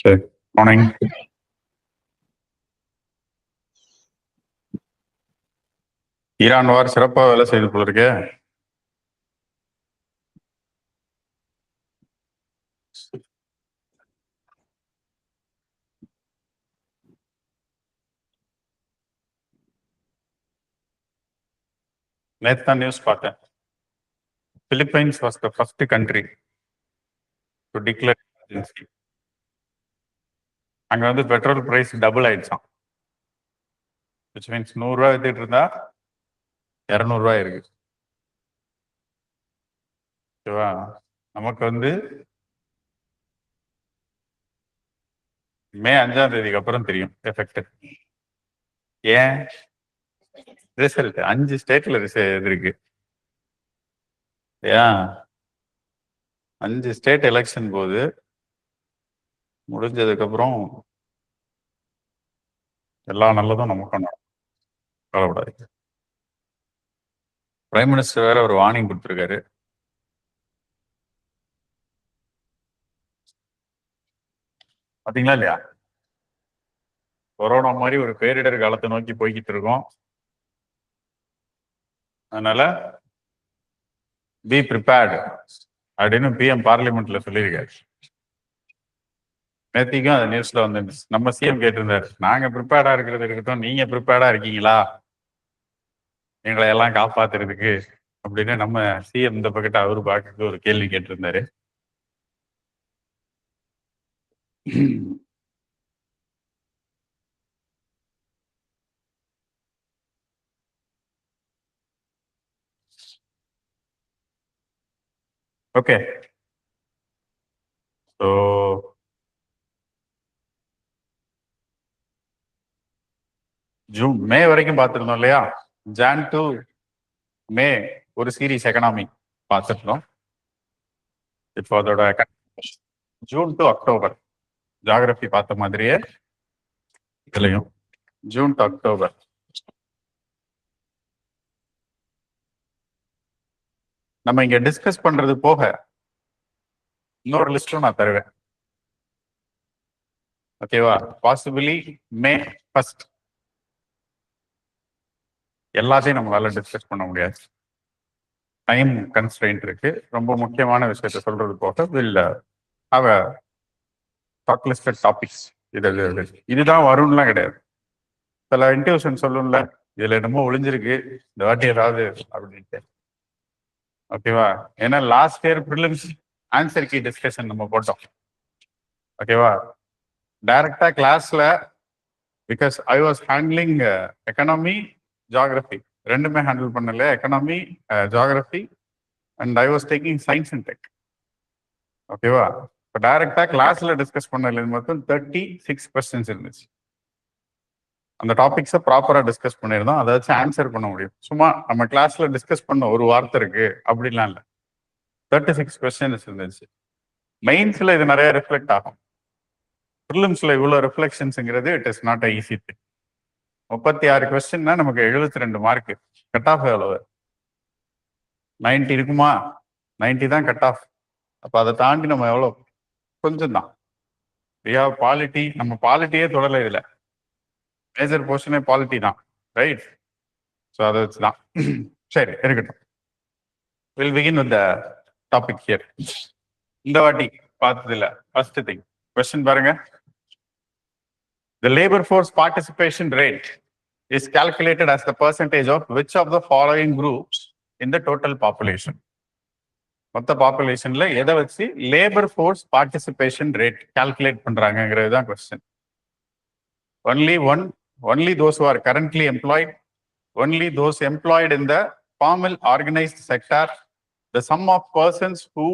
சரி, morning. Iran வார் சிறப்பாக வேலை செய்து போல இருக்கே. நேற்று தான் நியூஸ் பார்த்தேன். Philippines was the first country to declare emergency. அங்க வந்து பெட்ரோல் பிரைஸ் டபுள் ஆயிடுச்சான். விச் மீன்ஸ் 100 ரூபாய் வித்துட்டு இருந்தா 200 ரூபாய் இருக்கு. ஓகேவா? நமக்கு வந்து மே 5ஆம் தேதிக்கு அப்புறம் தெரியும் எஃபெக்ட். ஏன்? ரிசல்ட் 5 ஸ்டேட்ல இது இருக்கு. ஏன் 5 ஸ்டேட் எலெக்ஷன் போது முடிஞ்சதுக்கு அப்புறம் எல்லா நல்லதும் நமக்கு கவலைப்படாது. பிரைம் மினிஸ்டர் வேற ஒரு வார்னிங் கொடுத்துருக்காரு. பாத்தீங்களா இல்லையா? கொரோனா மாதிரி ஒரு பேரிடர் காலத்தை நோக்கி போய்கிட்டு இருக்கோம். அதனால பி ப்ரிப்பேர்டு அப்படின்னு பிஎம் பார்லிமெண்ட்ல சொல்லியிருக்காரு. நேத்திக்கும் அது நியூஸ்ல வந்து நம்ம சிஎம் கேட்டிருந்தாரு, நாங்க ப்ரிப்பேர்டா இருக்கிறது இருக்கட்டும், நீங்க ப்ரிப்பேர்டா இருக்கீங்களா எங்களை எல்லாம் காப்பாத்துறதுக்கு அப்படின்னு நம்ம சிஎம் இந்த பக்கத்து அவரு பார்க்க ஒரு கேள்வி கேட்டிருந்தாரு. ஓகே, ஸோ ஜூன் மே வரைக்கும் பார்த்துருந்தோம் இல்லையா? ஜான் டு மே ஒரு சீரீஸ் எக்கனாமி பார்த்துருந்தோம். இப்போ அதோட ஜூன் டு அக்டோபர் ஜியாகிரபி பார்த்த மாதிரியே இதுலையும் ஜூன் டு அக்டோபர் நம்ம இங்க டிஸ்கஸ் பண்றது போக இன்னொரு லிஸ்டும் நான் தருவேன். ஓகேவா? பாசிபிளி மே 1 எல்லாத்தையும் நம்மளால டிஸ்கஸ் பண்ண முடியாது. டைம் கன்ஸ்ட்ரெயின்ட் இருக்கு. ரொம்ப முக்கியமான விஷயத்த சொல்றது போக will have a talk listed topics. இதுதான் வரும்லாம் கிடையாது. சில இன்ட்யூஷன் சொல்லும்ல, இதுல என்னமோ ஒளிஞ்சிருக்கு இந்த வாட்டி ஏதாவது அப்படின்ட்டு. ஓகேவா? ஏன்னா last year prelims answer key discussion நம்ம போட்டோம். ஓகேவா? டைரக்டா கிளாஸ்ல because I was handling economy geography ரெண்டுமே ஹேண்டில் பண்ணல. Economy geography and I was taking science and tech. ஓகேவா? இப்போ டைரக்டா கிளாஸ்ல டிஸ்கஸ் பண்ணல மட்டும் 36 கொஸ்டின்ஸ் இருந்துச்சு. அந்த டாபிக்ஸை ப்ராப்பரா டிஸ்கஸ் பண்ணியிருந்தோம். அதை வச்சு ஆன்சர் பண்ண முடியும். சும்மா நம்ம கிளாஸ்ல டிஸ்கஸ் பண்ண ஒரு வார்த்தை இருக்கு அப்படிலாம் இல்லை. 36 கொஸ்டின்ஸ் இருந்துச்சு. மெயின்ஸ்ல இது நிறைய ரிஃப்ளெக்ட் ஆகும். ப்ரிலிம்ஸ்ல இவ்வளவு ரிஃப்ளெக்ஷன்ஸ்ங்கிறது it is not a easy thing. 36 கொஸ்டின்னா நமக்கு 72 மார்க். கட் ஆஃப் எவ்வளவு? 90 இருக்குமா? 90 தான் கட் ஆஃப். அப்ப அதை தாண்டி நம்ம எவ்வளவு? கொஞ்சம் தான். பாலிட்டி, நம்ம பாலிட்டியே தொடரல. இதுல மேஜர் போர்ஷனே பாலிட்டி தான், ரைட்? ஸோ அதை வச்சுதான். சரி, இருக்கட்டும். Will begin with the topic here. இந்த வாட்டி பார்த்ததுல ஃபர்ஸ்ட் திங் கொஸ்டின் பாருங்க. The labor force participation rate is calculated as the percentage of which of the following groups in the total population? மொத்த பாப்புலேஷன்ல எதை வச்சு labour force participation rate calculate பண்றாங்கிறது தான் question. only those who are currently employed, only those employed in the formal organized sector, the sum of persons who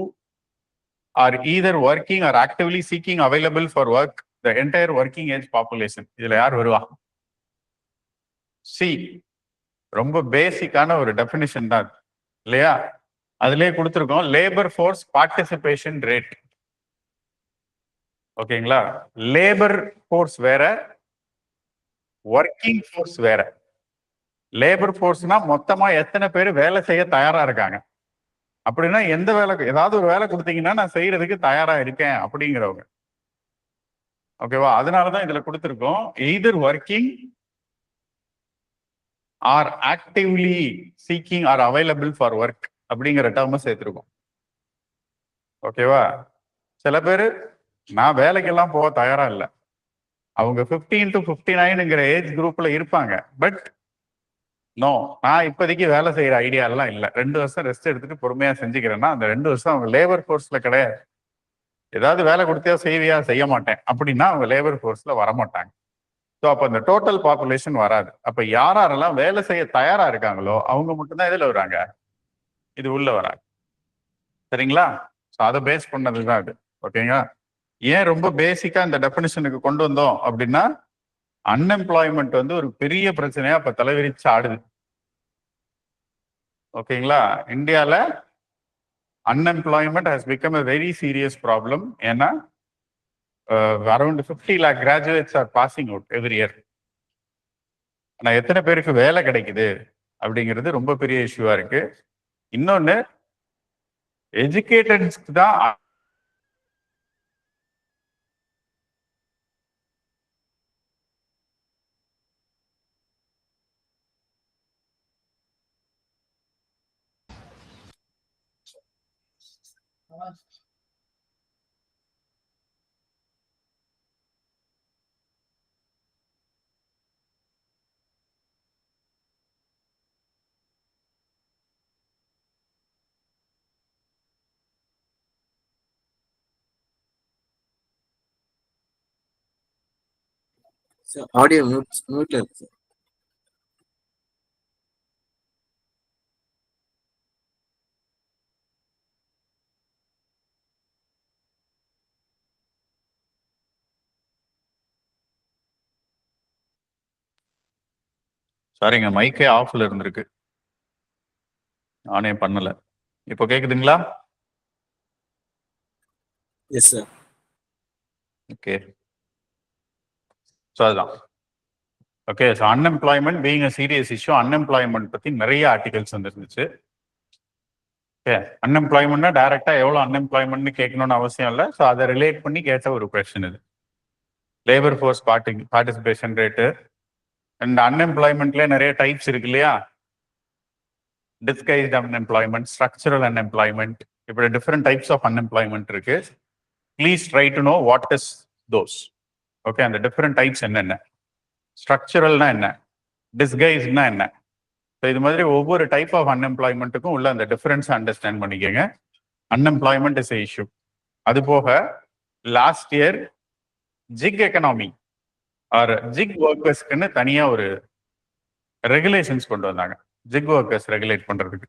are either working or actively seeking available for work, the entire working age population. இதுல யார் வருவா? C. ரொம்ப பேசிக்கான ஒரு definition தான் இல்லையா? அதுலயே கொடுத்துருக்கோம் லேபர் ஃபோர்ஸ் பார்ட்டிசிபேஷன் ரேட். ஓகேங்களா? லேபர் ஃபோர்ஸ் வேற, ஒர்க்கிங் ஃபோர்ஸ் வேற. லேபர் ஃபோர்ஸ்னா மொத்தமா எத்தனை பேர் வேலை செய்ய தயாரா இருக்காங்க அப்படின்னா, எந்த வேலை, ஏதாவது ஒரு வேலை கொடுத்தீங்கன்னா நான் செய்யறதுக்கு தயாரா இருக்கேன் அப்படிங்கிறவங்க. ஓகேவா? அதனாலதான் இதுல கொடுத்துருக்கோம் either working or actively seeking or available for work அப்படிங்கிற டேர்மை சேர்த்திருக்கோம். ஓகேவா? சில பேர் நான் வேலைக்கெல்லாம் போக தயாரா இல்லை, அவங்க 15 to 59ங்கிற ஏஜ் குரூப்ல இருப்பாங்க. பட் நோ, நான் இப்போதைக்கு வேலை செய்யற ஐடியா எல்லாம் இல்லை, 2 வருஷம் ரெஸ்ட் எடுத்துட்டு பொறுமையா செஞ்சுக்கிறேன்னா அந்த 2 வருஷம் அவங்க லேபர் ஃபோர்ஸ்ல கிடையாது. ஏதாவது வேலை கொடுத்தியா செய்வியா, செய்ய மாட்டேன் அப்படின்னா அவங்க லேபர் ஃபோர்ஸ்ல வரமாட்டாங்க. ஸோ அப்போ அந்த டோட்டல் பாப்புலேஷன் வராது. அப்ப யாரெல்லாம் வேலை செய்ய தயாரா இருக்காங்களோ அவங்க மட்டும்தான் இதுல வராங்க, இது உள்ள வராங்க. சரிங்களா? ஸோ அதை பேஸ் பண்ணதுதான் இது. ஓகேங்களா? ஏன் ரொம்ப பேசிக்கா இந்த டெபினிஷனுக்கு கொண்டு வந்தோம் அப்படின்னா, அன்எம்ப்ளாய்மெண்ட் வந்து ஒரு பெரிய பிரச்சனையா இப்ப தலைவிரிச்சு ஆடுது. ஓகேங்களா? இந்தியால unemployment has become a very serious problem. ஏன்னா around 50 lakh graduates are passing out every year. ஆனா எத்தனை பேருக்கு வேலை கிடைக்குது அப்படிங்கிறது ரொம்ப பெரிய இஷ்யூவா இருக்கு. இன்னொன்னு, எஜுகேட்டட்ஸ்க்கு தான் ஆடியோ மியூட்ல இருக்கு சார். சாரிங்க, மைக்கே ஆஃப்ல இருந்திருக்கு, நானே பண்ணல. இப்போ கேக்குதுங்களா? Yes sir. ஓகே, ஸோ அதுதான். Okay, so unemployment being a serious issue. Unemployment பத்தி நிறைய ஆர்டிகல்ஸ் வந்துருந்துச்சு. ஓகே, அன்எம்ப்ளாய்மெண்ட்னா டைரக்டா எவ்வளவு அன்எம்ப்ளாய்மெண்ட்னு கேட்கணும்னு அவசியம் இல்லை. ஸோ அதை ரிலேட் பண்ணி கேட்ட ஒரு கொஸ்டின் இது. Labour force participation rate and அன்எம்ப்ளாய்மெண்ட்ல நிறைய டைப்ஸ் இருக்கு இல்லையா? டிஸ்கைஸ்ட் அன்எம்ப்ளாய்மெண்ட், ஸ்ட்ரக்சரல் அன்எம்ப்ளாய்மெண்ட், இப்படி டிஃப்ரெண்ட் டைப்ஸ் ஆஃப் அன்எம்ப்ளாய்மெண்ட் இருக்கு. Please try to know what is those. Okay, அந்த டிஃப்ரெண்ட் டைப்ஸ் என்னென்ன, ஸ்ட்ரக்சரல்னா என்ன, டிஸ்கைஸ்ட்னா என்ன. ஸோ இது மாதிரி ஒவ்வொரு டைப் ஆஃப் அன்எம்ப்ளாய்மெண்ட்டுக்கும் உள்ள அந்த டிஃபரன்ஸ் அண்டர்ஸ்டாண்ட் பண்ணிக்கோங்க. Unemployment is a issue. அது போக last year gig economy or gig ஒர்க்கர்ஸ்க்குன்னு தனியா ஒரு ரெகுலேஷன்ஸ் கொண்டு வந்தாங்க, ஜிக் ஒர்க்கர்ஸ் ரெகுலேட் பண்றதுக்கு.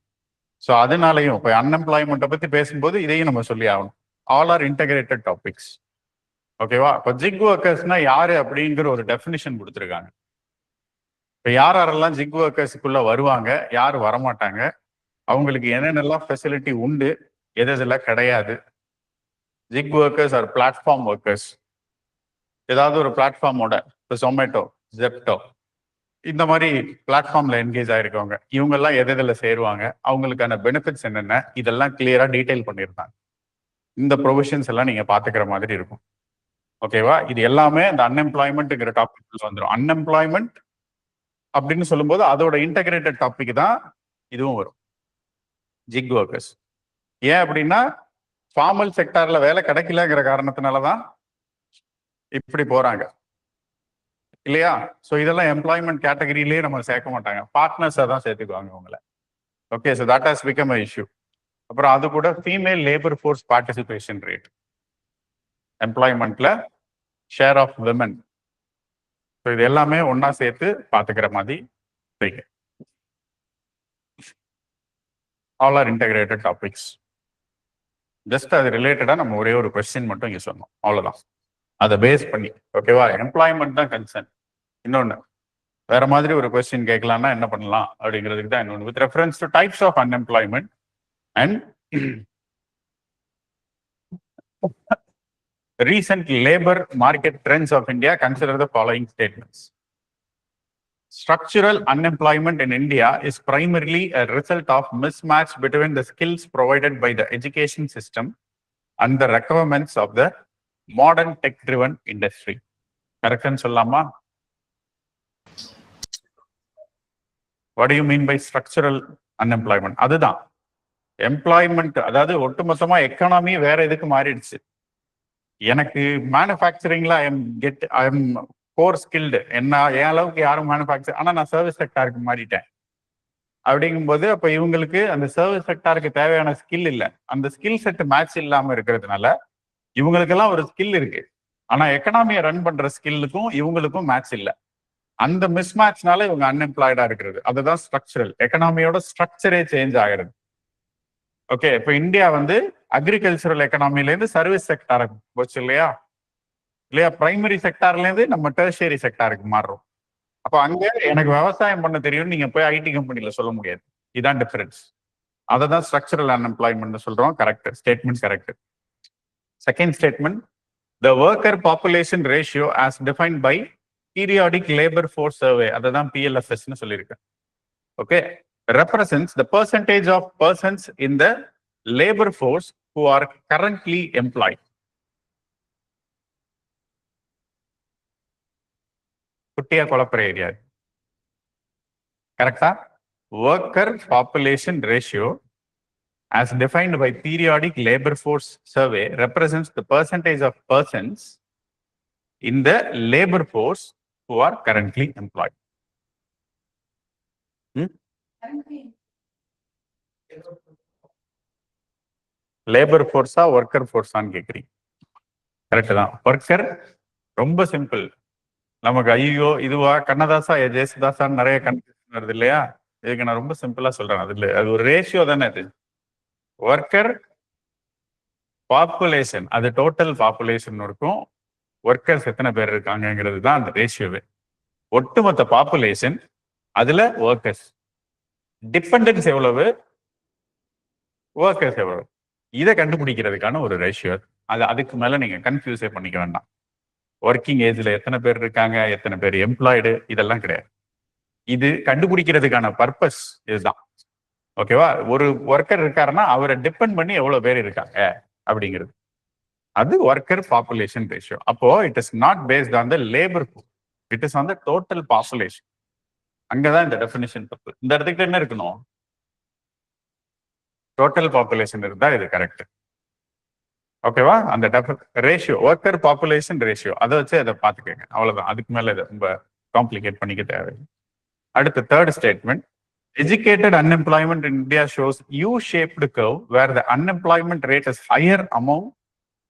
ஸோ அதனாலையும் இப்போ அன்எம்ப்ளாய்மெண்ட்டை பத்தி பேசும்போது இதையும் நம்ம சொல்லி ஆகணும். All are integrated topics. ஓகேவா? இப்போ ஜிக் ஒர்க்கர்ஸ்னா யாரு அப்படிங்கிற ஒரு டெஃபினிஷன் கொடுத்துருக்காங்க. இப்போ யாரெல்லாம் ஜிக் ஒர்க்கர்ஸுக்குள்ள வருவாங்க, யார் வரமாட்டாங்க, அவங்களுக்கு என்னென்னலாம் ஃபெசிலிட்டி உண்டு, எதெல்லாம் கிடையாது. Zig workers R platform workers. ஏதாவது ஒரு பிளாட்ஃபார்மோட, இப்போ ஜொமேட்டோ, ஜெப்டோ, இந்த மாதிரி பிளாட்ஃபார்ம்ல என்கேஜ் ஆயிருக்கவங்க, இவங்கெல்லாம் எதில் சேருவாங்க, அவங்களுக்கான பெனிஃபிட்ஸ் என்னென்ன, இதெல்லாம் கிளியரா டீடைல் பண்ணியிருந்தாங்க. இந்த ப்ரொவிஷன்ஸ் எல்லாம் நீங்க பாத்துக்கிற மாதிரி இருக்கும். ஓகேவா? இது எல்லாமே இந்த அன்எம்ப்ளாய்மெண்ட்ங்கிற டாபிக் வந்துடும். அன்எம்ப்ளாய்மெண்ட் அப்படின்னு சொல்லும்போது அதோட இன்டகிரேட்டட் டாபிக் தான் இதுவும் வரும், ஜிக் ஒர்க்கர்ஸ். ஏன் அப்படின்னா ஃபார்மல் செக்டார்ல வேலை கிடைக்கலங்கிற காரணத்தினாலதான் இப்படி போறாங்க இல்லையா? ஸோ இதெல்லாம் எம்ப்ளாய்மெண்ட் கேட்டகரியிலேயே நம்ம சேர்க்க மாட்டாங்க, பார்ட்னர்ஸை தான் சேர்த்துக்குவாங்க அவங்கள. Okay, so that has become a issue. அப்புறம் அது கூட female labour force participation rate, எம்ப்ளாய்மெண்ட்ல ஷேர் ஆஃப் விமன். ஸோ இது எல்லாமே ஒன்னா சேர்த்து பார்த்துக்கிற மாதிரி செய்யுங்க. All are integrated topics. Just அது ரிலேட்டடா நம்ம ஒரே ஒரு கொஸ்டின் மட்டும் இங்க சொன்னோம், அவ்வளவுதான். அதை பேஸ் பண்ணி. ஓகேவா? எம்ப்ளாய்மெண்ட் தான் கன்சர்ன். இன்னொன்னு வேற மாதிரி ஒரு கொஸ்டின் கேட்கலாம்னா என்ன பண்ணலாம் அப்படிங்கிறதுக்கு தான் இன்னொன்று. With reference to types of unemployment and recent labor market trends of India, consider the following statements. Structural unemployment in India is primarily a result of mismatch between the skills provided by the education system and the requirements of the modern tech driven industry. கரெக்ட்னு சொல்லலாமா? What you mean by structural unemployment? அதுதான் employment, அதாவது ஒட்டுமொத்தமா economy வேற எதுக்கு மாறிடுச்சு. எனக்கு மேனுஃபேக்சரிங்ல ஐ எம் கோர் ஸ்கில்டு, என்ன என் அளவுக்கு யாரும் மேனுஃபேக்சர், ஆனா நான் சர்வீஸ் செக்டாருக்கு மாறிட்டேன். அப்படிங்கும்போது அப்ப இவங்களுக்கு அந்த சர்வீஸ் செக்டாருக்கு தேவையான ஸ்கில் இல்லை, அந்த ஸ்கில் செட் மேட்ச் இல்லாம இருக்கிறதுனால இவங்களுக்கெல்லாம் ஒரு ஸ்கில் இருக்கு, ஆனா எக்கனாமியை ரன் பண்ற ஸ்கில்லுக்கும் இவங்களுக்கும் மேட்ச் இல்லை. அந்த மிஸ் மேட்ச்னால இவங்க அன்எம்ப்ளாய்டா இருக்கிறது. அதுதான் ஸ்ட்ரக்சரல், எக்கனாமியோட ஸ்ட்ரக்சரே சேஞ்ச் ஆகிறது. ஓகே, இப்போ இந்தியா வந்து அக்ரிகல்ச்சரல் எக்கனாமில இருந்து சர்வீஸ் செக்டாருக்கு போச்சு இல்லையா? பிரைமரி செக்டார்ல இருந்து நம்ம டெர்ஷியரி செக்டாருக்கு மாறுறோம். அப்போ அங்க எனக்கு விவசாயம் பண்ண தெரியும் நீங்க போய் ஐடி கம்பெனில சொல்ல முடியாது. இதுதான் டிஃபரன்ஸ். அதை தான் ஸ்ட்ரக்சரல் அன்எம்ப்ளாய்மெண்ட் சொல்றோம். Correct statement, correct. Second statement, the worker population ratio as defined by periodic labour force survey, அதை தான் பிஎல்எஃப்எஸ்ன்னு சொல்லியிருக்கேன். Okay, represents the percentage of persons in the labor force who are currently employed. குட்டியா குழப்பற area. கரெக்டா? worker population ratio as defined by periodic labor force survey represents the percentage of persons in the labor force who are currently employed. லேபர் ஃபோர்ஸா worker ஃபோர்ஸான்னு கேட்குறீங்க. Correct தான். Worker ரொம்ப simple. நமக்கு ஐயோ இதுவா கண்ணதாசா ஜெயசுதாசான்னு நிறைய கன்ஃபியூஷன் வருது இல்லையா? இதுக்கு நான் ரொம்ப சிம்பிளா சொல்றேன். அது இல்லை, அது ஒரு ரேஷியோ தானே. அது ஒர்க்கர் பாப்புலேஷன், அது டோட்டல் பாப்புலேஷன் இருக்கும். ஒர்க்கர்ஸ் எத்தனை பேர் இருக்காங்கிறது தான் அந்த ரேஷியோவே. ஒட்டுமொத்த பாப்புலேஷன், அதுல ஒர்க்கர்ஸ் டிபெண்டன்ஸ் எவ்வளவு, ஒர்க்கர்ஸ் எவ்வளவு, இதை கண்டுபிடிக்கிறதுக்கான ஒரு ரேஷியோ. அதுக்கு மேல நீங்க கன்ஃபியூஸே பண்ணிக்க வேண்டாம். ஒர்க்கிங் ஏஜ்ல எத்தனை பேர் இருக்காங்க, எத்தனை பேர் எம்ப்ளாய்டு, இதெல்லாம் கிடையாது. இது கண்டுபிடிக்கிறதுக்கான பர்பஸ் இதுதான். ஓகேவா? ஒரு ஒர்க்கர் இருக்காருன்னா அவரை டிபெண்ட் பண்ணி எவ்வளவு பேர் இருக்காங்க அப்படிங்கிறது, அது ஒர்க்கர் பாப்புலேஷன் ரேஷியோ. அப்போ it is not based on the labour pool, it is on the total population. அங்கதான் இந்த டெஃபினிஷன் தப்பு. இந்த இடத்துக்கு என்ன இருக்கணும்? டோட்டல் பாப்புலேஷன் இருந்தா இது கரெக்ட். ஓகேவா? அந்த ரேஷியோ ஒர்க்கர் பாப்புலேஷன் ரேஷியோ, அதை வச்சு அதை பார்த்துக்கோங்க. அவ்வளவுதான். அதுக்கு மேல இதை ரொம்ப காம்ப்ளிகேட் பண்ணிக்க தேவையில்லை. அடுத்து third statement, educated unemployment in India shows U-shaped curve where the unemployment rate is higher among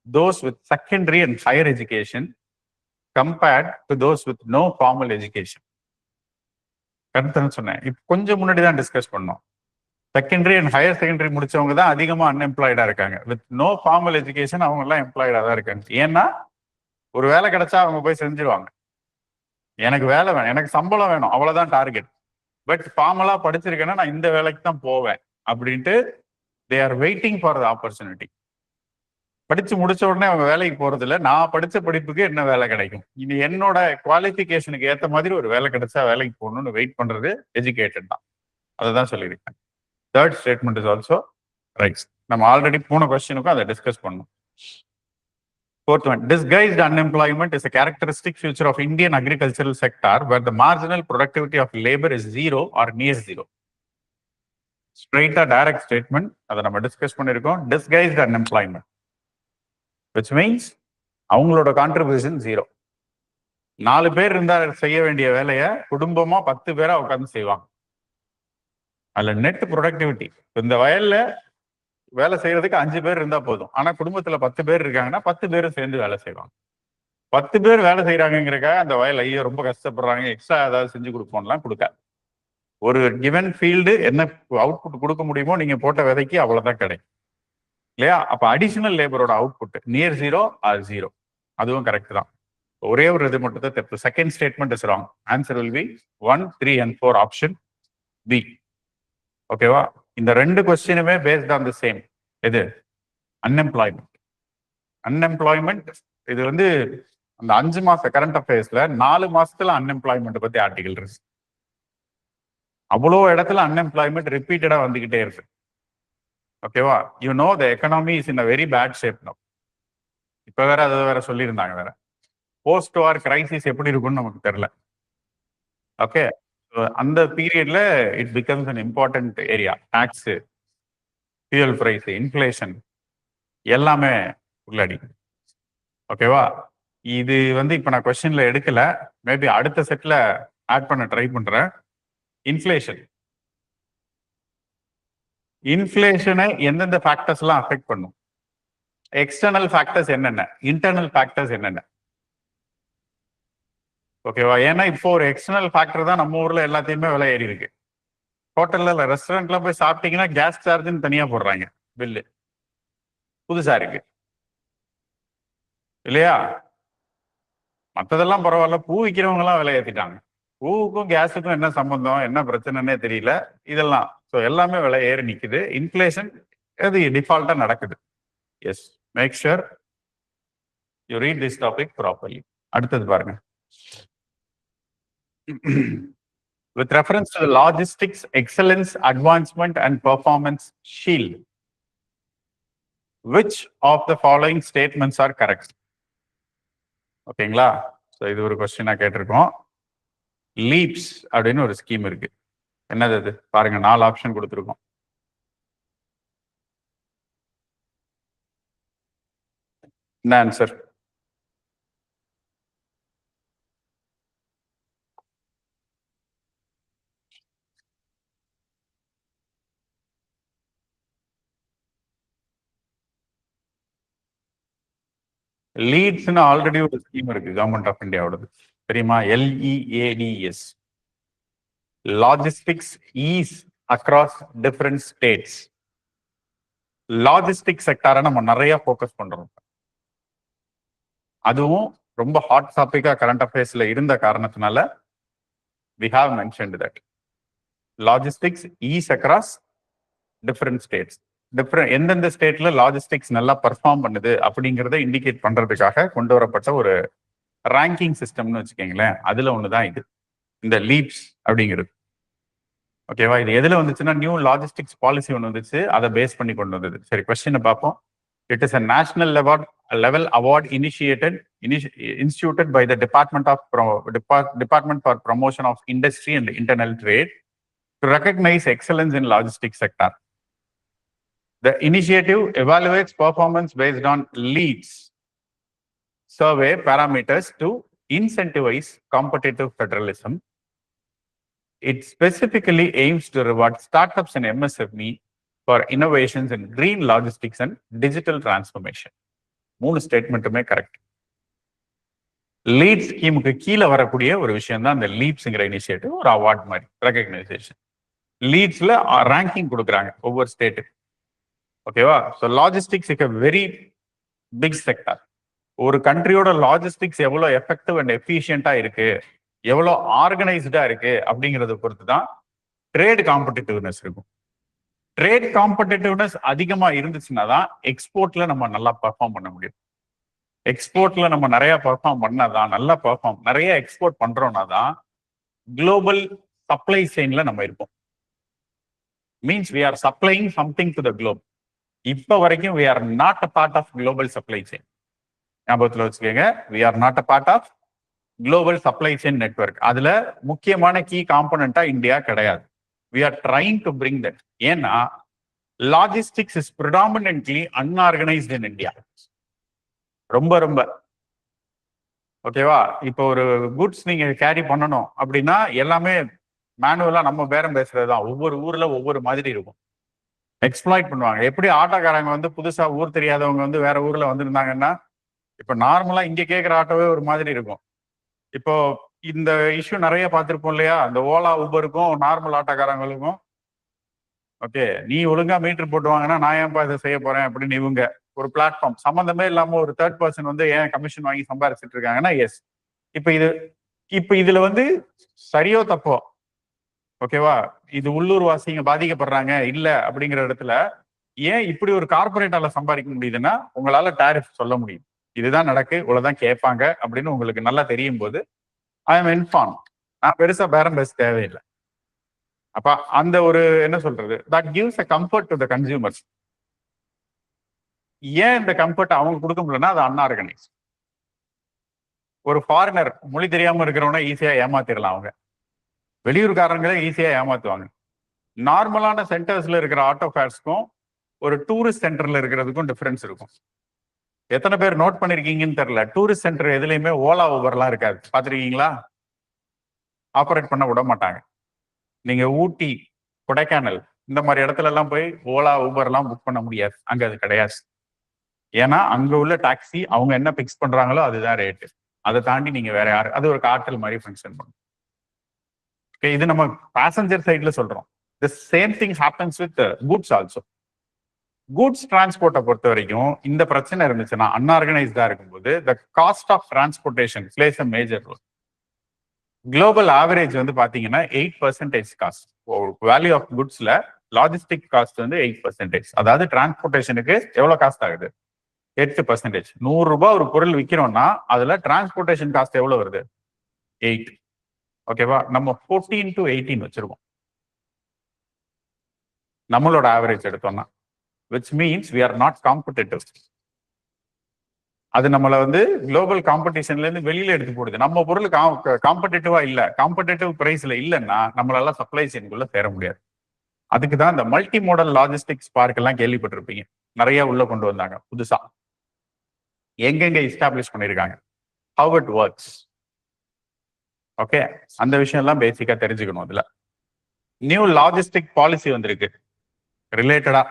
those with secondary and higher education compared to those with no formal education. கரெக்ட்னு சொன்னேன். இப்போ கொஞ்சம் முன்னாடி தான் டிஸ்கஸ் பண்ணோம். Secondary and higher secondary முடிச்சவங்க தான் அதிகமா அன்எம்ப்ளாய்டா இருக்காங்க. வித் நோ ஃபார்மல் எஜுகேஷன் அவங்க எல்லாம் எம்ப்ளாய்டா தான் இருக்காங்க. ஏன்னா ஒரு வேலை கிடைச்சா அவங்க போய் செஞ்சிருவாங்க. எனக்கு வேலை வேணும், எனக்கு சம்பளம் வேணும், அவ்வளவுதான் டார்கெட். பட் ஃபார்மலா படிச்சிருக்கேன்னா நான் இந்த வேலைக்கு தான் போவேன் அப்படின்ட்டு they are waiting for the opportunity. படிச்சு முடிச்ச உடனே அவங்க வேலைக்கு போறது இல்லை, நான் படிச்ச படிப்புக்கு என்ன வேலை கிடைக்கும், இது என்னோட குவாலிஃபிகேஷனுக்கு ஏற்ற மாதிரி ஒரு வேலை கிடைச்சா வேலைக்கு போகணும்னு வெயிட் பண்றது எஜுகேட்டட் தான். அதை தான் சொல்லியிருக்கேன். Third statement is also right. நம்ம ஆல்ரெடி போன கொஸ்டினுக்கும் அதை டிஸ்கஸ் பண்ணோம். Fourth one, disguised unemployment is a characteristic feature of Indian agricultural sector where the marginal productivity of labor is zero or near zero. Straight or direct statement, அதை நம்ம discuss பண்ணிருக்கோம். Disguised unemployment, which means அவங்களோட contribution zero. 4 பேர் இருந்தா செய்ய வேண்டிய வேலையை குடும்பமா 10 பேரா உட்காந்து செய்வாங்க. அதுல நெட் ப்ரொடக்டிவிட்டி, இந்த வயல்ல வேலை செய்யறதுக்கு 5 பேர் இருந்தா போதும். ஆனா குடும்பத்துல 10 பேர் இருக்காங்கன்னா 10 பேரும் சேர்ந்து வேலை செய்வாங்க. 10 பேர் வேலை செய்யறாங்கிறக்காக அந்த வயல் ஐயோ ரொம்ப கஷ்டப்படுறாங்க எக்ஸ்ட்ரா ஏதாவது செஞ்சு கொடுப்போம்லாம் கொடுக்காது. ஒரு கிவன் ஃபீல்டு என்ன அவுட்புட் கொடுக்க முடியுமோ நீங்க போட்ட விதைக்கு அவ்வளவுதான் கிடைக்கும் இல்லையா? அப்ப அடிஷனல் லேபரோட output near zero or zero, அதுவும் கரெக்ட் தான். ஒரே ஒரு இது மட்டும் தான் தப்பு. Second statement is wrong. Answer will be 1, 3 and 4 option B. ஓகேவா? இந்த 2 கொஸ்டினுமே பேஸ்ட் ஆன் தி சேம். எது? அன்எம்ப்ளாய்மெண்ட். அன்எம்ப்ளாய்மெண்ட் இது வந்து அந்த 5 மாச கரண்ட் அஃபேர்ஸ்ல 4 மாசத்துல அன்எம்ப்ளாய்மெண்ட் பத்தி ஆர்டிகல் இருக்கு. அவ்வளோ இடத்துல அன்எம்ப்ளாய்மெண்ட் ரிப்பீட்டடா வந்துகிட்டே இருக்கு. ஓகேவா? You know the economy is in a very bad shape now. இப்ப வேற அதை வேற சொல்லியிருந்தாங்க வேற. போஸ்ட் வார் கிரைசிஸ் எப்படி இருக்கும்னு நமக்கு தெரியல. ஓகே, அந்த பீரியட்ல it becomes an important area. Tax, fuel price, inflation எல்லாமே உள்ளடி. ஓகேவா, இது வந்து இப்ப நான் கொஸ்டின்ல எடுக்கல, மேபி அடுத்த செட்ல ஆட் பண்ண ட்ரை பண்றேன். இன்ஃபிளேஷனை எந்தெந்த ஃபேக்டர்ஸ் எல்லாம் அஃபெக்ட் பண்ணும், எக்ஸ்டர்னல் ஃபேக்டர்ஸ் என்னென்ன, இன்டர்னல் ஃபேக்டர்ஸ் என்னென்ன. ஓகேவா, ஏன்னா இப்போ ஒரு எக்ஸ்டர்னல் ஃபேக்டர் தான் நம்ம ஊர்ல எல்லாத்தையுமே விலை ஏறி இருக்கு. ஹோட்டல்ல ரெஸ்டாரண்ட்ல போய் சாப்பிட்டீங்கன்னா கேஸ் சார்ஜ்னு தனியா போடுறாங்க பில்லு, புதுசா இருக்கு இல்லையா? மற்றதெல்லாம் பரவாயில்ல, பூ விற்கிறவங்க எல்லாம் விலை ஏற்றிட்டாங்க. பூவுக்கும் கேஸுக்கும் என்ன சம்பந்தம், என்ன பிரச்சனைன்னே தெரியல. இதெல்லாம் ஸோ எல்லாமே விலை ஏறி நிக்குது. இன்ஃபிளேஷன் அது டிஃபால்ட்டா நடக்குது. Yes, make sure you read this topic properly. அடுத்தது பாருங்க. With reference to the logistics excellence advancement and performance shield, which of the following statements are correct? ஓகேங்களா, ஸோ இது ஒரு கொஸ்டினா கேட்டிருக்கோம். லீப்ஸ் அப்படின்னு ஒரு ஸ்கீம் இருக்கு. என்னது அது பாருங்க, 4 ஆப்ஷன் கொடுத்துருக்கோம். என்ன ஆன்சர்? லீட்ஸ்னு ஆல்ரெடி ஒரு ஸ்கீம் இருக்கு கவர்மெண்ட் ஆஃப் இந்தியாவோடது, தெரியுமா? LEADS, logistics ease across different states. Logistic செக்டாரை நம்ம நிறைய ஃபோக்கஸ் பண்றோம். அதுவும் ரொம்ப ஹாட் டாபிக்கா கரண்ட் அஃபேர்ஸ்ல இருந்த காரணத்தினால we have mentioned that logistics is across different states. எந்தெந்த ஸ்டேட்ல லாஜிஸ்டிக்ஸ் நல்லா பர்ஃபார்ம் பண்ணுது அப்படிங்கிறத இண்டிகேட் பண்றதுக்காக கொண்டு வரப்பட்ட ஒரு ரேங்கிங் சிஸ்டம்னு வச்சுக்கோங்களேன். அதுல ஒண்ணுதான் இது, இந்த லீப்ஸ் அப்படிங்கிறது. ஓகேவா, இது எதுல வந்துச்சுன்னா நியூ லாஜிஸ்டிக்ஸ் பாலிசி ஒன்று வந்துச்சு, அதை பேஸ் பண்ணி கொண்டு வந்தது. சரி, கொஸ்டினை பார்ப்போம். It is a national level award instituted by the Department for Promotion of Industry and Internal Trade to recognize excellence in logistics sector. The initiative evaluates performance based on leads survey parameters to incentivize competitive federalism. It specifically aims to reward startups and MSME for innovations in green logistics and digital transformation. 3 ஸ்டேட்மெண்ட்டுமே correct. Lead ஸ்கீமுக்கு கீழே வரக்கூடிய ஒரு விஷயம் தான் இந்த லீப்ஸ்ங்கிற initiative, ஒரு அவார்ட் மாதிரி ரெகக்னைசேஷன். லீட்ஸ்ல ரேங்கிங் கொடுக்குறாங்க ஒவ்வொரு ஸ்டேட்டுக்கு. ஓகேவா, so logistics is a very big sector. ஒரு கண்ட்ரியோட லாஜிஸ்டிக்ஸ் எவ்வளவு எஃபெக்டிவ் அண்ட் எஃபிஷியண்டா இருக்கு, எவ்வளவு ஆர்கனைஸ்டா இருக்கு அப்படிங்கறத பொறுத்து தான் ட்ரேட் காம்படிட்டிவ்னஸ் இருக்கும். ட்ரேட் காம்படிட்டிவ்னஸ் அதிகமா இருந்துச்சுன்னா தான் எக்ஸ்போர்ட்ல நம்ம நல்லா பெர்ஃபார்ம் பண்ண முடியும். எக்ஸ்போர்ட்ல நம்ம நிறைய பெர்ஃபார்ம் பண்ணாதான், நல்லா நிறைய எக்ஸ்போர்ட் பண்றோம்னா தான் குளோபல் சப்ளை செயின்ல நம்ம இருப்போம். Means we are supplying something to the globe. இப்ப வரைக்கும் we are not a part of global supply chain. ஞாபகத்துல வச்சுக்கோங்க, we are not a part of global supply chain network. அதுல முக்கியமான கீ காம்பனண்டா இந்தியா கிடையாது. We are trying to bring that. ஏன்னா logistics is predominantly unorganized in India. ரொம்ப ஓகேவா, இப்போ ஒரு குட்ஸ் நீங்க கேரி பண்ணணும் அப்படின்னா எல்லாமே மேனுவலா நம்ம பேரம் பேசுறதுதான். ஒவ்வொரு ஊர்ல ஒவ்வொரு மாதிரி இருக்கும். எக்ஸ்ப்ளாய்ட் பண்ணுவாங்க. எப்படி ஆட்டோக்காரங்க வந்து புதுசா ஊர் தெரியாதவங்க வந்து வேற ஊர்ல வந்திருந்தாங்கன்னா, இப்ப நார்மலா இங்க கேட்கிற ஆட்டோவே ஒரு மாதிரி இருக்கும். இப்போ இந்த இஷ்யூ நிறைய பார்த்திருப்போம் இல்லையா, இந்த ஓலா ஊபருக்கும் நார்மல் ஆட்டோக்காரங்களுக்கும். ஓகே, நீ ஒழுங்கா மீட்டர் போட்டு வாங்கினா நான் ஏன்பா இதை செய்ய போறேன் அப்படின்னு இவங்க ஒரு பிளாட்ஃபார்ம் சம்பந்தமே இல்லாம ஒரு தேர்ட் பர்சன் வந்து ஏன் கமிஷன் வாங்கி சம்பாரிச்சிட்டு இருக்காங்கன்னா, எஸ் இப்ப இதுல வந்து சரியோ தப்போ, ஓகேவா, இது உள்ளூர் வாசிங்க பாதிக்கப்படுறாங்க இல்ல அப்படிங்கிற இடத்துல ஏன் இப்படி ஒரு கார்பரேட்டால சம்பாதிக்க முடியுதுன்னா உங்களால டாரிஃப் சொல்ல முடியும். இதுதான் நடக்கு, இவ்வளவுதான் கேட்பாங்க அப்படின்னு உங்களுக்கு நல்லா தெரியும் போது ஐ எம் இன்ஃபார்ம். நான் பெருசா பேரம் பேச தேவையில்லை. அப்ப அந்த ஒரு என்ன சொல்றது, that gives a comfort to the consumers. ஏன் இந்த கம்ஃபர்ட் அவங்க கொடுக்க முடியலன்னா அது அன்ஆர்கனைஸ். ஒரு ஃபாரினர் மொழி தெரியாம இருக்கிறவன ஈஸியா ஏமாத்திடலாம். அவங்க வெளியூர்காரங்களே ஈஸியா ஏமாத்துவாங்க. நார்மலான சென்டர்ஸ்ல இருக்கிற ஆட்டோ ஃபேர்ஸ்க்கும் ஒரு டூரிஸ்ட் சென்டர்ல இருக்கிறதுக்கும் டிஃபரன்ஸ் இருக்கும். எத்தனை பேர் நோட் பண்ணிருக்கீங்கன்னு தெரியல, டூரிஸ்ட் சென்டர் எதுலையுமே ஓலா ஊபர்லாம் இருக்காது. பாத்திருக்கீங்களா? ஆப்ரேட் பண்ண விட மாட்டாங்க. நீங்க ஊட்டி, கொடைக்கானல் இந்த மாதிரி இடத்துல எல்லாம் போய் ஓலா ஊபர் எல்லாம் புக் பண்ண முடியாது. அங்க அது கிடையாது. ஏன்னா அங்க உள்ள டாக்ஸி அவங்க என்ன பிக்ஸ் பண்றாங்களோ அதுதான் ரேட்டு. அதை தாண்டி நீங்க வேற யாரு, அது ஒரு கார்ட்டல் மாதிரி ஃபங்க்ஷன் பண்ணும். இது நம்ம பேசஞ்சர் சைட்ல சொல்றோம். The same thing happens with goods also. Goods டிரான்ஸ்போர்ட்டை பொறுத்த வரைக்கும் இந்த பிரச்சனை இருந்துச்சுன்னா, அன்ஆர்கனைஸ்டா இருக்கும்போது the cost of transportation plays a major role. Global average வந்து பாத்தீங்கன்னா 8% காஸ்ட். வேல்யூ ஆஃப் குட்ஸ்ல லாஜிஸ்டிக் காஸ்ட் வந்து 8%. அதாவது டிரான்ஸ்போர்டேஷனுக்கு எவ்வளவு காஸ்ட் ஆகுது? 8%. 100 ரூபாய் ஒரு பொருள் விற்கிறோம்னா அதுல டிரான்ஸ்போர்டேஷன் காஸ்ட் எவ்வளவு வருது? 8. ஓகேவா? நம்ம 14 to 18 வச்சிருக்கோம் நம்மளோட ஆவரேஜ் எடுத்தோம்னா, which means we are not competitive. அது நம்மள வந்து குளோபல் காம்படிஷன்ல இருந்து வெளியில எடுத்து போடுது. நம்ம பொருள் காம்படிட்டிவா இல்ல, காம்படிட்டிவ் பிரைஸ்ல இல்லைன்னா நம்மளால சப்ளை செயின்குள்ள சேர முடியாது. அதுக்கு தான் இந்த மல்டி மோடல் லாஜிஸ்டிக்ஸ் பார்க் எல்லாம் கேள்விப்பட்டிருப்பீங்க. நிறைய உள்ள கொண்டு வந்தாங்க புதுசா. எங்கெங்க எஸ்டாப்ளிஷ் பண்ணிருக்காங்க, ஹவ் இட் ஒர்க்ஸ். ஓகே, அந்த விஷயம் எல்லாம் பேசிக்கா தெரிஞ்சுக்கணும். அதுல நியூ லாஜிஸ்டிக் பாலிசி வந்திருக்கு ரிலேட்டடா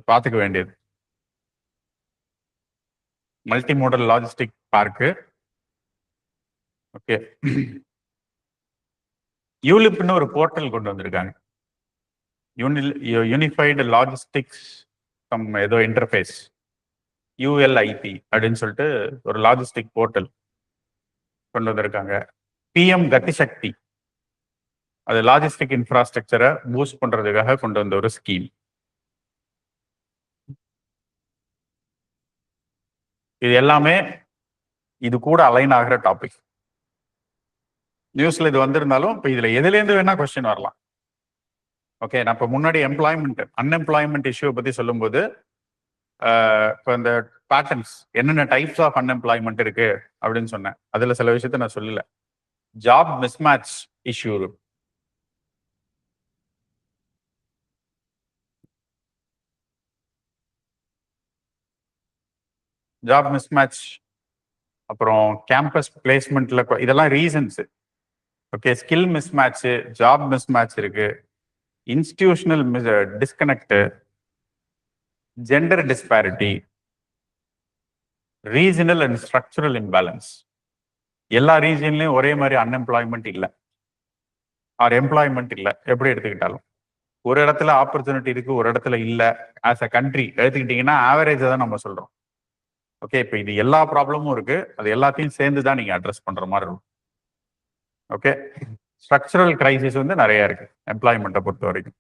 பாத்துக்க வேண்டியது. Multi modal logistic park. Okay, யூலிப்னு ஒரு போர்ட்டல் கொண்டு வந்திருக்காங்க. யூனிஃபைடு லாஜிஸ்டிக்ஸ் ஏதோ இன்டர்ஃபேஸ், யூஎல்ஐபி அப்படின்னு சொல்லிட்டு ஒரு லாஜிஸ்டிக் போர்ட்டல் கொண்டு வந்திருக்காங்க. பிஎம் கதி சக்தி, அது லாஜிஸ்டிக் இன்ஃப்ராஸ்ட்ரக்சரை பூஸ்ட் பண்றதுக்காக கொண்டு வந்த ஒரு ஸ்கீம். இது எல்லாமே இது கூட அலைன் ஆகிற டாபிக். நியூஸ்ல இது வந்திருந்தாலும் இப்ப இதுல எதுல இருந்து வேணா கொஸ்டின் வரலாம். ஓகே, நான் இப்ப முன்னாடி அன்எம்ப்ளாய்மெண்ட் இஷ்யூ பத்தி சொல்லும்போது இப்போ இந்த பேட்டர்ன்ஸ் என்னென்ன டைப்ஸ் ஆஃப் அன்எம்ப்ளாய்மெண்ட் இருக்கு அப்படின்னு சொன்னேன். அதுல சில விஷயத்த நான் சொல்லல. Job mismatch issue, job mismatch, அப்புறம் கேம்பஸ் பிளேஸ்மெண்ட்ல இதெல்லாம் reasons. Okay, skill mismatch, job mismatch இருக்கு, institutional disconnect, gender disparity, regional and structural imbalance. எல்லா ரீஜன்லயும் ஒரே மாதிரி அன்எம்ப்ளாய்மெண்ட் இல்லை, ஆர் எம்ப்ளாய்மெண்ட் இல்லை. எப்படி எடுத்துக்கிட்டாலும் ஒரு இடத்துல ஆப்பர்ச்சுனிட்டி இருக்கு, ஒரு இடத்துல இல்லை. ஆஸ் அ கண்ட்ரி எடுத்துக்கிட்டீங்கன்னா ஆவரேஜை தான் நம்ம சொல்றோம். ஓகே, இப்போ இது எல்லா ப்ராப்ளமும் இருக்கு, அது எல்லாத்தையும் சேர்ந்து தான் நீங்க அட்ரஸ் பண்ற மாதிரி இருக்கும். ஓகே, ஸ்ட்ரக்சரல் கிரைசிஸ் வந்து நிறைய இருக்கு எம்ப்ளாய்மெண்ட்டை பொறுத்த வரைக்கும்.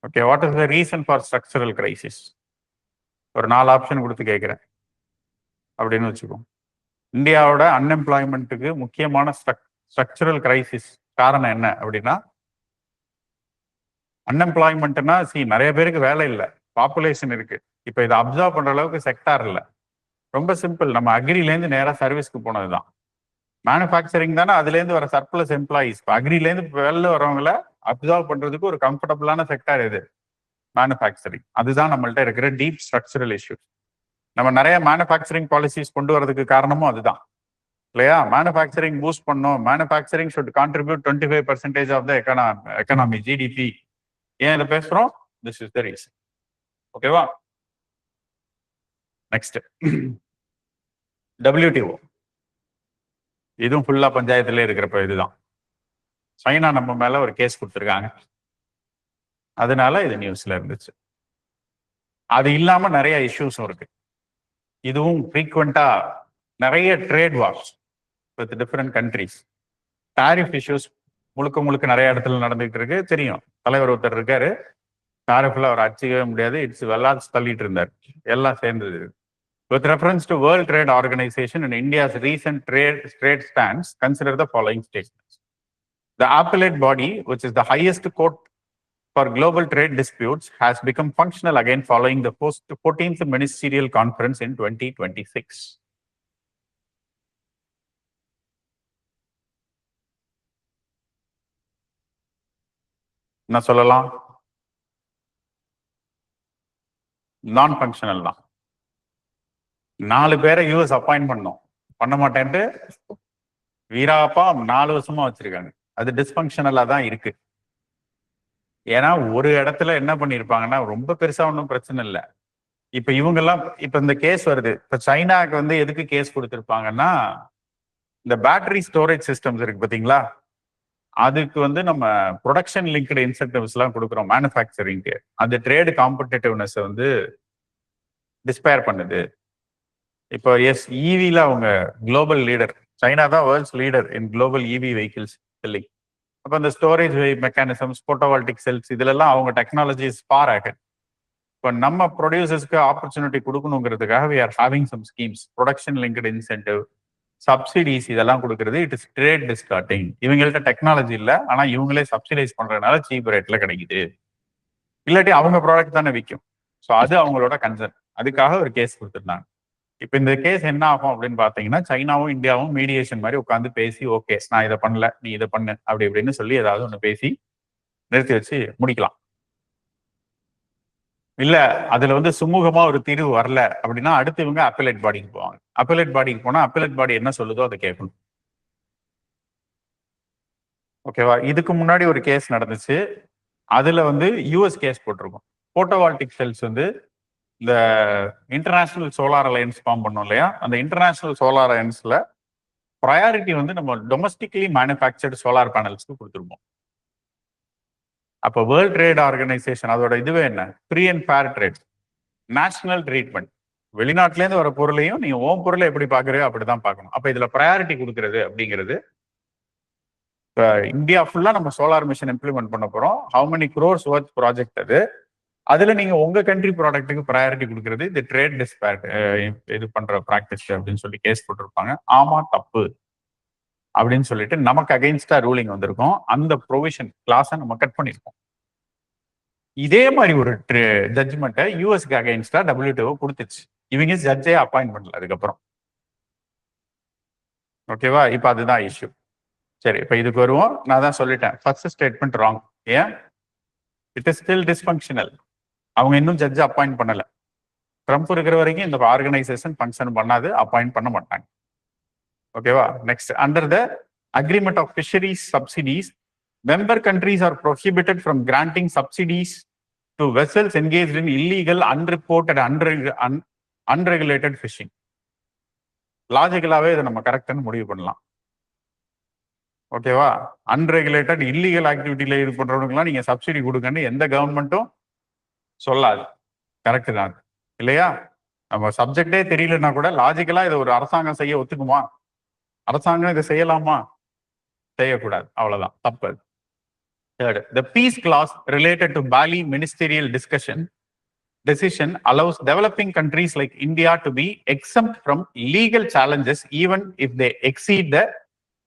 Okay, what is the reason for structural crisis? ஒரு 4 ஆப்ஷன் கொடுத்து கேட்குறேன் அப்படின்னு வச்சுக்கோங்க. இந்தியாவோட அன்எம்ப்ளாய்மெண்ட்டுக்கு முக்கியமான ஸ்ட்ரக்சரல் கிரைசிஸ் காரணம் என்ன அப்படின்னா, அன்எம்ப்ளாய்மெண்ட்னா நிறைய பேருக்கு வேலை இல்லை, பாப்புலேஷன் இருக்கு. இப்போ இதை அப்சர்வ் பண்ற அளவுக்கு செக்டார் இல்லை. ரொம்ப சிம்பிள், நம்ம அக்ரிலேருந்து நேராக சர்வீஸ்க்கு போனதுதான். மேனுஃபேக்சரிங் தானே அதுலேருந்து வர சர்ப்ளஸ் எம்ப்ளாயிஸ். அக்ரிலேருந்து வெளில வரவங்கள அப்சர்வ் பண்றதுக்கு ஒரு கம்ஃபர்டபுளான செக்டார் எது? மேனுஃபேக்சரிங். அதுதான் நம்மள்ட்ட இருக்கிற டீப் ஸ்ட்ரக்சரல் இஷ்யூ. நம்ம நிறைய மேனுஃபேக்சரிங் பாலிசிஸ் கொண்டு வரதுக்கு காரணமும் அதுதான் இல்லையா? மேனுஃபேக்சரிங் பூஸ்ட் பண்ணோம். Manufacturing should contribute 25% of the economy, GDP. ஏன் இதை பேசுறோம்? This is the reason. ஓகேவா? Next, WTO. இதுவும் ஃபுல்லா பஞ்சாயத்துல இருக்கிறப்ப இதுதான். சைனா நம்ம மேல ஒரு கேஸ் கொடுத்துருக்காங்க, அதனால இது நியூஸ்ல இருந்துச்சு. அது இல்லாம நிறைய இஷ்யூஸும் இருக்கு. இதுவும் ஃப்ரீக்வெண்டா நிறைய trade Wars with different countries, tariff issues முழுக்க நிறைய இடத்துல நடந்துகிட்டு இருக்கு. தெரியும், தலைவர் ஒருத்தர் இருக்காரு, டாரிஃப்ல அவர் அடிச்சுக்கவே முடியாது, இட்ஸ் வெள்ளாச்சு தள்ளிட்டு இருந்தார். எல்லாம் சேர்ந்தது. With reference to World Trade Organization and India's recent trade stance, consider the following statements. The appellate body, which is the highest court for global trade disputes has become functional again following the 14th ministerial conference in 2026. என்ன சொல்லலாம்? நான் functional தான். 4 பேரை US appoint பண்ண மாட்டேன்ட்டு வீராப்பா 4 வருஷமா வச்சிருக்காங்க. அது டிஸ்பங்க்ஷனலா தான் இருக்கு. ஏன்னா ஒரு இடத்துல என்ன பண்ணிருப்பாங்கன்னா ரொம்ப பெருசா ஒன்றும் பிரச்சனை இல்லை. இப்ப இவங்கெல்லாம் இப்ப இந்த கேஸ் வருது. இப்ப சைனாக்கு வந்து எதுக்கு கேஸ் கொடுத்திருப்பாங்கன்னா, இந்த பேட்டரி ஸ்டோரேஜ் சிஸ்டம்ஸ் இருக்கு பாத்தீங்களா, அதுக்கு வந்து நம்ம ப்ரொடக்ஷன் லிங்க்டு இன்சென்டிவ்ஸ் எல்லாம் கொடுக்குறோம் மேனுஃபேக்சரிங்க்கு. அந்த ட்ரேடு காம்படிட்டிவ்னஸ் வந்து டிஸ்பயர் பண்ணுது. இப்போ ஈவில அவங்க குளோபல் லீடர், சைனா தான் world's leader in global EV vehicles selling. அப்போ இந்த ஸ்டோரேஜ் மெக்கானிசம்ஸ், போட்டோவால்டிக் செல்ஸ், இதுலலாம் அவங்க டெக்னாலஜிஸ் ஃபார் ஆகட். இப்போ நம்ம ப்ரொடியூசர்ஸ்க்கு ஆப்பர்ச்சுனிட்டி கொடுக்கணுங்கிறதுக்காக we are having some schemes, production linked incentive, subsidies இதெல்லாம் கொடுக்கறது. It is trade distorting. இவங்கள்ட்ட டெக்னாலஜி இல்லை, ஆனால் இவங்களே சப்சிடைஸ் பண்றதுனால சீப் ரேட்ல கிடைக்குது. இல்லாட்டி அவங்க ப்ராடக்ட் தானே விற்கும். ஸோ அது அவங்களோட கன்சர்ன். அதுக்காக ஒரு கேஸ் கொடுத்துருந்தாங்க. இப்போ இந்த கேஸ் என்ன ஆகும் அப்படின்னு பாத்தீங்கன்னா, சைனாவும் இந்தியாவும் மீடியேஷன் மாதிரி உட்காந்து பேசி, ஓகே நான் இதை பண்ணல, நீ இதை பண்ணு அப்படி இப்படின்னு சொல்லி ஏதாவது ஒன்று பேசி நிறுத்தி வச்சு முடிக்கலாம். இல்ல அதுல வந்து சுமூகமா ஒரு தீர்வு வரல அப்படின்னா அடுத்து இவங்க அப்பலேட் பாடிக்கு போவாங்க. அப்பலேட் பாடிக்கு போனா அப்பலேட் பாடி என்ன சொல்லுதோ அதை கேட்கணும். ஓகேவா? இதுக்கு முன்னாடி ஒரு கேஸ் நடந்துச்சு. அதுல வந்து யூஎஸ் கேஸ் போட்டிருக்கும். போட்டோவால்டிக் செல்ஸ் வந்து இந்த இன்டர்நேஷனல் சோலார் அலையன்ஸ் ஃபார்ம் பண்ணோம் இல்லையா, அந்த இன்டர்நேஷனல் சோலார் அலையன்ஸ்ல ப்ரையாரிட்டி வந்து நம்ம டொமஸ்டிக்லி மேனுஃபேக்சர்டு சோலார் பேனல்ஸ்க்கு கொடுத்துருப்போம். அப்போ வேர்ல்ட் ட்ரேட் ஆர்கனைசேஷன் அதோட இதுவே என்ன, free and fair trade, national treatment. வெளிநாட்டிலேருந்து வர பொருளையும் நீங்க ஓம் பொருளை எப்படி பாக்குறீங்க அப்படிதான் பார்க்கணும். அப்ப இதுல ப்ரையாரிட்டி கொடுக்கறது அப்படிங்கிறது, இப்போ இந்தியா ஃபுல்லா நம்ம சோலார் மிஷின் இம்ப்ளிமெண்ட் பண்ண போறோம். How many crores worth project அது. அதுல நீங்க உங்க கண்ட்ரி ப்ராடக்ட்டுக்கு ப்ரையாரிட்டி கொடுக்கறது இந்த ட்ரேட் டிஸ்பேட் இது பண்ற ப்ராக்டிஸ் அப்படின்னு சொல்லி கேஸ் போட்டிருப்பாங்க. ஆமா தப்பு அப்படின்னு சொல்லிட்டு நமக்கு அகைன்ஸ்டா ரூலிங் வந்திருக்கும். அந்த ப்ரொவிஷன் கிளாஸை நம்ம கட் பண்ணிருக்கோம். இதே மாதிரி ஒரு ஜட்ஜ்மெண்ட்டை யூஎஸ்க்கு அகைன்ஸ்டா WTO கொடுத்துச்சு. இவங்க ஜட்ஜே அப்பாயிண்ட் பண்ணல அதுக்கப்புறம். ஓகேவா? இப்ப அதுதான் இஷ்யூ. சரி, இப்ப இதுக்கு வருவோம். நான் தான் சொல்லிட்டேன், ஃபர்ஸ்ட் ஸ்டேட்மெண்ட் ராங். ஏன்? It is still dysfunctional. அவங்க இன்னும் ஜட்ஜ் அப்பாயிண்ட் பண்ணல. ட்ரம்ப் இருக்கிற வரைக்கும் இந்த ஆர்கனைசேஷன் ஃபங்க்ஷன் பண்ணாது, அப்பாயிண்ட் பண்ண மாட்டாங்க. ஓகேவா? Next, under the agreement of fisheries subsidies, member countries are prohibited from granting subsidies to vessels engaged in illegal, unreported, unregulated fishing. லாஜிக்கலாவே இதை நம்ம கரெக்ட்னு முடிவு பண்ணலாம். ஓகேவா? அன்ரெகுலேட்டட் இல்லீகல் ஆக்டிவிட்டியில இது பண்றவங்களுக்குலாம் நீங்க சப்சிடி கொடுங்கன்னு எந்த கவர்மெண்ட்டும் சொல்லாது. கரெக்ட் தான் இல்லையா? நம்ம சப்ஜெக்டே தெரியலன்னா கூட லாஜிக்கலா இதை ஒரு அரசாங்கம் செய்ய ஒத்துக்குமா? அரசாங்கம் இதை செய்யலாமா? செய்யக்கூடாது. அவ்வளவுதான், தப்பு. Third, the peace clause related to Bali ministerial decision allows developing countries like India to be exempt from legal challenges even if they exceed the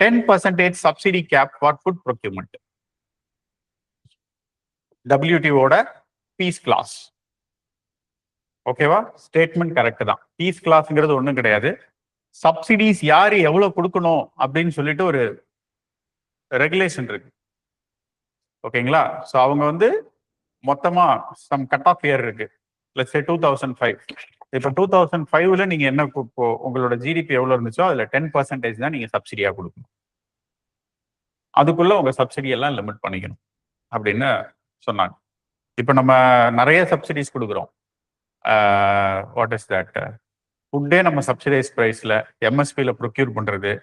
10% subsidy cap for food procurement. WTO ஓட piece class. ஓகேவா? Statement correct தான். Piece கிளாஸ்ங்கிறது ஒண்ணும் கிடையாது. Subsidies யாரு எவ்வளவு கொடுக்கணும் அப்படின்னு சொல்லிட்டு ஒரு ரெகுலேஷன் இருக்கு. ஓகேங்களா? ஸோ அவங்க வந்து மொத்தமா சம் கட் ஆஃப் இயர் இருக்கு. Let's say 2005. இப்போ 2005ல நீங்க என்ன உங்களோட ஜிடிபி எவ்வளவு இருந்துச்சோ அதுல 10% தான் நீங்க சப்சிடியா கொடுக்கணும். அதுக்குள்ள உங்க சப்சிடி எல்லாம் லிமிட் பண்ணிக்கணும் அப்படின்னு சொன்னாங்க. இப்போ நம்ம நிறைய சப்சிடிஸ் கொடுக்குறோம். What is that? ஃபுட்டே நம்ம சப்சிடைஸ் ப்ரைஸ்ல எம்எஸ்பியில ப்ரொக்யூர் பண்றது.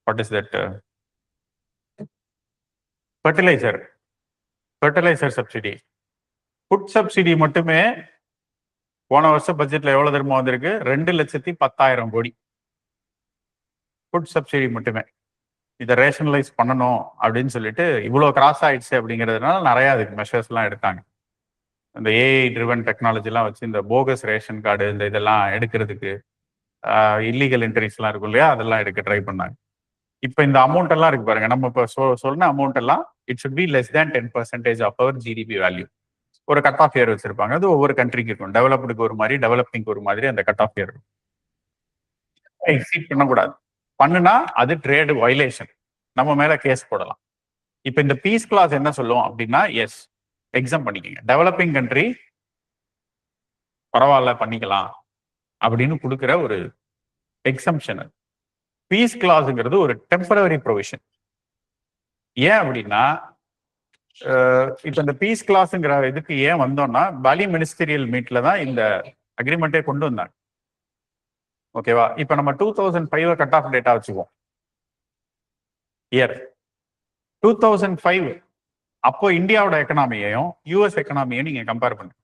What is that? Fertiliser subsidy. Food subsidy மட்டுமே போன வருஷம் பட்ஜெட்ல எவ்வளவு தெரியுமா வந்திருக்கு? 2,10,000 கோடி ஃபுட் சப்சிடி மட்டுமே. இதை ரேஷனலைஸ் பண்ணணும் அப்படின்னு சொல்லிட்டு இவ்வளோ கிராஸ் ஆயிடுச்சு அப்படிங்கிறதுனால நிறைய அதுக்கு மெஷர்ஸ் எல்லாம் எடுத்தாங்க. இந்த ஏஐ ட்ரிவன் டெக்னாலஜிலாம் வச்சு இந்த போகஸ் ரேஷன் கார்டு இந்த இதெல்லாம் எடுக்கிறதுக்கு இல்லீகல் என்ட்ரிஸ்லாம் இருக்கும் இல்லையா, அதெல்லாம் எடுக்க ட்ரை பண்ணாங்க. இப்போ இந்த அமௌண்ட் எல்லாம் இருக்கு பாருங்க, நம்ம இப்போ சொன்ன அமௌண்ட் எல்லாம் it should be less than 10% of our GDP value. ஒரு கட் ஆஃப் இயர் வச்சிருப்பாங்க, அது ஒவ்வொரு கண்ட்ரிக்கு இருக்கும். டெவலப்டுக்கு ஒரு மாதிரி, டெவலப்பிங்க்கு ஒரு மாதிரி அந்த கட் ஆஃப் இயர் இருக்கும். எக்ஸீட் பண்ணக்கூடாது. பண்ணுனா அது ட்ரேட் வயலேஷன், நம்ம மேல கேஸ் போடலாம். இப்போ இந்த பீஸ் கிளாஸ் என்ன சொல்லும் அப்படின்னா, எஸ் எக்ஸாம் பண்ணிக்கங்க, டெவலப்பிங் கண்ட்ரி பரவாயில்ல பண்ணிக்கலாம் அப்படின்னு கொடுக்குற ஒரு எக்ஸம்ஷன். பீஸ் கிளாஸ்ங்கிறது ஒரு டெம்பரரி ப்ரொவிஷன். ஏன் அப்படின்னா, இப்போ இந்த பீஸ் கிளாஸ்ங்கிற இதுக்கு ஏன் வந்தோம்னா, பாலி மினிஸ்டீரியல் மீட்ல தான் இந்த அக்ரிமெண்ட்டே கொண்டு வந்தாங்க. ஓகேவா? இப்போ நம்ம 2005 கட் ஆஃப் டேட்டா வச்சுக்குவோம். இயர் 2005 அப்போ இந்தியாவோட எக்கனாமியையும் யூஎஸ் எக்கனாமியையும் நீங்க கம்பேர் பண்ணுங்க.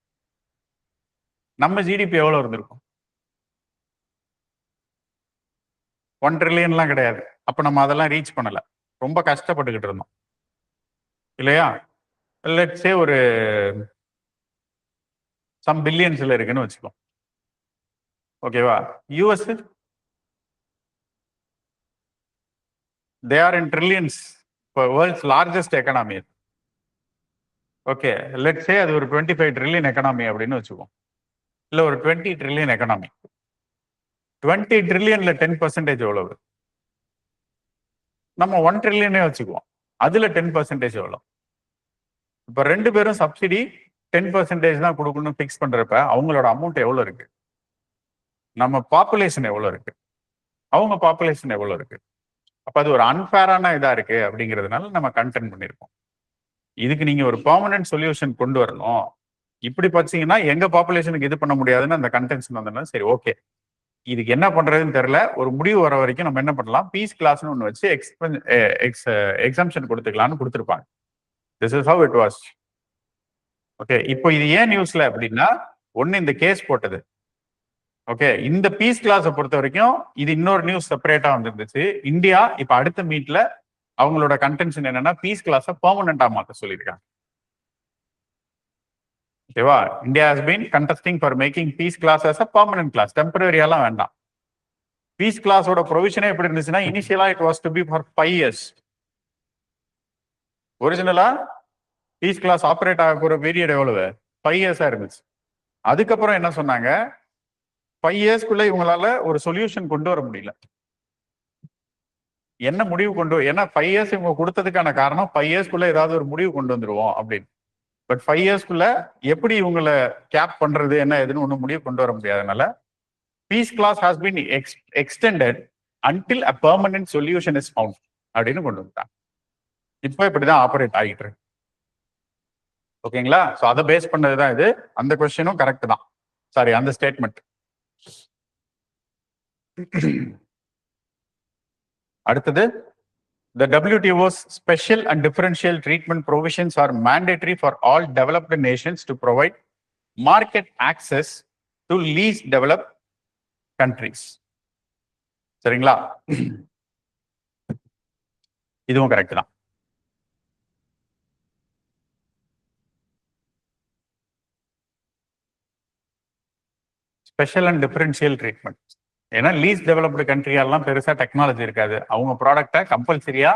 நம்ம ஜிடிபி எவ்வளவு இருந்திருக்கும்? 1 ட்ரில்லியன்லாம் கிடையாது. அப்ப நம்ம அதெல்லாம் ரீச் பண்ணல, ரொம்ப கஷ்டப்பட்டுக்கிட்டு இருந்தோம் இல்லையா? லெட்ஸ் சே ஒரு சம் பில்லியன்ஸ்ல இருக்குன்னு வச்சுக்கோ. ஓகேவா? US they are in trillions, world's largest economy. Okay, let's say அது ஒரு 25 ட்ரில்லியன் எக்கனாமி அப்படின்னு வச்சுக்கோ, இல்ல ஒரு 20 ட்ரில்லியன் எக்கனாமி. 20 ட்ரில்லியன்ல 10% எவ்வளவு? நம்ம 1 ட்ரில்லியனே வச்சுக்குவோம், அதுல 10% எவ்வளவு? இப்ப ரெண்டு பேரும் சப்சிடி 10% தான் கொடுக்கணும் பிக்ஸ் பண்றப்ப அவங்களோட அமௌண்ட் எவ்வளவு இருக்கு? நம்ம பாப்புலேஷன் எவ்வளவு இருக்கு? அவங்க பாப்புலேஷன் எவ்வளவு இருக்கு? அப்ப அது ஒரு அன்பேரான இதா இருக்கு அப்படிங்கிறதுனால நம்ம கண்டென்ட் பண்ணிருக்கோம். இதுக்கு நீங்க ஒரு பெர்மனன்ட் சொல்யூஷன் கொண்டு வரணும். இப்படி பார்த்தீங்கன்னா எங்க பாப்புலேஷனுக்கு இது பண்ண முடியாதுன்னு அந்த கண்டென்ட்ஸ் வந்தோம்னா சரி ஓகே, இதுக்கு என்ன பண்றதுன்னு தெரியல, ஒரு முடிவு வர வரைக்கும் நம்ம என்ன பண்ணலாம், பீஸ் கிளாஸ்னு ஒன்று வச்சு எக்ஸம்ஷன் கொடுத்துக்கலாம்னு கொடுத்துருப்பாங்க. This is how it was. Okay, இப்போ இது ஏன் நியூஸ்ல அப்படின்னா, ஒன்னு இந்த கேஸ் போட்டது. ஓகே, இந்த பீஸ் கிளாஸை பொறுத்த வரைக்கும் இது இன்னொரு நியூஸ் செப்பரேட்டா வந்துருந்துச்சு. இந்தியா இப்ப அடுத்த மீட்ல அவங்களோட கன்டென்ஷன் என்னன்னா, பீஸ் கிளாஸை பெர்மனண்டா மாத்த சொல்லியிருக்காங்க. ஓகேவா? India has been contesting for making peace clause as a permanent clause, டெம்பரரியாலாம் வேண்டாம். பீஸ் கிளாஸோட ப்ரொவிஷனே எப்படி இருந்துச்சுன்னா, இனிஷியலா it was to be for 5 years. ஒரிஜினலா பீஸ் கிளாஸ் ஆப்ரேட் ஆக போற பீரியட் எவ்வளவு? 5 years இருந்துச்சு. அதுக்கப்புறம் என்ன சொன்னாங்க, 5 yearsக்குள்ள இவங்களால ஒரு சொல்யூஷன் கொண்டு வர முடியல. என்ன முடிவு ஏன்னா 5 years இவங்க கொடுத்ததுக்கான காரணம் 5 yearsக்குள்ள ஏதாவது ஒரு முடிவு கொண்டு வந்துருவோம் அப்படின்னு. பட் 5 yearsக்குள்ள எப்படி இவங்களை கேப் பண்றது என்ன ஏதுன்னு ஒன்றும் முடிவு கொண்டு வர முடியாதனால peace clause has been extended until a permanent solution is found அப்படின்னு கொண்டு வந்துட்டாங்க. இப்போ இப்படிதான் ஆப்ரேட் ஆகிட்டு இருக்கு. ஓகேங்களா? ஸோ அதை பேஸ் பண்ணதுதான் இது. அந்த கொஸ்டினும் கரெக்ட் தான், சாரி அந்த ஸ்டேட்மெண்ட். அடுத்தது, the WTO's special and differential treatment provisions are mandatory for all developed nations to provide market access to least developed countries. சரிங்களா? இதுவும் கரெக்ட் தான். Special and differential treatment. ஏன்னா லீஸ்ட் டெவலப்டு கண்ட்ரியெல்லாம் பெருசா technology இருக்காது, அவங்க ப்ராடக்டை கம்பல்சரியா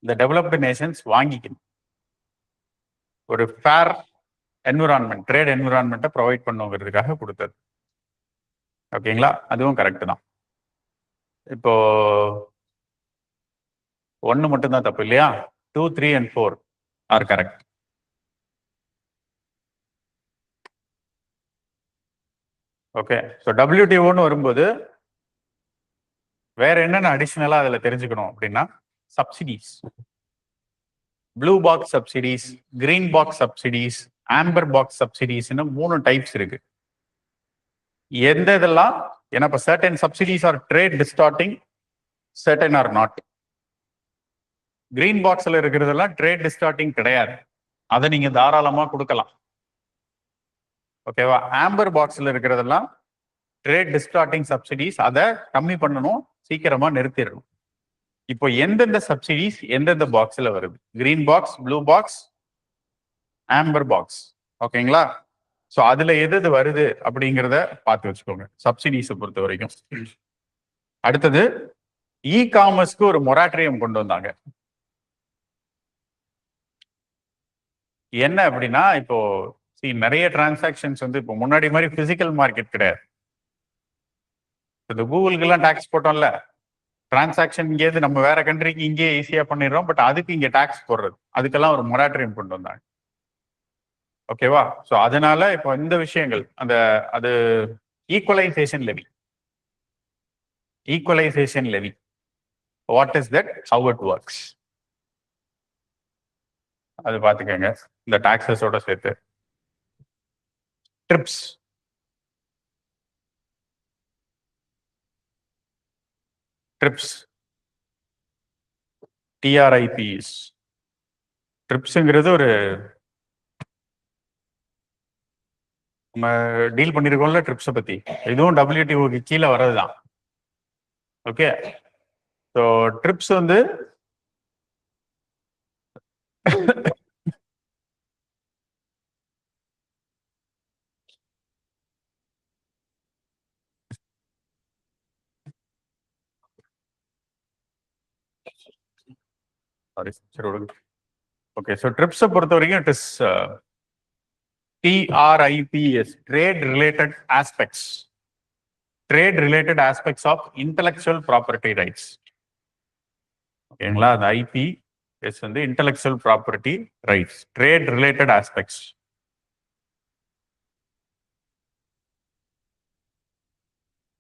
இந்த டெவலப்டு நேஷன்ஸ் வாங்கிக்கணும். ஒரு ஃபேர் என்விரான்மெண்ட், ட்ரேட் என்விரான்மெண்ட்டை ப்ரொவைட் பண்ணுங்கிறதுக்காக கொடுத்தது. ஓகேங்களா? அதுவும் கரெக்ட் தான். இப்போ 1 மட்டும்தான் தப்பு இல்லையா? 2, 3 and 4 are correct. Okay, so WTOன்னு வரும்போது வேற என்னென்ன அடிஷனலா அதுல தெரிஞ்சுக்கணும் அப்படின்னா, subsidies, blue box subsidies, green box subsidies, amber box சப்சிடிஸ்னு 3 டைப்ஸ் இருக்கு. எந்த இதெல்லாம், ஏன்னா இப்போ certain subsidies are trade distorting, certain are not. Green பாக்ஸ்ல இருக்கிறதெல்லாம் ட்ரேட் டிஸ்டார்டிங் கிடையாது, அதை நீங்க தாராளமா கொடுக்கலாம். ஓகேவா? ஆம்பர் பாக்ஸ்ல இருக்கிறதெல்லாம் ட்ரேட் டிஸ்டார்டிங் சப்சிடிஸ், அதை கம்மி பண்ணணும், சீக்கிரமா நிறுத்திடணும். இப்போ எந்தெந்த சப்சிடிஸ் எந்தெந்த பாக்ஸ்ல வருது? Green box, blue box, Amber box. ஓகேங்களா? ஸோ அதுல எது வருது அப்படிங்கிறத பார்த்து வச்சுக்கோங்க சப்சிடிஸை பொறுத்த வரைக்கும். அடுத்தது, இ காமர்ஸ்க்கு ஒரு மொராட்டரியம் கொண்டு வந்தாங்க. என்ன அப்படின்னா இப்போ நிறைய டிரான்சாக்ஷன்ஸ் வந்து இப்போ முன்னாடி மாதிரி பிசிக்கல் மார்க்கெட் கிடையாது. இந்த கூகுளுக்கு எல்லாம் டாக்ஸ் போட்டோம்ல, டிரான்சாக்ஷன் இங்கேருந்து நம்ம வேற கண்ட்ரிக்கு இங்கேயே ஈஸியா பண்ணிடுறோம். பட் அதுக்கு இங்க டாக்ஸ் போடுறது, அதுக்கெல்லாம் ஒரு மொராட்டரியம் கொண்டு வந்தாங்க. ஓகேவா? ஸோ அதனால இப்போ இந்த விஷயங்கள் அது equalisation levy. Equalisation levy, what is that, how it works, அது பார்த்துக்கங்க இந்த டாக்ஸஸோட சேர்த்து. Drips, drips, டிஆர்ஐபிஸ். ட்ரிப்ஸுங்கிறது ஒரு நம்ம டீல் பண்ணிருக்கோம்ல ட்ரிப்ஸை பத்தி, இதுவும் டபிள்யூடிஓக்கு கீழே வர்றதுதான். ஓகே, ஸோ ட்ரிப்ஸ் வந்து ஓகே, ஸோ ட்ரிப்ஸை பொறுத்த வரைக்கும் it is TRIPS, trade related aspects. Trade related aspects of intellectual property rights. ஓகேங்களா, அந்த IPS வந்து intellectual property rights, trade related aspects.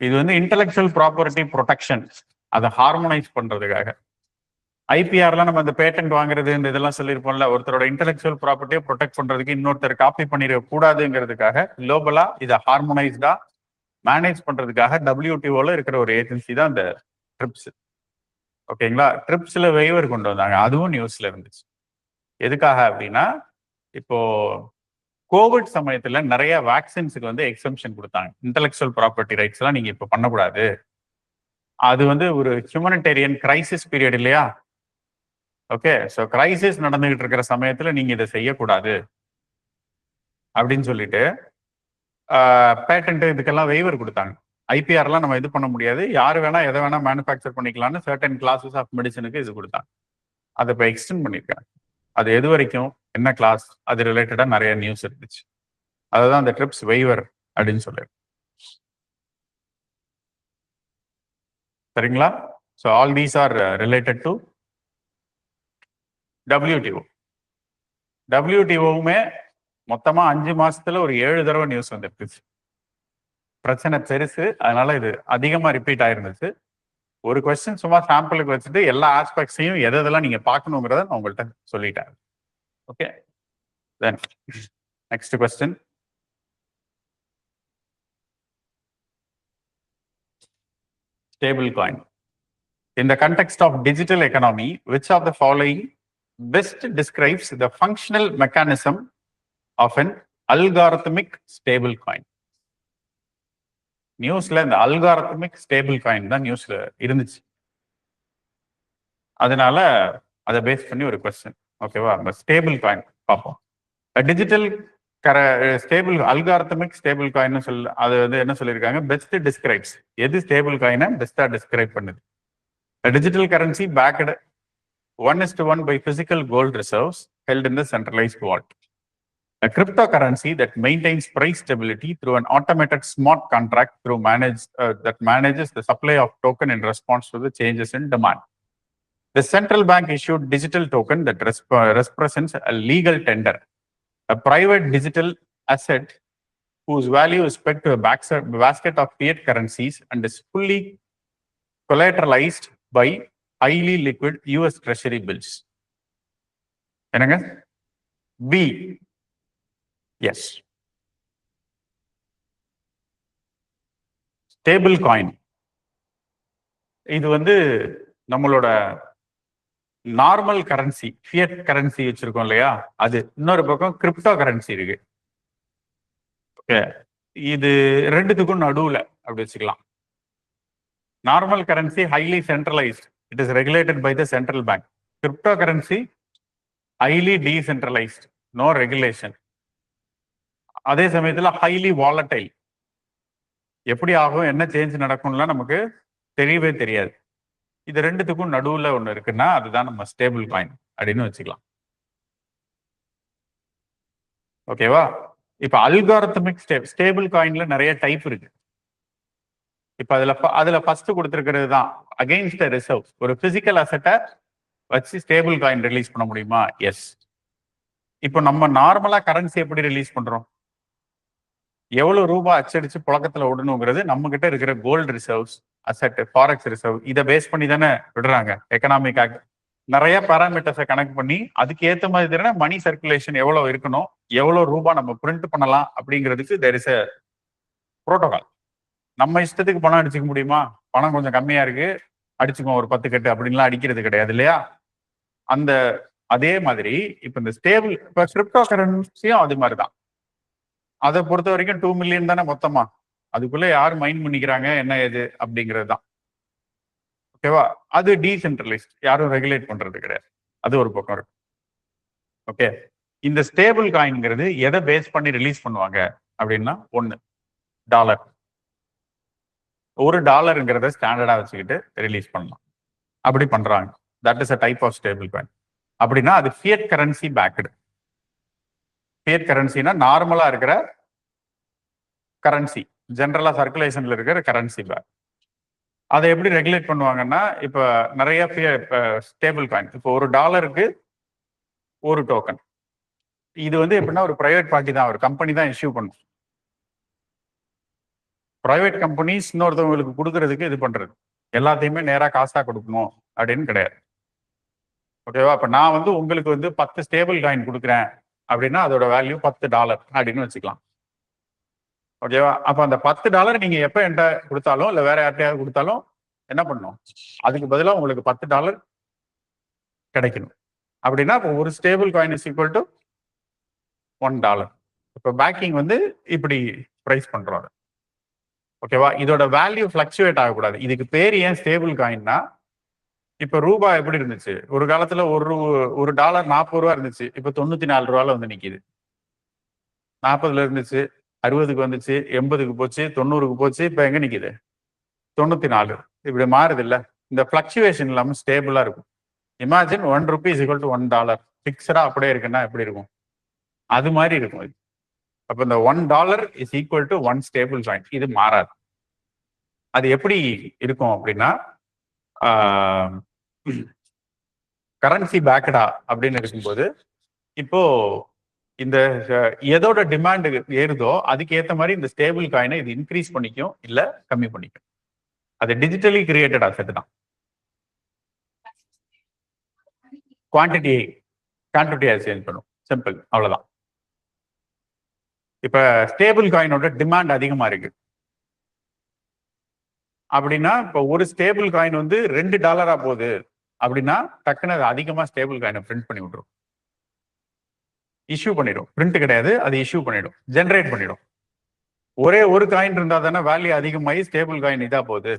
இது வந்து இன்டெலெக்சுவல் ப்ராப்பர்ட்டி ப்ரொடெக்ஷன், அதை ஹார்மோனைஸ் பண்றதுக்காக. ஐபிஆர்லாம் நம்ம இந்த பேட்டன்ட் வாங்குறது இந்த இதெல்லாம் சொல்லியிருப்போம்ல, ஒருத்தரோட இன்டெலெக்சுவல் ப்ராப்பர்ட்டியை ப்ரொடெக்ட் பண்றதுக்கு இன்னொருத்தர் காப்பி பண்ணிட கூடாதுங்கிறதுக்காக குளோபலா இதை ஹார்மோனைஸ்டா மேனேஜ் பண்றதுக்காக WTOல இருக்கிற ஒரு ஏஜென்சி தான் இந்த ட்ரிப்ஸ். ஓகேங்களா, ட்ரிப்ஸ்ல வெய்வர் கொண்டு வந்தாங்க, அதுவும் நியூஸ்ல இருந்துச்சு. எதுக்காக அப்படின்னா, இப்போ கோவிட் சமயத்துல நிறைய வேக்சின்ஸுக்கு வந்து எக்ஸம்ஷன் கொடுத்தாங்க. இன்டெலெக்சுவல் ப்ராப்பர்ட்டி ரைட்ஸ் எல்லாம் நீங்க இப்ப பண்ணக்கூடாது, அது வந்து ஒரு ஹியூமனிடேரியன் கிரைசிஸ் பீரியட் இல்லையா. ஓகே, ஸோ கிரைசிஸ் நடந்துகிட்டு இருக்கிற சமயத்துல நீங்க இதை செய்யக்கூடாது அப்படின்னு சொல்லிட்டு பேட்டன்ட் இதுக்கெல்லாம் வெய்வர் கொடுத்தாங்க. ஐபிஆர்லாம் நம்ம இது பண்ண முடியாது, யார் வேணா எதை வேணா மேனுஃபேக்சர் பண்ணிக்கலாம்னு சர்டன் கிளாஸஸ் ஆஃப் மெடிசனுக்கு இது கொடுத்தாங்க. அதை இப்போ எக்ஸ்டெண்ட் பண்ணியிருக்காங்க. அது எது வரைக்கும், என்ன கிளாஸ், அது ரிலேட்டடா நிறைய நியூஸ் இருந்துச்சு. அதுதான் அந்த ட்ரிப்ஸ் வெய்வர் அப்படின்னு சொல்லிருக்கு. சரிங்களா? So all these are related to WTO. WTOவுமே மொத்தமா 5 மாசத்துல ஒரு 7 தடவை நியூஸ் வந்துருச்சு. பிரச்சனை பெருசு, அதனால இது அதிகமா ரிப்பீட் ஆயிருந்துச்சு. ஒரு கொஸ்டின் சும்மா சாம்பிளுக்கு வச்சுட்டு எல்லா ஆஸ்பெக்ட்ஸையும் எதெல்லாம் நீங்க பார்க்கணுங்கிறத நான் உங்கள்கிட்ட சொல்லிட்டேன். Okay, then next question. Stable coin. In the context of digital economy, which of the following best describes the functional mechanism of an algorithmic stable coin? நியூஸ்ல இந்த அல்காரிதமிக் ஸ்டேபிள் காயின் தான் நியூஸ்ல இருந்துச்சு, அதனால அதை பேஸ் பண்ணி ஒரு கொஸ்டின். ஓகேவா, அந்த ஸ்டேபிள் காயின் பார்ப்போம். Digital stable algorithmic stable coin அது வந்து என்ன சொல்லியிருக்காங்க, பெஸ்ட் டிஸ்கிரைப்ஸ், எது ஸ்டேபிள் காயினை பெஸ்டா டிஸ்கிரைப் பண்ணுது. A digital currency backed 1:1 by physical gold reserves held in the centralized vault. A cryptocurrency that maintains price stability through an automated smart contract that manages the supply of token in response to the changes in demand. The central bank issued digital token that represents a legal tender, a private digital asset whose value is pegged to a basket of fiat currencies and is fully collateralized by highly liquid US Treasury bills. என்னங்க? B. Yes. Stable coin இது வந்து நம்மளோட normal currency, Fiat currency வச்சிருக்கோம் இல்லையா, அது. இன்னொரு பக்கம் crypto currency இருக்கு. ஓகே, இது ரெண்டுத்துக்கும் நடுவுல அப்படி வச்சுக்கலாம். Normal currency highly centralised, it is regulated by the central bank. Crypto currency highly decentralised, no regulation. அதே சமயத்தில் ஹைலி வாலடைல், எப்படி ஆகும், என்ன சேஞ்ச் நடக்கும்லாம் நமக்கு தெரியவே தெரியாது. இது ரெண்டுத்துக்கும் நடுவுல ஒண்ணு இருக்குன்னா அதுதான் நம்ம ஸ்டேபிள் காயின் அப்படின்னு வச்சுக்கலாம். ஓகேவா? இப்ப அல்காரிதமிக் ஸ்டேபிள் காயின்ல நிறைய டைப் இருக்கு. இப்ப அதுல ஃபர்ஸ்ட் கொடுத்திருக்கிறது தான் அகைன்ஸ்ட் ரிசர்வ். ஒரு பிசிக்கல் அசெட்டை வச்சு ஸ்டேபிள் காயின் ரிலீஸ் பண்ண முடியுமா? எஸ். இப்போ நம்ம நார்மலா கரன்சி எப்படி ரிலீஸ் பண்றோம்? எவ்வளவு ரூபாய் அச்சடிச்சு புழக்கத்துல விடணுங்கிறது நம்ம கிட்ட இருக்கிற gold reserves, asset, forex reserve இதை பேஸ் பண்ணி தானே விடுறாங்க. எக்கனாமிக் ஆக்ட் நிறைய பேராமீட்டர்ஸை கனெக்ட் பண்ணி அதுக்கு ஏற்ற மாதிரி மணி சர்க்குலேஷன் எவ்வளவு இருக்கணும், எவ்வளவு ரூபாய் நம்ம பிரிண்ட் பண்ணலாம் அப்படிங்கிறதுக்கு தேர் இஸ் எ புரோட்டோகால். நம்ம இஷ்டத்துக்கு பணம் அடிச்சுக்க முடியுமா? பணம் கொஞ்சம் கம்மியா இருக்கு, அடிச்சுக்கோ ஒரு 10 கட்டு அப்படின்லாம் அடிக்கிறது கிடையாது இல்லையா? அந்த அதே மாதிரி இப்ப இந்த ஸ்டேபிள் இப்ப கிரிப்டோ கரன்சியும் அது மாதிரிதான். அதை பொறுத்த வரைக்கும் 2 மில்லியன் தானே மொத்தமா. அதுக்குள்ள யார் மைண்ட் பண்ணிக்கிறாங்க என்ன ஏது அப்படிங்கிறது தான். ஓகேவா? அது டீசென்ட்ரலைஸ்ட், யாரும் ரெகுலேட் பண்றது கிடையாது. அது ஒரு பக்கம் இருக்கு. ஓகே, இந்த ஸ்டேபிள் காயின்ங்கிறது எதை பேஸ் பண்ணி ரிலீஸ் பண்ணுவாங்க அப்படின்னா, ஒண்ணு டாலர். $1 ஸ்டாண்டர்டா வச்சுக்கிட்டு ரிலீஸ் பண்ணலாம். அப்படி பண்றாங்க. That is a type of stable coin. அப்படின்னா அது ஃபியட் கரன்சி பேக்டு. ஃபியட் கரன்சினா நார்மலா இருக்கிற கரன்சி, ஜென்ரலா சர்க்குலேஷன்ல இருக்கிற கரன்சி பேக். அதை எப்படி ரெகுலேட் பண்ணுவாங்கன்னா, இப்ப நிறைய ஸ்டேபிள் காயின், இப்போ $1 ஒரு டோக்கன். இது எப்படின்னா ஒரு பிரைவேட் பார்ட்டி தான், ஒரு கம்பெனி தான் இஷ்யூ பண்ணும். பிரைவேட் கம்பெனிஸ் இன்னொருத்தவங்களுக்கு கொடுக்கறதுக்கு இது பண்றது, எல்லாத்தையுமே நேரா காசா கொடுக்கணும் அப்படின்னு கிடையாது. ஓகேவா? அப்ப நான் உங்களுக்கு 10 ஸ்டேபிள் காயின் கொடுக்குறேன் அப்படின்னா அதோட வேல்யூ $10 அப்படின்னு வச்சுக்கலாம். ஓகேவா? அப்ப அந்த $10 நீங்க எப்ப என்கிட்ட கொடுத்தாலும் இல்ல வேற யார்ட்டையாவது கொடுத்தாலும் என்ன பண்ணும், அதுக்கு பதிலாக உங்களுக்கு $10 கிடைக்கணும். அப்படின்னா இப்போ ஒரு stable coin is equal to $1. இப்போ பேக்கிங் இப்படி பிரைஸ் பண்றோம். ஓகேவா? இதோட வேல்யூ ஃபிளக்சுவேட் ஆகக்கூடாது. இதுக்கு பேர் ஏன் ஸ்டேபிள் காயின்னா, இப்ப ரூபாய் எப்படி இருந்துச்சு, ஒரு காலத்துல ஒரு டாலர் $40 இருந்துச்சு, இப்ப $94 நிக்குது. 40ல இருந்துச்சு, 60க்கு வந்துச்சு, 80க்கு போச்சு, 90க்கு போச்சு, இப்ப எங்க நிக்குது? 94. இப்படி மாறுது இல்ல? இந்த பிளக்சுவேஷன் இல்லாம ஸ்டேபிளா இருக்கும். இமேஜின் ₹1 ஈக்குவல் டு $1 பிக்சடா அப்படியே இருக்குன்னா எப்படி இருக்கும்? அது மாதிரி இருக்கும் இது. அப்ப இந்த $1 is equal to 1 stable coin. இது மாறாது. அது எப்படி இருக்கும் அப்படின்னா, கரன்சி பேக்கடா அப்படின்னு இருக்கும்போது, இப்போ இந்த எதோட டிமாண்ட் ஏறுதோ அதுக்கு ஏற்ற மாதிரி இந்த ஸ்டேபிள் காயினை இது இன்க்ரீஸ் பண்ணிக்கும் இல்ல கம்மி பண்ணிக்கும். அது டிஜிட்டலி கிரியேட்டட் அசெட் தான். குவான்டிட்டியை சேஞ்ச் பண்ணும். சிம்பிள், அவ்வளவுதான். இப்ப ஸ்டேபிள் காயினோட டிமாண்ட் அதிகமா இருக்கு அப்படின்னா, இப்போ ஒரு ஸ்டேபிள் காயின் $2 போகுது அப்படின்னா டக்குன்னு அது அதிகமா ஸ்டேபிள் காயினை பிரிண்ட் பண்ணி விட்டுரும், இஷ்யூ பண்ணிடும். பிரிண்ட் கிடையாது, அது இஷ்யூ பண்ணிடும், ஜென்ரேட் பண்ணிடும். ஒரே ஒரு காயின் இருந்தா தானே வேல்யூ அதிகமாகி ஸ்டேபிள் காயின் இதா போகுது.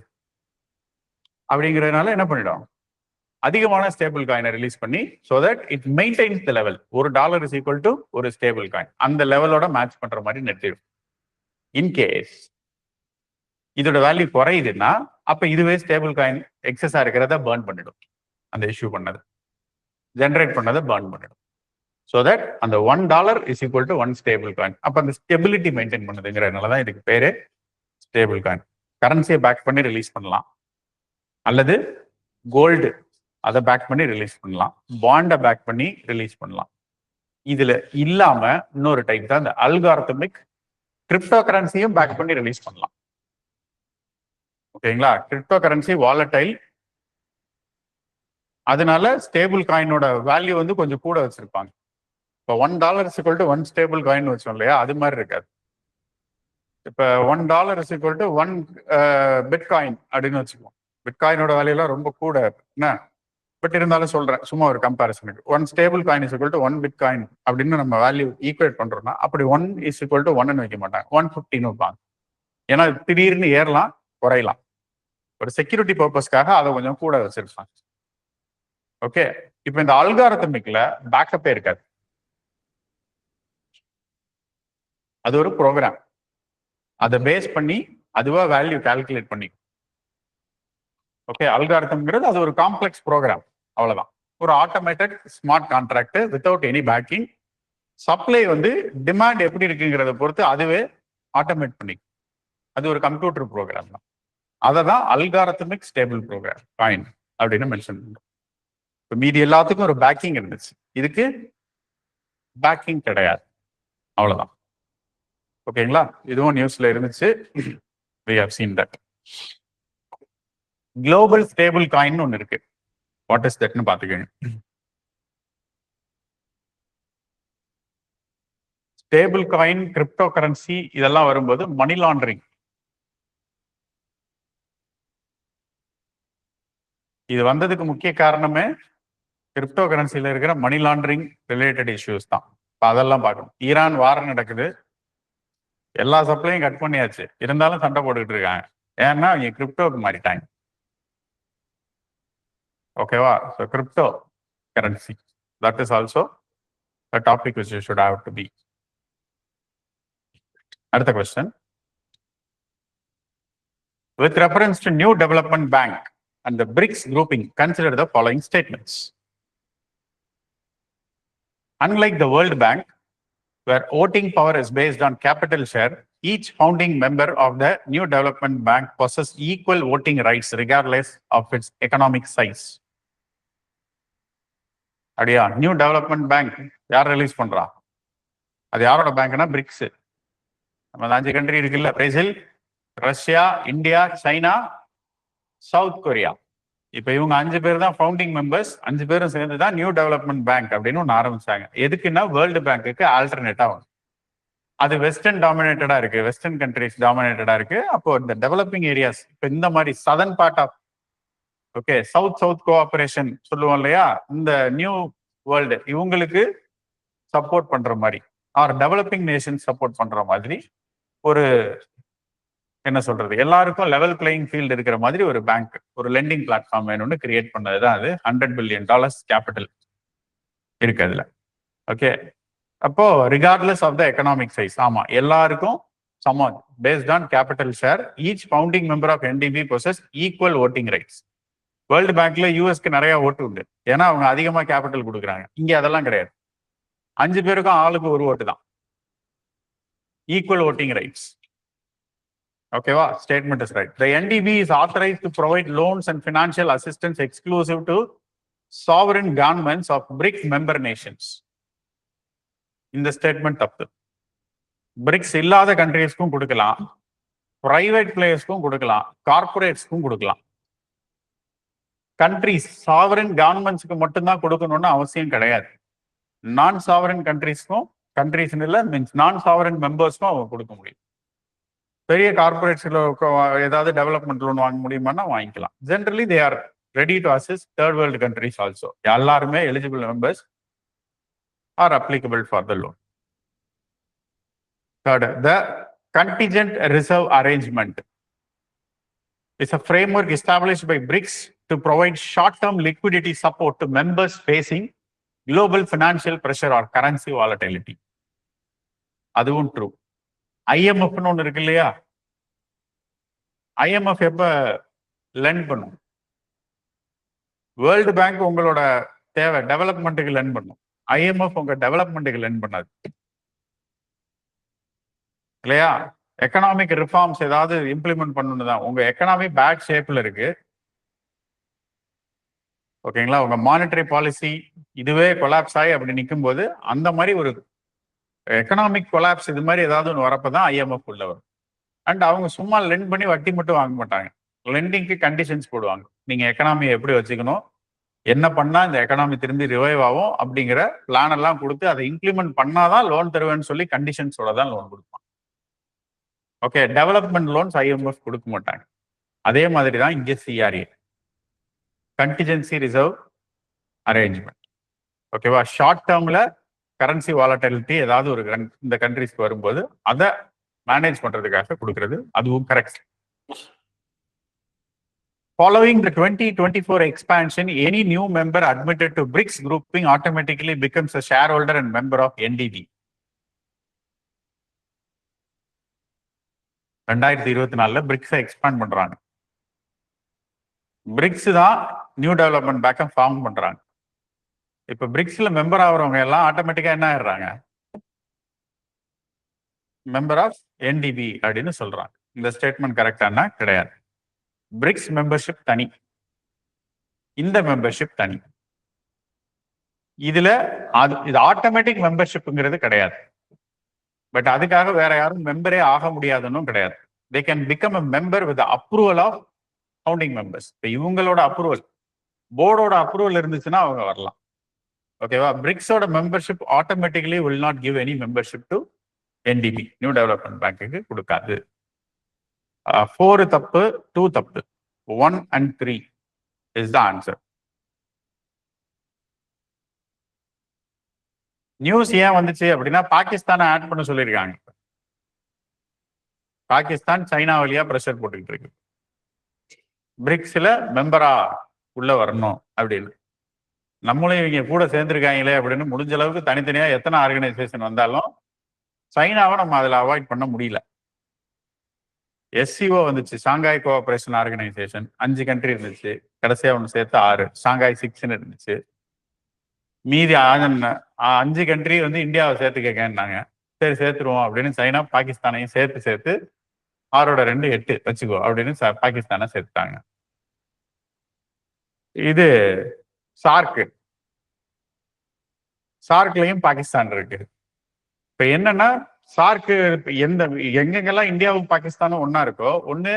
அப்படிங்கிறதுனால என்ன பண்ணிடும், அதிகமான ஸ்டேபிள் காயினை ரிலீஸ் பண்ணி so that it maintenance the level. $1 is equal to ஒரு ஸ்டேபிள் காயின், அந்த லெவலோட மேட்ச் பண்ற மாதிரி நிறுத்திடும். இன்கேஸ் இதோட வேல்யூ குறையுதுன்னா அப்ப இதுவே ஸ்டேபிள் காயின் எக்ஸஸா இருக்கிறத பர்ன் பண்ணிடும். அந்த இஷ்யூ பண்ணது ஜென்ரேட் பண்ணதை பர்ன் பண்ணிடும். ஸோ தட் அந்த $1 is equal to 1 stable coin. அப்ப அந்த ஸ்டெபிலிட்டி மெயின்டைன் பண்ணுதுங்கிறதுனாலதான் இதுக்கு பேரு ஸ்டேபிள் காயின். கரன்சியை பேக் பண்ணி ரிலீஸ் பண்ணலாம், அல்லது கோல்டு அதை பேக் பண்ணி ரிலீஸ் பண்ணலாம், பாண்டை பேக் பண்ணி ரிலீஸ் பண்ணலாம். இதுல இல்லாம இன்னொரு டைப் தான் இந்த அல்காரிதமிக் கிரிப்டோ கரன்சியும் பேக் பண்ணி ரிலீஸ் பண்ணலாம். ஓகேங்களா? கிரிப்டோ கரன்சி வாலடைல், அதனால ஸ்டேபிள் காயினோட வேல்யூ கொஞ்சம் கூட வச்சிருப்பாங்க. இப்போ $1 is equal to 1 stable coin வச்சோம் இல்லையா, அது மாதிரி இருக்காது. இப்ப $1 இஸ் ஈக்குவல் டு 1 பிட்காயின் அப்படின்னு வச்சுக்குவோம். பிட்காயினோட வேல்யூலாம் ரொம்ப கூட என்ன, பட் இருந்தாலும் சொல்றேன் சும்மா ஒரு கம்பேரிசனுக்கு. 1 stable coin is equal to 1 bitcoin அப்படின்னு நம்ம வேல்யூ ஈக்குவேட் பண்றோம்னா அப்படி 1 இஸ் ஈக்குவல் டு 1 வைக்க மாட்டாங்க, 150 வைப்பாங்க. ஏன்னா திடீர்னு ஏறலாம் குறையலாம், ஒரு செக்யூரிட்டி பர்பஸ்க்காக அதை கொஞ்சம் கூட வச்சிருப்பாங்க. ஓகே, இப்போ இந்த அல்காரிதமிக்ல பேக்கப்பே இருக்காது. அது ஒரு ப்ரோக்ராம், அதை பேஸ் பண்ணி அதுவா வேல்யூ கால்குலேட் பண்ணி. ஓகே, அல்காரிதம்ங்கிறது அது ஒரு காம்ப்ளெக்ஸ் ப்ரோக்ராம், அவ்வளவுதான். ஒரு automated smart contract without any backing. Supply வந்து டிமாண்ட் எப்படி இருக்குங்கிறத பொறுத்து அதுவே ஆட்டோமேட் பண்ணி, அது ஒரு கம்ப்யூட்டர் ப்ரோக்ராம் தான். அதை தான் அல்காரிதமிக் ஸ்டேபிள் ப்ரோக்ராம் காயின் அப்படின்னு மென்ஷன் பண்றோம். இப்போ மீதி எல்லாத்துக்கும் ஒரு பேக்கிங் இருந்துச்சு, இதுக்கு பேக்கிங் கிடையாது, அவ்வளவுதான். ஓகேங்களா, இதுவும் நியூஸ்ல இருந்துச்சு. we have seen that. Global stable coin ஒன்று இருக்கு. வாட் இஸ் தட்னு பாத்துக்கோங்க. ஸ்டேபிள் காயின், கிரிப்டோ கரன்சி இதெல்லாம் வரும்போது மணி லாண்டரிங், இது வந்ததுக்கு முக்கிய காரணமே கிரிப்டோ கரன்சில இருக்கிற மணி லாண்டரிங் ரிலேட்டட் இஷ்யூஸ் தான். அதெல்லாம் பார்க்கணும். ஈரான் வாரம் நடக்குது, எல்லா சப்ளையும் கட் பண்ணியாச்சு, இருந்தாலும் சண்டை போட்டுக்கிட்டு இருக்காங்க. ஏன்னா அவங்க கிரிப்டோக்கு மாறிட்டாங்க. ஓகேவா? So crypto currency, that is also a topic which you should have to be. அடுத்த question. With reference to New Development Bank and the BRICS grouping, consider the following statements. Unlike the World Bank, where voting power is based on capital share, each founding member of the New Development Bank possesses equal voting rights regardless of its economic size. அப்படியா? New development bank யார் release பண்றா? அது யாரோட பேங்க்னா BRICS. நம்ம 5 country இருக்குல்ல, Brazil, Russia, India, China, south Korea. இப்ப இவங்க 5 பேர் தான் ஃபவுண்டிங் மெம்பர்ஸ். 5 பேரும் சேர்ந்து தான் நியூ டெவலப்மெண்ட் பேங்க் அப்படின்னு ஒன்று ஆரம்பிச்சாங்க. எதுக்குன்னா வேர்ல்டு பேங்க்குக்கு ஆல்டர்னேட்டா வரும். அது வெஸ்டர்ன் டாமினேட்டடா இருக்கு, வெஸ்டர்ன் கண்ட்ரிஸ் டாமினேட்டடா இருக்கு. அப்போ இந்த டெவலப்பிங் ஏரியாஸ், இப்போ இந்த மாதிரி southern part of, okay, south cooperation சொல்லுவோம் இல்லையா, இந்த நியூ வேர்ல்டு இவங்களுக்கு சப்போர்ட் பண்ற மாதிரி, ஆர் டெவலப்பிங் நேஷன் சப்போர்ட் பண்ற மாதிரி ஒரு, என்ன சொல்றது, எல்லாருக்கும் லெவல் பிளேயிங் ஃபீல்டு இருக்கிற மாதிரி ஒரு பேங்க், ஒரு லெண்டிங் பிளாட்ஃபார்ம் வேணும்னு கிரியேட் பண்ணதுதான் அது. $100 பில்லியன் கேபிட்டல் இருக்கு அதுல. ஓகே, அப்போ regardless of the economic size, ஆமா, எல்லாருக்கும் சமம், based on capital share. Each founding member of NDB possess equal voting rights. World பேங்க்ல யூஎஸ்க்கு நிறைய ஓட்டு உண்டு, ஏன்னா அவங்க அதிகமா கேபிட்டல் கொடுக்குறாங்க. இங்க அதெல்லாம் கிடையாது. 5 பேருக்கும் ஆளுக்கு ஒரு ஓட்டு தான், ஈக்குவல் ஓட்டிங் ரைட்ஸ். ஓகேவா? Statement is right. The NDB is authorized to provide loans and financial assistance exclusive to sovereign governments of BRICS member nations. இந்த ஸ்டேட்மெண்ட் தப்பு. பிரிக்ஸ் இல்லாத கண்ட்ரீஸ்க்கும் கொடுக்கலாம், பிரைவேட் பிளேயர்ஸ்க்கும் கொடுக்கலாம், கார்பரேட்ஸ்க்கும் கொடுக்கலாம். கண்ட்ரிஸ் சாவரன் கவர்மெண்ட்ஸ்க்கு மட்டும்தான் கொடுக்கணும்னு அவசியம் கிடையாது. நான் சாவரன் கண்ட்ரிஸ்க்கும், கண்ட்ரிஸ் இல்ல மீன்ஸ் நான் சாவரன் மெம்பர்ஸ்க்கும் அவங்க கொடுக்க முடியும். பெரிய கார்பரேட்ஸ்ல ஏதாவது டெவலப்மெண்ட் லோன் வாங்க முடியுமானா வாங்கிக்கலாம். Generally they are ready to assist third world countries also. எல்லாருமே eligible members are applicable for the loan. Third, the contingent reserve arrangement is a framework established by BRICS to provide short-term liquidity support to members facing global financial pressure or currency volatility. அதுவும் true. IMFன்னு ஒன்று இருக்கு இல்லையா, IMF எப்ப lend பண்ணும்? World bank உங்களோட தேவை டெவலப்மெண்ட்டுக்கு lend பண்ணும், IMF உங்க டெவலப்மெண்ட்டுக்கு லெண்ட் பண்ணாது இல்லையா? எக்கனாமிக் ரிஃபார்ம்ஸ் ஏதாவது இம்ப்ளிமெண்ட் பண்ணணும் தான். உங்க எக்கனாமி பேட் ஷேப்ல இருக்கு, ஓகேங்களா, உங்க மானிட்டரி பாலிசி இதுவே கொலாப்ஸ் ஆகி அப்படி நிற்கும் போது, அந்த மாதிரி ஒரு எக்கனாமிக் கொலாப்ஸ் இது மாதிரி ஏதாவது ஒன்று வரப்பதான் IMF உள்ள வரும். அண்ட் அவங்க சும்மா லெண்ட் பண்ணி வட்டி மட்டும் வாங்க மாட்டாங்க, லெண்டிங்க்கு கண்டிஷன்ஸ் போடுவாங்க. நீங்க எக்கனாமியை எப்படி வச்சுக்கணும், என்ன பண்ணா இந்த எக்கனாமி திரும்பி ரிவைவ் ஆகும் அப்படிங்கிற பிளான் எல்லாம் கொடுத்து அதை இம்ப்ளிமெண்ட் பண்ணாதான் லோன் தருவேன்னு சொல்லி கண்டிஷன்ஸோட தான் லோன் கொடுப்பாங்க. ஓகே, டெவலப்மெண்ட் லோன்ஸ் IMF கொடுக்க மாட்டாங்க. அதே மாதிரி தான் இங்கே CRA, கண்டிஜென்சி ரிசர்வ் அரேஞ்ச்மெண்ட். ஓகேவா? ஷார்ட் டேர்ம்ல கரன்சி வாலட்டிலிட்டி ஏதாவது ஒரு இந்த கண்ட்ரிஸ்க்கு வரும்போது அதை மேனேஜ் பண்றதுக்காக கொடுக்கிறது, அதுவும் correct. Following the 2024 expansion, any new member admitted to BRICS grouping automatically becomes a shareholder and member of NDB. 2024 பிரிக்ஸை expand பண்றாங்க. பிரிக்ஸ் தான் நியூ டெவலப்மெண்ட் பேங்கை ஃபார்ம் பண்றாங்க. இப்ப பிரிக்ஸ்ல மெம்பர் ஆகிறவங்க எல்லாம் ஆட்டோமேட்டிக்கா என்ன ஆயிடுறாங்க, மெம்பர் ஆஃப் என்டிபி அப்படின்னு சொல்றாங்க. இந்த ஸ்டேட்மெண்ட் கரெக்டானா கிடையாது. பிரிக்ஸ் மெம்பர்ஷிப் தனி, இந்த மெம்பர்ஷிப் தனி. இதுல இது ஆட்டோமேட்டிக் மெம்பர்ஷிப்ங்கிறது கிடையாது. பட் அதுக்காக வேற யாரும் மெம்பரே ஆக முடியாதுன்னு கிடையாது. They can become a member with approval of founding members. இப்போ இவங்களோட அப்ரூவல், போர்டோட அப்ரூவல் இருந்துச்சுன்னா அவங்க வரலாம். ஓகேவா? பிரிக்ஸோட membership automatically will not give any membership to NDB, new development பேங்க்குக்கு கொடுக்காது. 4 தப்பு, 2 தப்பு, 1 and 3 is the answer. News ஏன் வந்துச்சு அப்படின்னா பாகிஸ்தானை ஆட் பண்ண சொல்லியிருக்காங்க. பாகிஸ்தான் சைனா வழியா பிரஷர் போட்டுக்கிட்டு இருக்கு, பிரிக்ஸ்ல மெம்பரா உள்ள வரணும் அப்படின்னு. நம்மளும் இவங்க கூட சேர்ந்திருக்காங்களே அப்படின்னு முடிஞ்ச அளவுக்கு தனித்தனியா எத்தனை ஆர்கனைசேஷன் வந்தாலும் சைனாவை நம்ம அதில் அவாய்ட் பண்ண முடியல. எஸ்சிஓ வந்துச்சு, ஷாங்காய் கோஆபரேஷன் ஆர்கனைசேஷன், 5 கண்ட்ரி இருந்துச்சு, கடைசியா ஒன்று சேர்த்து 6, ஷாங்காய் 6 இருந்துச்சு. மீதி 5 கண்ட்ரி வந்து இந்தியாவை சேர்த்துக்கேன்னாங்க. சரி சேர்த்துருவோம் அப்படின்னு சைனா பாகிஸ்தானையும் சேர்த்து 6ஓட 2 8 வச்சுக்கோ அப்படின்னு பாகிஸ்தானை சேர்த்துட்டாங்க. இது சார்க்லயும் பாகிஸ்தான் இருக்கு. இப்ப என்னன்னா சார்க்கு எங்கெங்கெல்லாம் இந்தியாவும் பாகிஸ்தானும் ஒன்னா இருக்கோ, ஒண்ணு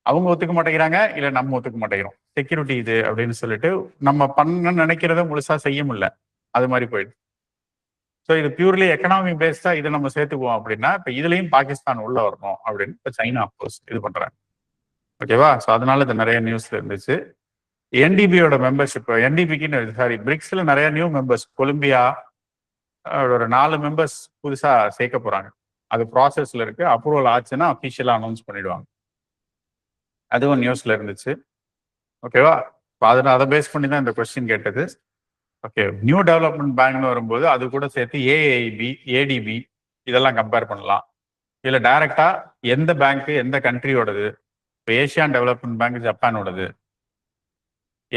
அவங்க ஒத்துக்க மாட்டேங்கிறாங்க, இல்ல நம்ம ஒத்துக்க மாட்டேங்கிறோம். செக்யூரிட்டி இது அப்படின்னு சொல்லிட்டு நம்ம பண்ண நினைக்கிறத முழுசா செய்ய முடியல, அது மாதிரி போயிடுது. ஸோ இது பியூர்லி எக்கனாமிக் பேஸ்டா இதை நம்ம சேர்த்துக்குவோம் அப்படின்னா இப்ப இதுலயும் பாகிஸ்தான் உள்ள வரணும் அப்படின்னு இப்ப சைனா அப்போஸ் இது பண்றாங்க. ஓகேவா? ஸோ அதனால இது நிறைய நியூஸ்ல இருந்துச்சு. என்டிபியோட மெம்பர்ஷிப், பிரிக்ஸ்ல நிறைய நியூ மெம்பர்ஸ், கொலம்பியா ஒரு 4 மெம்பர்ஸ் புதுசா சேர்க்க போறாங்க. அது ப்ராசஸ்ல இருக்கு. அப்ரூவல் ஆச்சுன்னா அஃபிஷியலா அனௌன்ஸ் பண்ணிடுவாங்க. அதுவும் நியூஸ்ல இருந்துச்சு. ஓகேவா? அதை பேஸ் பண்ணி தான் இந்த கொஸ்டின் கேட்டது. ஓகே, நியூ டெவலப்மெண்ட் பேங்க்னு வரும்போது அது கூட சேர்த்து ஏஐபி, ஏடிபி இதெல்லாம் கம்பேர் பண்ணலாம். இல்ல டைரக்டா எந்த பேங்க் எந்த கண்ட்ரியோடது, இப்போ ஏஷியான் டெவலப்மெண்ட் பேங்க் ஜப்பானோடது,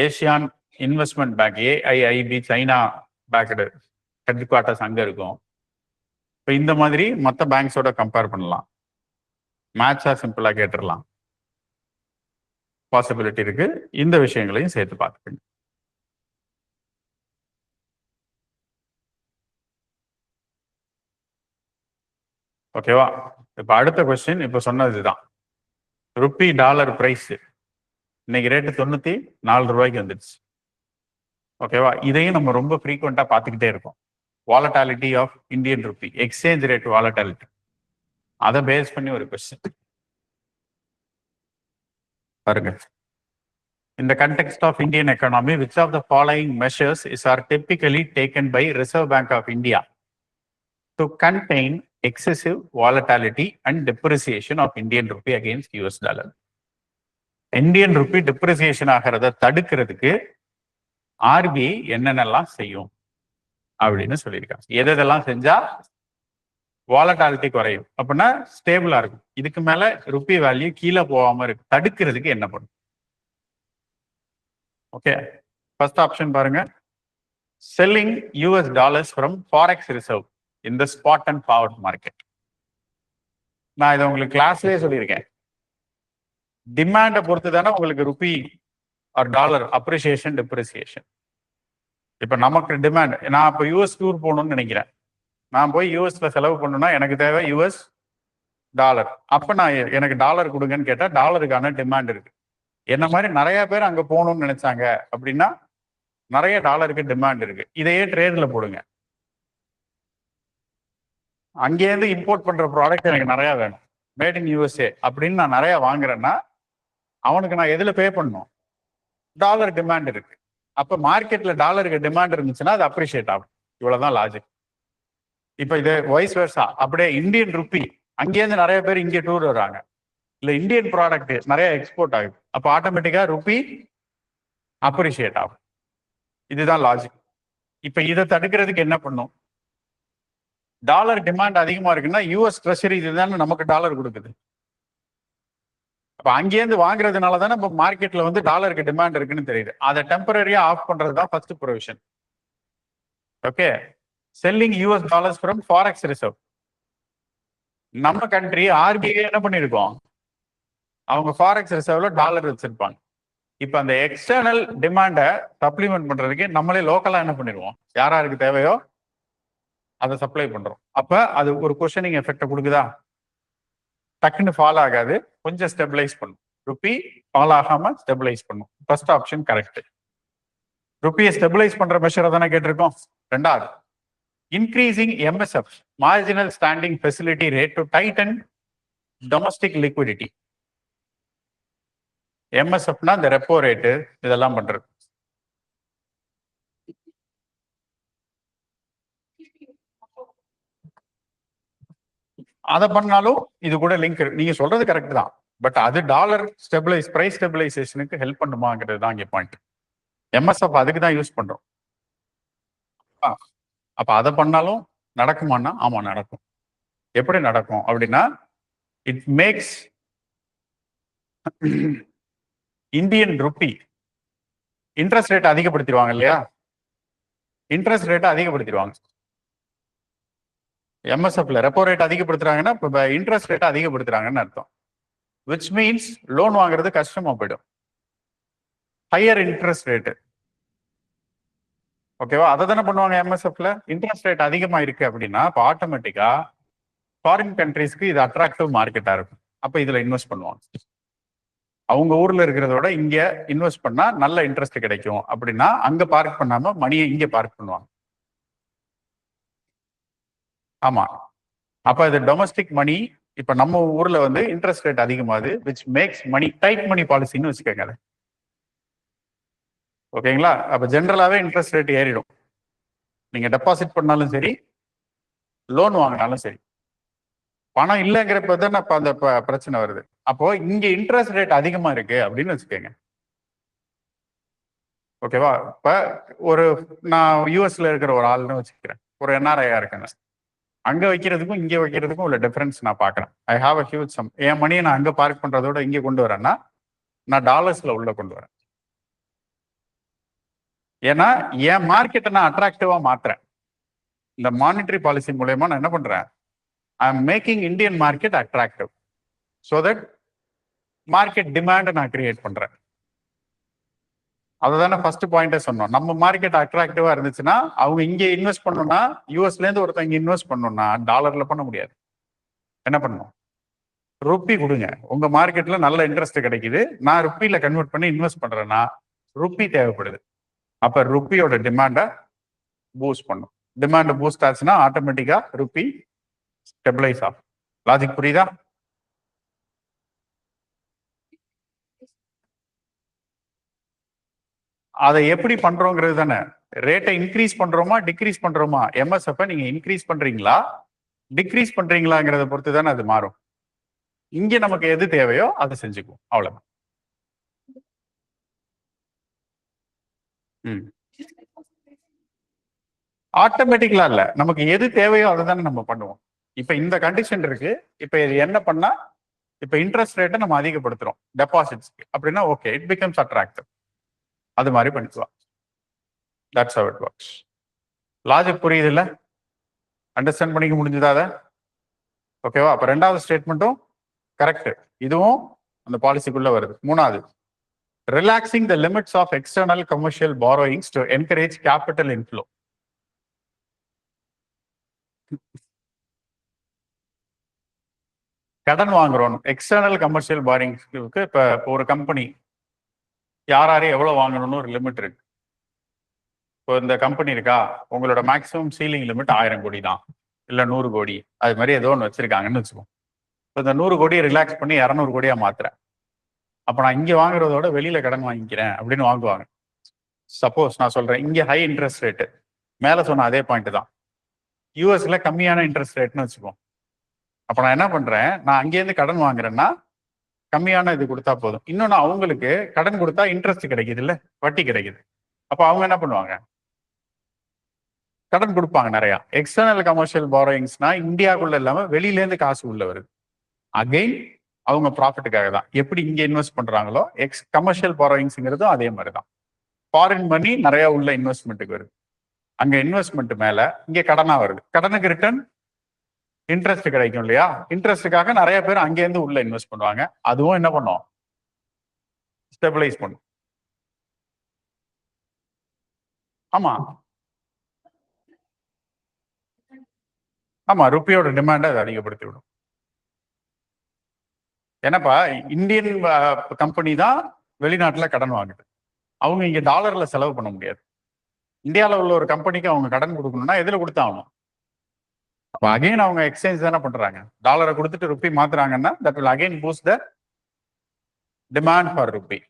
Asian investment bank AIIB China பேங்க்டு ஹெட் குவார்ட்டர்ஸ் அங்க இருக்கும். இப்போ இந்த மாதிரி மற்ற பேங்க்ஸோட கம்பேர் பண்ணலாம். மேட்சா சிம்பிளா கேட்டுடலாம், பாசிபிலிட்டி இருக்கு. இந்த விஷயங்களையும் சேர்த்து பார்த்துக்கணும். ஓகேவா? இப்ப அடுத்த கொஸ்டின் இப்ப சொன்னதுதான். ருப்பி டாலர் பிரைஸ் இன்னைக்கு ரேட்டு 94 ரூபாய்க்கு வந்துடுச்சு. ஓகேவா? இதையும் நம்ம ரொம்ப ஃப்ரீக்வெண்டா பார்த்துக்கிட்டே இருக்கோம். Volatility of Indian rupee, exchange rate volatility, அதை பேஸ் பண்ணி ஒரு கொஸ்டின் பாருங்க. In the context of Indian economy, which of the following measures are typically taken by Reserve Bank of India to contain excessive volatility and depreciation of Indian rupee against US dollar? Indian rupee depreciation ஆகிறத தடுக்கிறதுக்கு RBI என்னென்னலாம் செய்யும் அப்படின்னு சொல்லியிருக்காங்க. எதெல்லாம் செஞ்சா volatility குறையும் அப்படின்னா ஸ்டேபிளா இருக்கும், இதுக்கு மேல ருப்பி வேல்யூ கீழே போகாம இருக்கு, தடுக்கிறதுக்கு என்ன பண்ணும்? ஓகே, ஃபர்ஸ்ட் ஆப்ஷன் பாருங்க. Selling US dollars from forex reserve in the spot and forward market. நான் இதை உங்களுக்கு கிளாஸ்லயே சொல்லியிருக்கேன். டிமாண்டை பொறுத்து தானே உங்களுக்கு rupee or dollar appreciation depreciation. இப்ப நமக்கு டிமாண்ட், நான் இப்போ யூஎஸ் டூர் போகணும்னு நினைக்கிறேன், நான் போய் யூஎஸ்ல செலவு பண்ணணும்னா எனக்கு தேவை US டாலர். அப்ப நான் எனக்கு டாலர் கொடுங்கன்னு கேட்டா டாலருக்கான டிமாண்ட் இருக்கு. என்ன மாதிரி நிறைய பேர் அங்க போகணும்னு நினைச்சாங்க அப்படின்னா நிறைய டாலருக்கு டிமாண்ட் இருக்கு. இதையே ட்ரேட்ல போடுங்க. அங்கேருந்து இம்போர்ட் பண்ற ப்ராடக்ட் எனக்கு நிறைய வேணும், மேட் இன் USA அப்படின்னு நான் நிறைய வாங்குறேன்னா அவனுக்கு நான் எதுல பே பண்ணணும்? டாலர் டிமாண்ட் இருக்கு. அப்ப மார்க்கெட்ல டாலருக்கு டிமாண்ட் இருந்துச்சுன்னா அது அப்ரிஷியேட் ஆகும். இவ்வளவுதான் லாஜிக். இப்ப இது வைஸ் வெர்சா. அப்படியே இந்தியன் ருப்பி அங்கேருந்து நிறைய பேர் இங்கே டூர் வர்றாங்க, இல்ல இந்தியன் ப்ராடக்ட் நிறைய எக்ஸ்போர்ட் ஆகுது, அப்ப ஆட்டோமேட்டிக்கா ருப்பி அப்ரிஷியேட் ஆகும். இதுதான் லாஜிக். இப்ப இதை தடுக்கிறதுக்கு என்ன பண்ணும்? டாலர் டிமாண்ட் அதிகமா இருக்குன்னா US ட்ரெஷரி இதுதானே நமக்கு டாலர் கொடுக்குது. அப்ப அங்கேருந்து வாங்குறதுனால தானே இப்போ மார்க்கெட்ல வந்து டாலருக்கு டிமாண்ட் இருக்குன்னு தெரியுது. அதை டெம்பரரியா ஆஃப் பண்றது தான் first provision. Okay, selling US dollars from forex reserve. நம்ம கண்ட்ரி ஆர்பிஐ என்ன பண்ணிருக்கோம், அவங்க ஃபாரெக்ஸ் ரிசர்வ்ல டாலர் வச்சிருப்பாங்க. இப்ப அந்த எக்ஸ்டர்னல் டிமாண்டை சப்ளிமெண்ட் பண்றதுக்கு நம்மளே லோக்கலா என்ன பண்ணிடுவோம், யாருக்கு தேவையோ அதை சப்ளை பண்றோம். அப்ப அது ஒரு கொஸ்டினிங் எஃபெக்ட் கொடுக்குதா? டக்குன்னு ஃபால் ஆகாது, கொஞ்சம் ஸ்டெபிளைஸ் பண்ணும். ருப்பி ஃபால் ஆகாம ஸ்டெபிளைஸ் பண்ணும். First option correct. ருப்பியை ஸ்டெபிளைஸ் பண்ற மெஷரை தானே கேட்டிருக்கோம். ரெண்டாவது, increasing MSF marginal standing facility rate to tighten domestic liquidity. எம்எஸ்எஃப்னா இந்த ரெப்போ ரேட்டு இதெல்லாம் பண்றது. அதை பண்ணாலும் இது கூட லிங்க் நீங்க சொல்றது கரெக்ட் தான். பட் அது டாலர் ஸ்டெபிளைஸ் பிரைஸ் ஸ்டெபிலைசேஷனுக்கு ஹெல்ப் பண்ணுமாங்கிறது தான் இங்கே பாயிண்ட். எம்எஸ்எஃப் அதுக்கு தான் யூஸ் பண்றோம். அப்ப அதை பண்ணாலும் நடக்குமான்னா ஆமா நடக்கும். எப்படி நடக்கும் அப்படின்னா, it makes Indian rupee interest rate அதிகப்படுத்திடுவாங்க இல்லையா, இன்ட்ரெஸ்ட் ரேட்டை அதிகப்படுத்திடுவாங்க. எம்எஸ்எஃப்ல ரெப்போ ரேட் அதிகப்படுத்துறாங்கன்னா இப்போ இன்ட்ரெஸ்ட் ரேட்டை அதிகப்படுத்துறாங்கன்னு அர்த்தம். விச் மீன்ஸ் லோன் வாங்குறது கஷ்டமா போயிடும். ஹையர் இன்ட்ரெஸ்ட் ரேட்டு, ஓகேவா? அதை தானே பண்ணுவாங்க எம்எஸ்எஃப்ல. இன்ட்ரெஸ்ட் ரேட் அதிகமா இருக்கு அப்படின்னா இப்போ ஆட்டோமேட்டிக்கா ஃபாரின் கண்ட்ரீஸ்க்கு இது அட்ராக்டிவ் மார்க்கெட்டா இருக்கும். அப்ப இதுல இன்வெஸ்ட் பண்ணுவாங்க. அவங்க ஊர்ல இருக்கிறத விட இங்க இன்வெஸ்ட் பண்ணா நல்ல இன்ட்ரெஸ்ட் கிடைக்கும் அப்படின்னா அங்க பார்க் பண்ணாம மணியை இங்க பார்க் பண்ணுவாங்க. ஆமா, அப்ப இது டொமஸ்டிக் மணி. இப்ப நம்ம ஊர்ல வந்து இன்ட்ரெஸ்ட் ரேட் அதிகமாகுது, விச் மேக்ஸ் மணி டைட் மணி பாலிசின்னு வச்சுக்கோங்க. ஓகேங்களா? அப்ப ஜென்ரலாவே இன்ட்ரெஸ்ட் ரேட் ஏறிடும். நீங்க டெபாசிட் பண்ணாலும் சரி, லோன் வாங்கினாலும் சரி. பணம் இல்லைங்கிறப்ப தான் அப்ப அந்த பிரச்சனை வருது. அப்போ இங்க இன்ட்ரெஸ்ட் ரேட் அதிகமா இருக்கு அப்படின்னு வச்சுக்கோங்க. ஓகேவா? இப்ப ஒரு நான் யூஎஸ்ல இருக்கிற ஒரு ஆள்னு வச்சுக்கிறேன், ஒரு என்ஆர்ஐயா இருக்கேங்க. அங்க வைக்கிறதுக்கும் இங்க வைக்கிறதுக்கும் உள்ள டிஃபரன்ஸ் நான் பாக்குறேன். I have a huge sum. என் மணியை நான் அங்க பார்க் பண்றதோட இங்க கொண்டு வரேன்னா நான் டாலர்ஸ்ல உள்ள கொண்டு வரேன். ஏன்னா என் மார்க்கெட்டை நான் அட்ராக்டிவா மாத்துறேன். இந்த மானிட்டரி பாலிசி மூலயமா நான் என்ன பண்றேன், I am making Indian market attractive. So that market டிமாண்டை நான் கிரியேட் பண்றேன். அதுதானே ஃபர்ஸ்ட் பாயிண்டே சொன்னோம். நம்ம மார்க்கெட் அட்ராக்டிவா இருந்துச்சுன்னா அவங்க இங்க இன்வெஸ்ட் பண்ணணும்னா, யூஎஸ்ல இருந்து ஒருத்தங்க இங்க இன்வெஸ்ட் பண்ணணும்னா டாலர்ல பண்ண முடியாது. என்ன பண்ணணும், ருப்பி கொடுங்க. உங்க மார்க்கெட்ல நல்ல இன்ட்ரெஸ்ட் கிடைக்குது, நான் ருப்பியில கன்வெர்ட் பண்ணி இன்வெஸ்ட் பண்றேன்னா ருப்பி தேவைப்படுது. அப்ப ருப்பியோட டிமாண்டை பூஸ்ட் பண்ணும். டிமாண்ட் பூஸ்ட் ஆச்சுன்னா ஆட்டோமேட்டிக்கா ருப்பி ஸ்டெபிளைஸ் ஆகும். லாஜிக் புரியுதா? அதை எப்படி பண்றோங்கிறது தானே. ரேட்டை இன்க்ரீஸ் பண்றோமா டிக்ரீஸ் பண்றோமா, எம்எஸ்எஃப் நீங்க இன்க்ரீஸ் பண்றீங்களா டிக்ரீஸ் பண்றீங்களாங்கிறத பொறுத்து தானே அது மாறும். இங்க நமக்கு எது தேவையோ அதை செஞ்சுக்குவோம், அவ்வளவுதான். ஆட்டோமேட்டிக்கலா இல்ல, நமக்கு எது தேவையோ அதை தானே நம்ம பண்ணுவோம். இப்ப இந்த கண்டிஷன் இருக்கு. இப்ப இது என்ன பண்ணா, இப்ப இன்ட்ரெஸ்ட் ரேட்டை நம்ம அதிகப்படுத்துறோம் டெபாசிட்ஸ்க்கு அப்படின்னா ஓகே, இட் பிகம்ஸ் அட்ராக்டிவ். அது மாதிரி பண்ணிக்கலாம். That's how it works. Logic புரியுது இல்ல? அண்டர்ஸ்டாண்ட் பண்ணிக்க முடிஞ்சதா அதை? ஓகேவா? அப்ப ரெண்டாவது ஸ்டேட்மெண்ட்டும் கரெக்ட், இதுவும் அந்த பாலிசிக்குள்ள வருது. மூணாவது, relaxing the limits of external commercial borrowings to encourage capital inflow. கடன் வாங்குறோம் எக்ஸ்டர்னல் கமர்ஷியல் பாரோயிங்ஸ்க்கு. இப்ப ஒரு கம்பெனி யாரையும் எவ்வளவு வாங்கணும்னு ஒரு லிமிட் இருக்கு. இப்போ இந்த கம்பெனி இருக்கா, உங்களோட மேக்ஸிமம் சீலிங் லிமிட் 1000 கோடி தான், இல்ல 100 கோடி, அது மாதிரி ஏதோ ஒன்று வச்சிருக்காங்கன்னு வச்சுக்கோம். இப்போ இந்த 100 கோடியை ரிலாக்ஸ் பண்ணி 200 கோடியா மாத்துறேன். அப்ப நான் இங்க வாங்குறதோட வெளியில கடன் வாங்கிக்கிறேன் அப்படின்னு வாங்குவாங்க. சப்போஸ் நான் சொல்றேன் இங்க ஹை இன்ட்ரெஸ்ட் ரேட்டு, மேல சொன்ன அதே பாயிண்ட் தான். யூஎஸ்ல கம்மியான இன்ட்ரெஸ்ட் ரேட்னு வச்சுக்கோம். அப்ப நான் என்ன பண்றேன், நான் அங்கேருந்து கடன் வாங்குறேன்னா கம்மியான இது கொடுத்தா போதும். இன்னொன்னு, அவங்களுக்கு கடன் கொடுத்தா இன்ட்ரெஸ்ட் கிடைக்குது இல்ல, வட்டி கிடைக்குது. அப்ப அவங்க என்ன பண்ணுவாங்க, கடன் கொடுப்பாங்க நிறைய. எக்ஸ்டர்னல் கமர்ஷியல் பாரோயிங்ஸ்னா இந்தியாவுக்குள்ள இல்லாம வெளியில இருந்து காசு உள்ள வருது. அகைன் அவங்க ப்ராஃபிட்டுக்காக தான். எப்படி இங்க இன்வெஸ்ட் பண்றாங்களோ கமர்ஷியல் பாரோயிங்ஸ்ங்கிறதும் அதே மாதிரி தான். ஃபாரின் மணி நிறைய உள்ள இன்வெஸ்ட்மெண்ட்டுக்கு வருது. அங்க இன்வெஸ்ட்மெண்ட் மேல இங்க கடனா வருது. கடனுக்கு ரிட்டர்ன் இன்ட்ரெஸ்ட் கிடைக்கும் இல்லையா? இன்ட்ரெஸ்ட்டுக்காக நிறைய பேர் அங்கேருந்து உள்ள இன்வெஸ்ட் பண்ணுவாங்க. அதுவும் என்ன பண்ணும்? ஸ்டெபிலைஸ் பண்ணும். ஆமா ஆமா, ருப்பியோட டிமாண்டை அது அதிகப்படுத்தி விடும். ஏன்னாப்பா இந்தியன் கம்பெனி தான் வெளிநாட்டுல கடன் வாங்குது. அவங்க இங்க டாலர்ல செலவு பண்ண முடியாது. இந்தியாவில் உள்ள ஒரு கம்பெனிக்கு அவங்க கடன் கொடுக்கணும்னா எதுல கொடுத்தாகணும்? அப்ப அகைன் அவங்க எக்ஸ்சேஞ்ச் தானே பண்றாங்க. டாலரை கொடுத்துட்டு ருப்பி மாத்துறாங்கன்னா that will again boost the demand for rupee.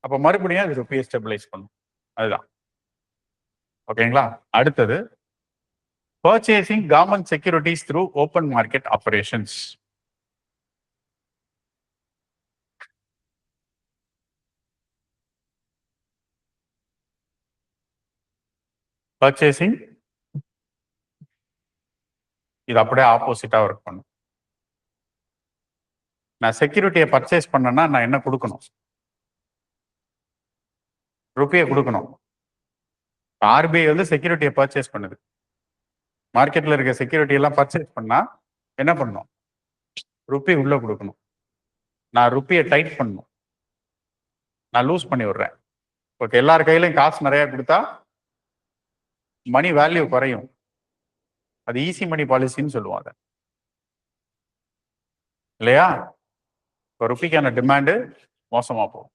அப்ப மறுபடியும் அது ருப்பியை ஸ்டெபிலைஸ் பண்ணும். அதுதான். ஓகேங்களா? அடுத்தது purchasing government securities through open market operations. Purchasing இது அப்படியே ஆப்போசிட்டா ஒர்க் பண்ணும். நான் செக்யூரிட்டியை பர்ச்சேஸ் பண்ணேன்னா நான் என்ன கொடுக்கணும்? ருப்பியை கொடுக்கணும். ஆர்பிஐ வந்து செக்யூரிட்டியை பர்ச்சேஸ் பண்ணுது. மார்க்கெட்ல இருக்க செக்யூரிட்டி எல்லாம் பர்ச்சேஸ் பண்ணா என்ன பண்ணணும்? ருப்பி உள்ள கொடுக்கணும். நான் ருப்பியை டைட் பண்ணணும். நான் லூஸ் பண்ணி விடுறேன். ஓகே, எல்லார் கையிலையும் காசு நிறைய கொடுத்தா மணி வேல்யூ குறையும். அது ஈஸி மணி பாலிசின்னு சொல்லுவாங்க இல்லையா? இப்போ ருப்பிக்கான டிமாண்டு மோசமா போகும்.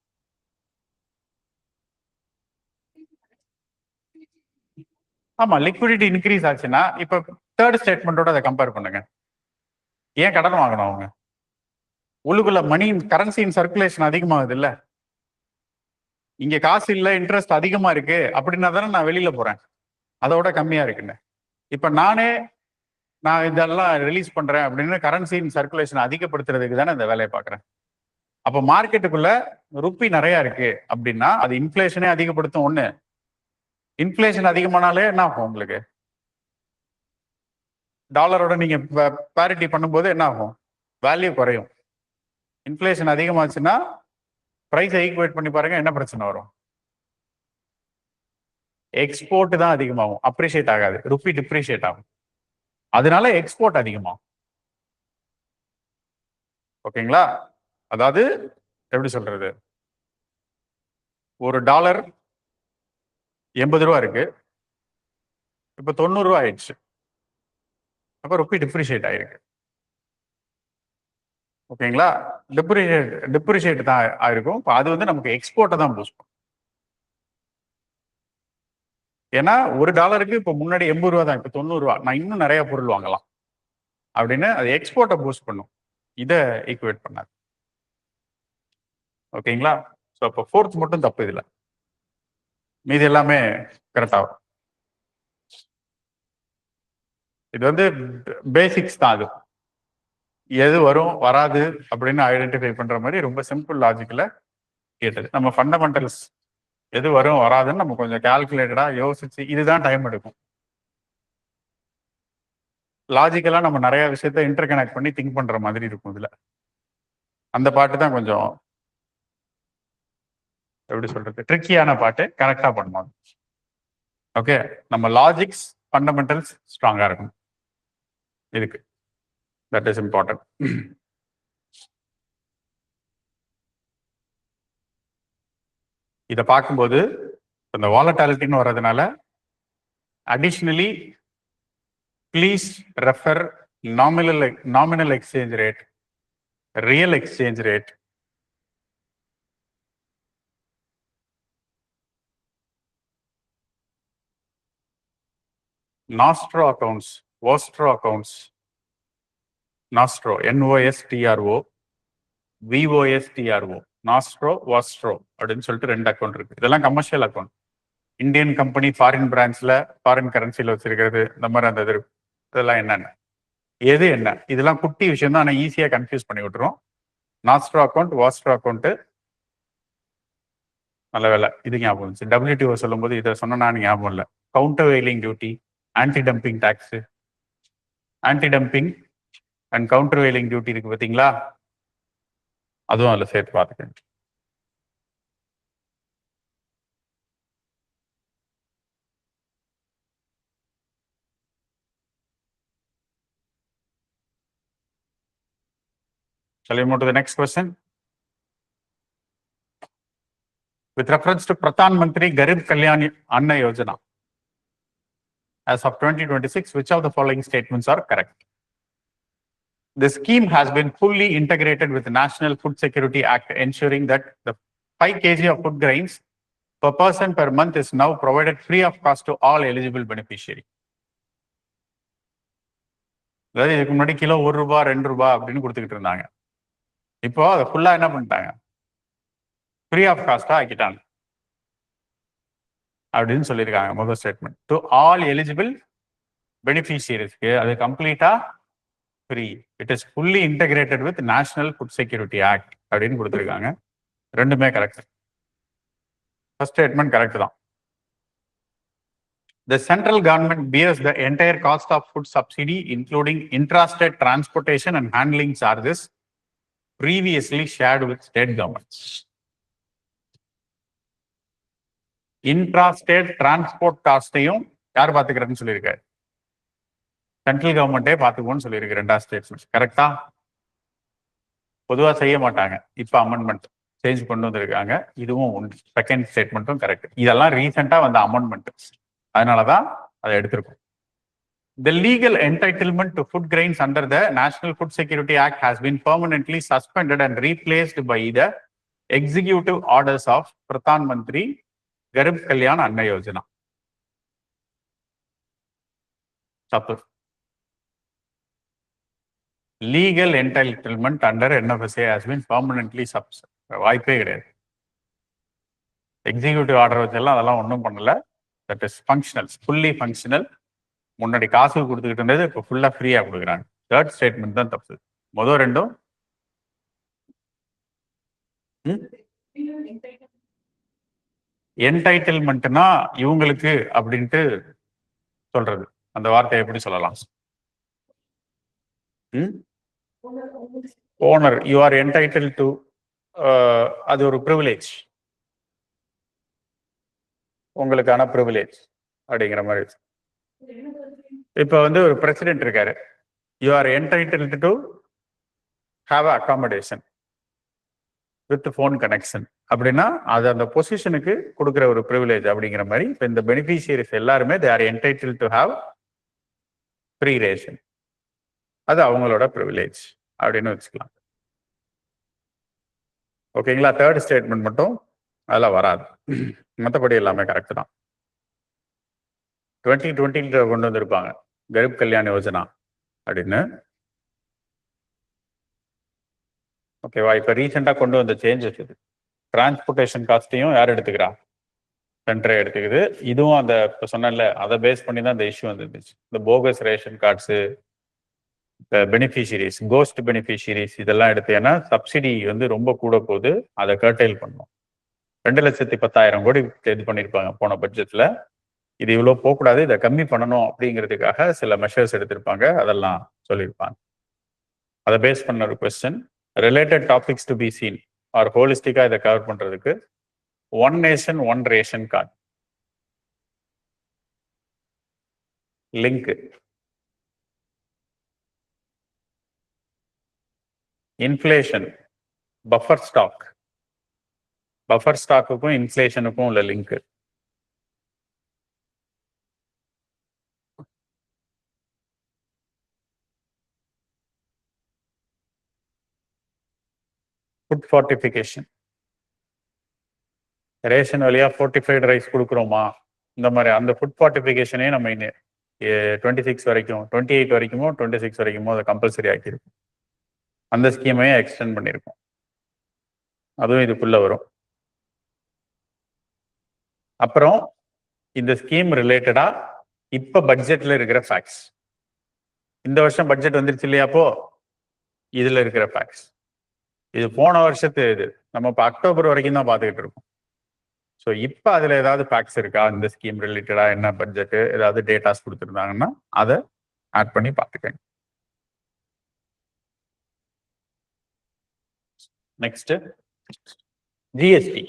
ஆமா, லிக்விடிட்டி இன்க்ரீஸ் ஆச்சுன்னா இப்ப தேர்ட் ஸ்டேட்மெண்டோட அதை கம்பேர் பண்ணுங்க. ஏன் கடன் வாங்கணும் அவங்க? உள்ளுக்குள்ள மணி கரன்சியின் சர்க்குலேஷன் அதிகமாகுது இல்ல? இங்க காசு இல்ல, இன்ட்ரெஸ்ட் அதிகமா இருக்கு அப்படின்னா தானே நான் வெளியில போறேன். அதோட கம்மியா இருக்குன்னு. இப்ப நான் இதெல்லாம் ரிலீஸ் பண்றேன் அப்படின்னு கரன்சியின் சர்க்குலேஷன் அதிகப்படுத்துறதுக்கு தானே இந்த வேலையை பாக்குறேன். அப்ப மார்க்கெட்டுக்குள்ள ருப்பி நிறைய இருக்கு அப்படின்னா அது இன்ஃபிளேஷனே அதிகப்படுத்தும். ஒண்ணு, இன்ஃபிளேஷன் அதிகமானாலே என்ன ஆகும்? உங்களுக்கு டாலரோட நீங்க பேரிட்டி பண்ணும்போது என்ன ஆகும்? வேல்யூ குறையும். இன்ஃபிளேஷன் அதிகமாச்சுன்னா பிரைஸை ஈக்குவேட் பண்ணி பாருங்க, என்ன பிரச்சனை வரும்? எக்ஸ்போர்ட் தான் அதிகமாகும், அப்ரிஷியேட் ஆகாது. ருப்பி டிப்ரிஷியேட் ஆகும். அதனால எக்ஸ்போர்ட் அதிகமாகும். ஓகேங்களா? அதாவது எப்படி சொல்றது, ஒரு டாலர் 80 ரூபா இருக்கு, இப்ப 90 ரூபா ஆயிடுச்சு. அப்ப ருப்பி டிப்ரிஷியேட் ஆயிருக்கு. ஓகேங்களா? டிப்ரிஷியேட் தான் ஆயிருக்கும். அது வந்து நமக்கு எக்ஸ்போர்ட்டை தான் பூஸ்ட் பண்ணும். ஏன்னா ஒரு டாலருக்கு இப்போ முன்னாடி 80 ரூபா தான், இப்போ 90 ரூபா, நான் இன்னும் நிறைய பொருள் வாங்கலாம் அப்படின்னு அது எக்ஸ்போர்ட்டை பூஸ்ட் பண்ணும். இதை ஈக்குவேட் பண்ணாது. ஓகேங்களா? ஸோ அப்போ ஃபோர்த் மட்டும் தப்பு, இதுல மீதி எல்லாமே கரெக்டா வரும். இது வந்து பேசிக்ஸ் தான். அது எது வரும் வராது அப்படின்னு ஐடென்டிஃபை பண்ற மாதிரி ரொம்ப சிம்பிள் லாஜிக்ல கேட்டது. நம்ம ஃபண்டமெண்டல்ஸ் எது வரும் வராதுன்னு நம்ம கொஞ்சம் கால்குலேட்டடா யோசிச்சு, இதுதான் டைம் எடுக்கும். லாஜிக்கலா நம்ம நிறைய விஷயத்த இன்டர் கனெக்ட் பண்ணி திங்க் பண்ற மாதிரி இருக்கும். இதுல அந்த பாட்டு தான் கொஞ்சம் எப்படி சொல்றது, ட்ரிக்கியான பாட்டு. கரெக்டா பண்ணணும். ஓகே, நம்ம லாஜிக்ஸ் ஃபண்டமெண்டல்ஸ் ஸ்ட்ராங்கா இருக்கும் இதுக்கு. That is important. இதை பார்க்கும்போது இந்த வாலட்டாலிட்டின்னு வர்றதுனால additionally please refer nominal exchange rate, real exchange rate, nostro accounts, vostro accounts, nostro NOSTRO, VOSTRO, nostro vostro அப்படின்னு சொல்லிட்டு 2 அக்கௌண்ட் இருக்கு. இதெல்லாம் commercial account. Indian company foreign பிரான்ச்ல ஃபாரின் கரன்சில வச்சிருக்கிறது, இந்த மாதிரி அந்த இது இருக்கு. இதெல்லாம் என்னென்ன, எது என்ன, இதெல்லாம் குட்டி விஷயம் தான், ஆனால் ஈஸியாக கன்ஃபியூஸ் பண்ணி விட்டுரும். Nostro account, வாஸ்ட்ரோ account. நல்ல வேலை இது ஞாபகம் இருந்துச்சு. WTO சொல்லும் போது இதை சொன்னா ஞாபகம் இல்லை. Countervailing duty, anti dumping tax, anti dumping and countervailing duty இருக்கு பார்த்தீங்களா? அதுவும் அதில் சேர்த்து பார்த்துக்கங்க. Shall we move to the next question? With reference to Pradhan Mantri Garib Kalyan Anna Yojana, as of 2026, which of the following statements are correct? The scheme has been fully integrated with the National Food Security Act, ensuring that the 5 kg of food grains per person per month is now provided free of cost to all eligible beneficiary. அதாவது இதுக்கு முன்னாடி kilo ₹1 ₹2 அப்படின்னு கொடுத்துக்கிட்டு இருந்தாங்க. இப்போ அதை ஃபுல்லா என்ன பண்ணிட்டாங்க, ஃப்ரீ ஆஃப் காஸ்டா ஆக்கிட்டாங்க அப்படின்னு சொல்லியிருக்காங்க. முதல் ஸ்டேட்மெண்ட் டு ஆல் எலிஜிபிள் பெனிஃபிஷியரிஸ்க்கு அது கம்ப்ளீட்டா free. It is fully integrated with national food security act அப்படின்னு கொடுத்துருக்காங்க. ரெண்டுமே கரெக்ட். ஃபர்ஸ்ட் ஸ்டேட்மெண்ட் கரெக்ட் தான். The central government bears the entire cost of food subsidy, including intrastate transportation and handling charges previously shared with state governments. Intrastate transport காஸ்டையும் யார் பார்த்துக்கிறேன்னு சொல்லியிருக்காரு, central கவர்மெண்டே பார்த்துக்கோன்னு சொல்லியிருக்கு. 2 states கரெக்டா? பொதுவாக செய்ய மாட்டாங்க. இப்போ அமெண்ட்மெண்ட் சேஞ்ச் கொண்டு வந்திருக்காங்க. இதுவும் உண்டு. செகண்ட் ஸ்டேட்மெண்ட்டும் கரெக்ட். இதெல்லாம் ரீசெண்டா வந்த அமெண்ட்மெண்ட், அதனாலதான் அதை எடுத்திருக்கோம். The legal entitlement to food grains under the National Food Security Act has been permanently suspended and replaced by the executive orders of Pradhan Mantri Garib Kalyan Anna Yojana. தப்பு. Legal entitlement under NFSA has been permanently suspended. வாய்ப்பே கிடையாது. Executive order வச்செல்லாம் அதெல்லாம் ஒன்றும் பண்ணல. That is functional, fully functional. முன்னாடி காசு கொடுத்துக்கிட்டு இருந்தது, இப்போ ஃபுல்லாக ஃப்ரீயாக கொடுக்குறாங்க. தேர்ட் ஸ்டேட்மெண்ட் தான் தப்பு. மொதல் ரெண்டும் என்டைட்டில்மெண்ட்னா இவங்களுக்கு அப்படின்ட்டு சொல்றது. அந்த வார்த்தையை எப்படி சொல்லலாம்? Owner, you are entitle to, அது ஒரு ப்ரிவிலேஜ், உங்களுக்கான ப்ரிவிலேஜ் அப்படிங்கிற மாதிரி. இப்போ வந்து ஒரு பிரசிடென்ட் இருக்காரு, you are entitle to have accommodation with phone connection அப்படின்னா அது அந்த பொசிஷனுக்கு கொடுக்குற ஒரு ப்ரிவிலேஜ் அப்படிங்கிற மாதிரி. இப்போ இந்த பெனிஃபிஷியரிஸ் எல்லாருமே they are entitle to have free ration, அது அவங்களோட ப்ரிவிலேஜ் அப்படின்னு வச்சுக்கலாம். ஓகேங்களா? தேர்ட் ஸ்டேட்மெண்ட் மட்டும் அதெல்லாம் வராது, மற்றபடி எல்லாமே கரெக்ட் தான். 2020 கொண்டு வந்திருப்பாங்க கரீப் கல்யாண் யோஜனா அப்படின்னு. ஓகேவா? இப்போ ரீசெண்டாக கொண்டு வந்த சேஞ்சஸ் இது. டிரான்ஸ்போர்ட்டேஷன் காஸ்ட்டையும் யார் எடுத்துக்கிறா? சென்டரே எடுத்துக்குது. இதுவும் அந்த இப்போ சொன்னல அதை பேஸ் பண்ணி தான் இந்த இஷ்யூ வந்துருந்துச்சு. இந்த bogus ration cards, beneficiaries, ghost beneficiaries இதெல்லாம் எடுத்து, ஏன்னா சப்சிடி வந்து ரொம்ப கூட போகுது, அதை கர்டைல் பண்ணணும். 2,10,000 கோடி இது பண்ணியிருப்பாங்க போன பட்ஜெட்டில். இது இவ்வளோ போகக்கூடாது, இதை கம்மி பண்ணணும் அப்படிங்கிறதுக்காக சில மெஷர்ஸ் எடுத்திருப்பாங்க, அதெல்லாம் சொல்லியிருப்பாங்க. அதை பேஸ் பண்ண ஒரு question. Related topics to be seen are ஹோலிஸ்டிக்கா இதை கவர் பண்றதுக்கு one nation one ration card link, inflation, buffer ஸ்டாக்குக்கும் இன்ஃப்ளேஷனுக்கும் உள்ள லிங்க், ஃபுட் ஃபார்ட்டிஃபிகேஷன், ரேஷன் வழியா ஃபோர்ட்டிஃபைடு ரைஸ் கொடுக்குறோமா, இந்த மாதிரி அந்த ஃபுட் ஃபார்ட்டிஃபிகேஷனே நம்ம 26 வரைக்கும், 28 வரைக்குமோ 26 வரைக்குமோ அதை கம்பல்சரி ஆக்கியிருக்கோம். அந்த ஸ்கீமையும் எக்ஸ்டெண்ட் பண்ணியிருக்கோம், அதுவும் இதுக்குள்ள வரும். அப்புறம் இந்த ஸ்கீம் ரிலேட்டடா இப்ப பட்ஜெட்ல இருக்கிற ஃபேக்ட்ஸ், இந்த வருஷம் பட்ஜெட் வந்துருச்சு இல்லையா, அப்போ இதுல இருக்கிற ஃபேக்ட்ஸ், இது போன வருஷத்து இது நம்ம இப்போ அக்டோபர் வரைக்கும் தான் பார்த்துக்கிட்டு இருக்கோம். ஸோ இப்போ அதில் ஏதாவது ஃபேக்ட்ஸ் இருக்கா, இந்த ஸ்கீம் ரிலேட்டடா என்ன பட்ஜெட்டு, ஏதாவது டேட்டாஸ் கொடுத்துருந்தாங்கன்னா அதை ஆட் பண்ணி பார்த்துக்கங்க. Next GST.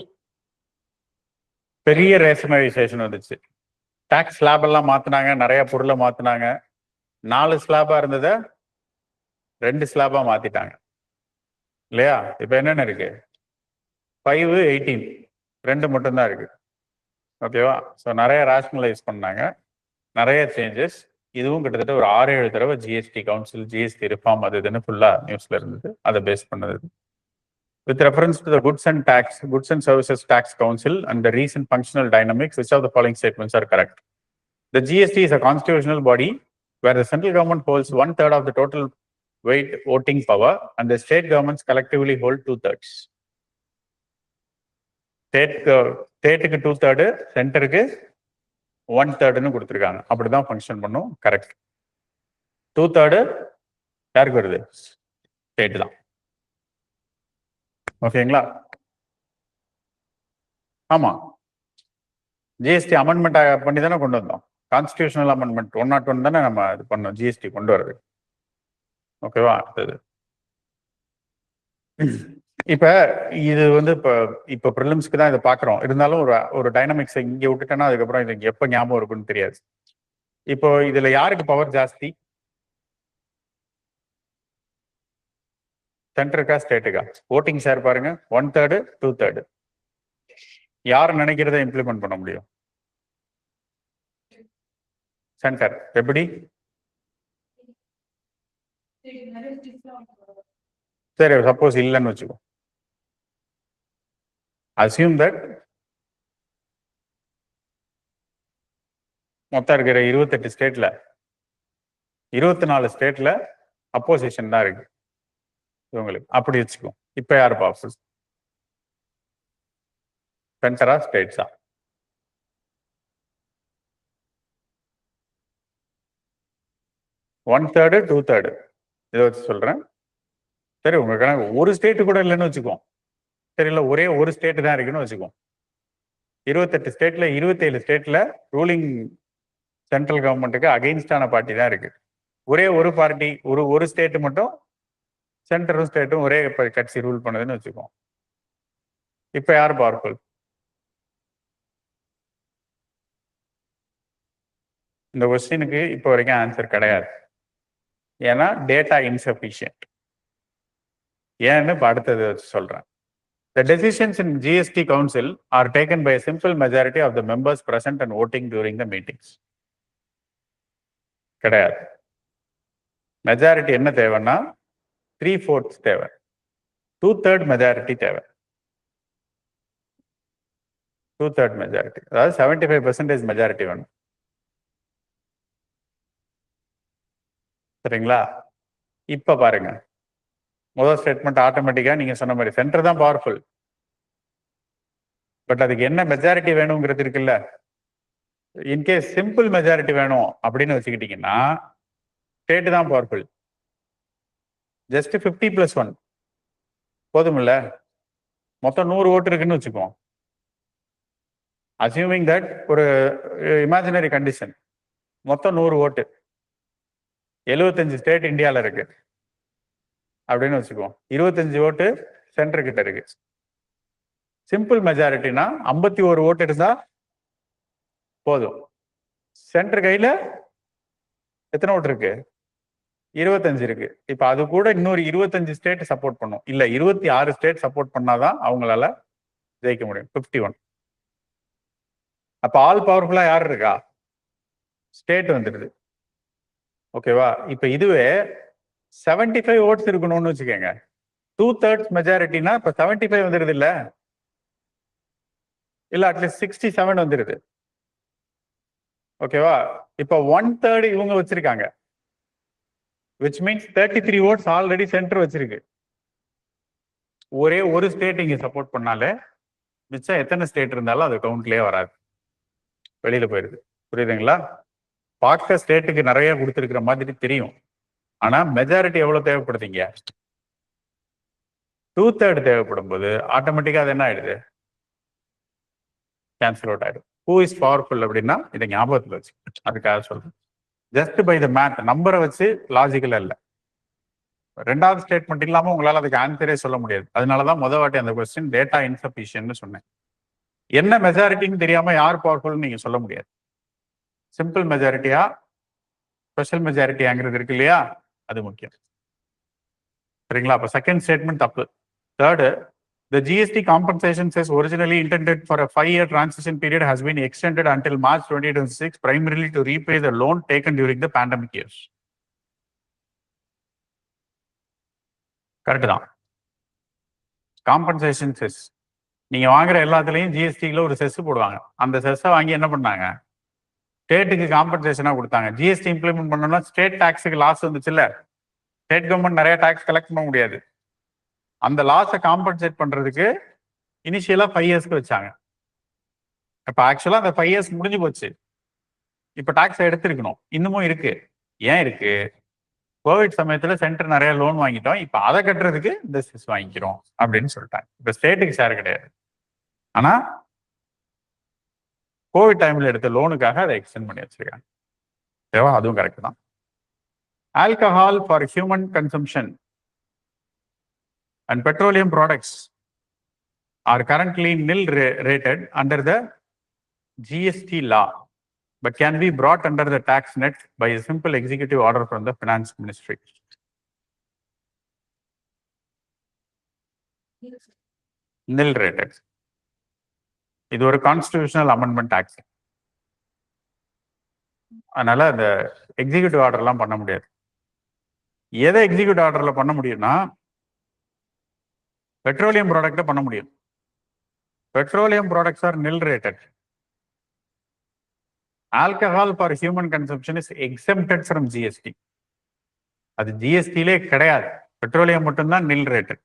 பெரிய ரேஷனலைசேஷன் வந்துச்சு. டாக்ஸ் ஸ்லாப் எல்லாம் மாத்தினாங்க, நிறைய பொருளை மாத்தினாங்க. 4 ஸ்லாபா இருந்ததை 2 ஸ்லாபா மாத்திட்டாங்க இல்லையா? இப்ப என்னென்ன இருக்கு? 5, 18 2 மட்டும்தான் இருக்கு. ஓகேவா? ஸோ நிறைய ரேஷனலைஸ் பண்ணாங்க, நிறைய சேஞ்சஸ். இதுவும் கிட்டத்தட்ட ஒரு 6-7 தடவை ஜிஎஸ்டி கவுன்சில், ஜிஎஸ்டி ரிஃபார்ம் அது இதுன்னு ஃபுல்லா நியூஸ்ல இருந்தது. அதை பேஸ் பண்ணது. With reference to the Goods and Services Tax Council and the recent functional dynamics, which of the following statements are correct? The GST is a constitutional body where the central government holds 1/3 of the total weight voting power and the state governments collectively hold 2/3. ஸ்டேட்டுக்கு 2/3, சென்டருக்கு 1/3 கொடுத்துருக்காங்க. அப்படிதான் function பண்ணும். Correct. 2/3 யாருக்கு வருது? State தான். ஓகேங்களா? ஆமா, ஜிஎஸ்டி அமெண்ட்மெண்ட் பண்ணி தானே கொண்டு வந்தோம். கான்ஸ்டிடியூஷனல் அமெண்ட்மெண்ட் 101 தானே நம்ம இது பண்ணோம், ஜிஎஸ்டி கொண்டு வர்றது. ஓகேவா? அடுத்தது இப்ப இது வந்து இப்ப ப்ரிலிம்ஸ்க்கு தான் இதை பாக்குறோம். இருந்தாலும் ஒரு டைனமிக்ஸ் இங்க விட்டுட்டேன்னா அதுக்கப்புறம் இது எப்ப ஞாபகம் இருக்குன்னு தெரியாது. இப்போ இதுல யாருக்கு பவர் ஜாஸ்தி? சென்டருக்கா ஸ்டேட்டுக்கா? ஓட்டிங் ஷேர் பாருங்க, 1/3, 2/3. யார் நினைக்கிறத இம்ப்ளிமெண்ட் பண்ண முடியும்? சென்டர். எப்படி? சரி, சப்போஸ் இல்லைன்னு வச்சுக்கோ. அசியூம் தட் மொத்தம் இருக்கிற 28 ஸ்டேட்ல 24 ஸ்டேட்ல அப்போசிஷன் தான் இருக்கு இவங்களுக்கு. அப்படி வச்சுக்கோ. இப்ப யாரு பவர்ஃபுல்? சென்டரா ஸ்டேட்ஸா? ஒன் தேர்டு 2/3 இதை வச்சு சொல்றேன். சரி, உங்க கணக்கு ஒரு ஸ்டேட்டு கூட இல்லைன்னு வச்சுக்கோ. தெரியல, ஒரே ஒரு ஸ்டேட் தான் இருக்குன்னு வச்சுக்கோ. 28 ஸ்டேட்ல 27 ஸ்டேட்ல ரூலிங் சென்ட்ரல் கவர்மெண்ட்டுக்கு அகைன்ஸ்டான பார்ட்டி தான் இருக்கு. ஒரே ஒரு பார்ட்டி, ஒரு ஸ்டேட் மட்டும் சென்டரும் ஸ்டேட்டும் ஒரே கட்சி ரூல் பண்ணுதுன்னு வச்சுக்கோ. இப்ப யார் பவர்ஃபுல்? இந்த கொஸ்டினுக்கு இப்போ வரைக்கும் ஆன்சர் கிடையாது. ஏன்னா டேட்டா இன்சஃபிஷியன்ட். ஏன்னு அடுத்தது வச்சு சொல்றேன். The decisions in GST Council are taken by a simple majority of the members present and voting during the meetings. கிடையாது. மெஜாரிட்டி என்ன தேவைன்னா 3/4 தேவை, 2/3 மெஜாரிட்டி தேவை. 2/3 மெஜாரிட்டி, அதாவது 75% மெஜாரிட்டி வேணும். சரிங்களா? இப்ப பாருங்க, முதல் ஸ்டேட்மெண்ட் ஆட்டோமேட்டிக்கா நீங்க சொன்ன மாதிரி சென்டர் தான் பவர்ஃபுல். பட் அதுக்கு என்ன மெஜாரிட்டி வேணுங்கிறது இருக்குல்ல. இன்கேஸ் சிம்பிள் மெஜாரிட்டி வேணும் அப்படின்னு வச்சுக்கிட்டீங்கன்னா ஸ்டேட் தான் பவர்ஃபுல். ஜஸ்ட் 50+1 போதுமில்ல. மொத்தம் 100 ஓட்டு இருக்குன்னு வச்சுக்குவோம். அசியூமிங் தட் ஒரு இமேஜினரி கண்டிஷன், மொத்தம் 100 ஓட்டு, 75 ஸ்டேட் இந்தியாவில் இருக்கு அப்படின்னு வச்சுக்குவோம். 25 ஓட்டு சென்டர் கிட்ட இருக்கு. சிம்பிள் மெஜாரிட்டினா 51 ஓட்டு இருந்தா போதும். சென்டர் கையில எத்தனை ஓட்டு இருக்கு? 25 இருக்கு. இப்ப அது கூட இன்னொரு 25 ஸ்டேட் சப்போர்ட் பண்ணும். இல்ல 26 ஸ்டேட் சப்போர்ட் பண்ணாதான் அவங்களால ஜெயிக்க முடியும். 51. அப்ப ஆல் பவர்ஃபுல்லா யார் இருக்கா? ஸ்டேட் வந்துடுது. ஓகேவா? இப்ப இதுவே 75 ஓட்ஸ் இருக்கணும்னு வச்சுக்கோங்க. 2/3 மெஜாரிட்டினா இப்ப 75 வந்துருது இல்ல, அட்லீஸ்ட் 67 வந்துருது. ஓகேவா? இப்ப 1/3 இவங்க வச்சிருக்காங்க, which means 33 votes already centre வச்சிருக்கு. ஒரே ஒரு ஸ்டேட் இங்க சப்போர்ட் பண்ணாலே மிச்சம் எத்தனை ஸ்டேட் இருந்தாலும் அது கவுண்ட்லயே வராது, வெளியில போயிருது. புரியுதுங்களா? பார்க்க ஸ்டேட்டுக்கு நிறைய கொடுத்துருக்கிற மாதிரி தெரியும். ஆனா மெஜாரிட்டி எவ்வளவு தேவைப்படுதுங்க? 2/3 தேவைப்படும் போது ஆட்டோமேட்டிக்கா அது என்ன ஆயிடுது? கேன்சல் அவுட் ஆயிடும். ஹூ இஸ் பவர்ஃபுல் அப்படின்னா இதை ஞாபகத்தில் வச்சு அதுக்காக சொல்றேன். ஜஸ்ட் பை த மேத், நம்பரை வச்சு லாஜிக்கலா இல்லை. ரெண்டாவது ஸ்டேட்மெண்ட் இல்லாம உங்களால அதுக்கு ஆன்சரே சொல்ல முடியாது. அதனாலதான் முத வாட்டி அந்த கொஸ்டின் டேட்டா இன்சபிஷியன்ட்னு சொன்னேன். என்ன மெஜாரிட்டின்னு தெரியாம யார் பவர்ஃபுல்னு நீங்க சொல்ல முடியாது. சிம்பிள் மெஜாரிட்டியா ஸ்பெஷல் மெஜாரிட்டியாங்கிறது இருக்கு இல்லையா, அது முக்கியம். சரிங்களா? அப்ப செகண்ட் ஸ்டேட்மெண்ட் தப்பு. Third, the GST compensation says originally intended for a 5-year transition period has been extended until March 2026 primarily to repay the loan taken during the pandemic years. Correct தான். Compensation chess நீங்க வாங்குற எல்லாத்துலயும் ஜிஎஸ்டில ஒரு chess போடுவாங்க. அந்த செஸ்ஸை வாங்கி என்ன பண்ணாங்க, ஸ்டேட்டுக்கு காம்பன்சேஷனா கொடுத்தாங்க. ஜிஎஸ்டி இம்ப்ளிமெண்ட் பண்ணணும்னா ஸ்டேட் டாக்ஸுக்கு லாஸ் வந்துச்சுல்ல, ஸ்டேட் கவர்மெண்ட் நிறைய டாக்ஸ் கலெக்ட் பண்ண முடியாது. அந்த லாஸை காம்பன்சேட் பண்றதுக்கு இனிஷியலா 5 இயர்ஸ்க்கு வச்சாங்க. இப்ப ஆக்சுவலா அந்த 5 இயர்ஸ் முடிஞ்சு போச்சு. இப்ப டாக்ஸ் எடுத்திருக்கணும், இன்னமும் இருக்கு. ஏன் இருக்கு? கோவிட் சமயத்துல சென்டர் நிறைய லோன் வாங்கிட்டோம், இப்ப அதை கட்டுறதுக்கு இந்த செஸ் வாங்கிக்கிறோம் அப்படின்னு சொல்லிட்டாங்க. இப்ப ஸ்டேட்டுக்கு ஷேர் கிடையாது, ஆனா கோவிட் டைம்ல எடுத்த லோனுக்காக அதை எக்ஸ்டெண்ட் பண்ணி வச்சிருக்காங்க. ஓகேவா? அதுவும் கரெக்ட் தான். Alcohol for human consumption and petroleum products are currently nil rated under the GST law, but can be brought under the tax net by a simple executive order from the Finance Ministry. Nil rated. இது ஒரு constitutional amendment act. அதனால அந்த executive ஆர்டர்லாம் பண்ண முடியாது. எதை executive ஆர்டர்ல பண்ண முடியும்னா பெட்ரோலியம் ப்ராடக்ட்டை பண்ண முடியும். Petroleum products are nil rated. Alcohol for human consumption is exempted from GST. அது ஜிஎஸ்டிலே கிடையாது. பெட்ரோலியம் மட்டும்தான் nil rated.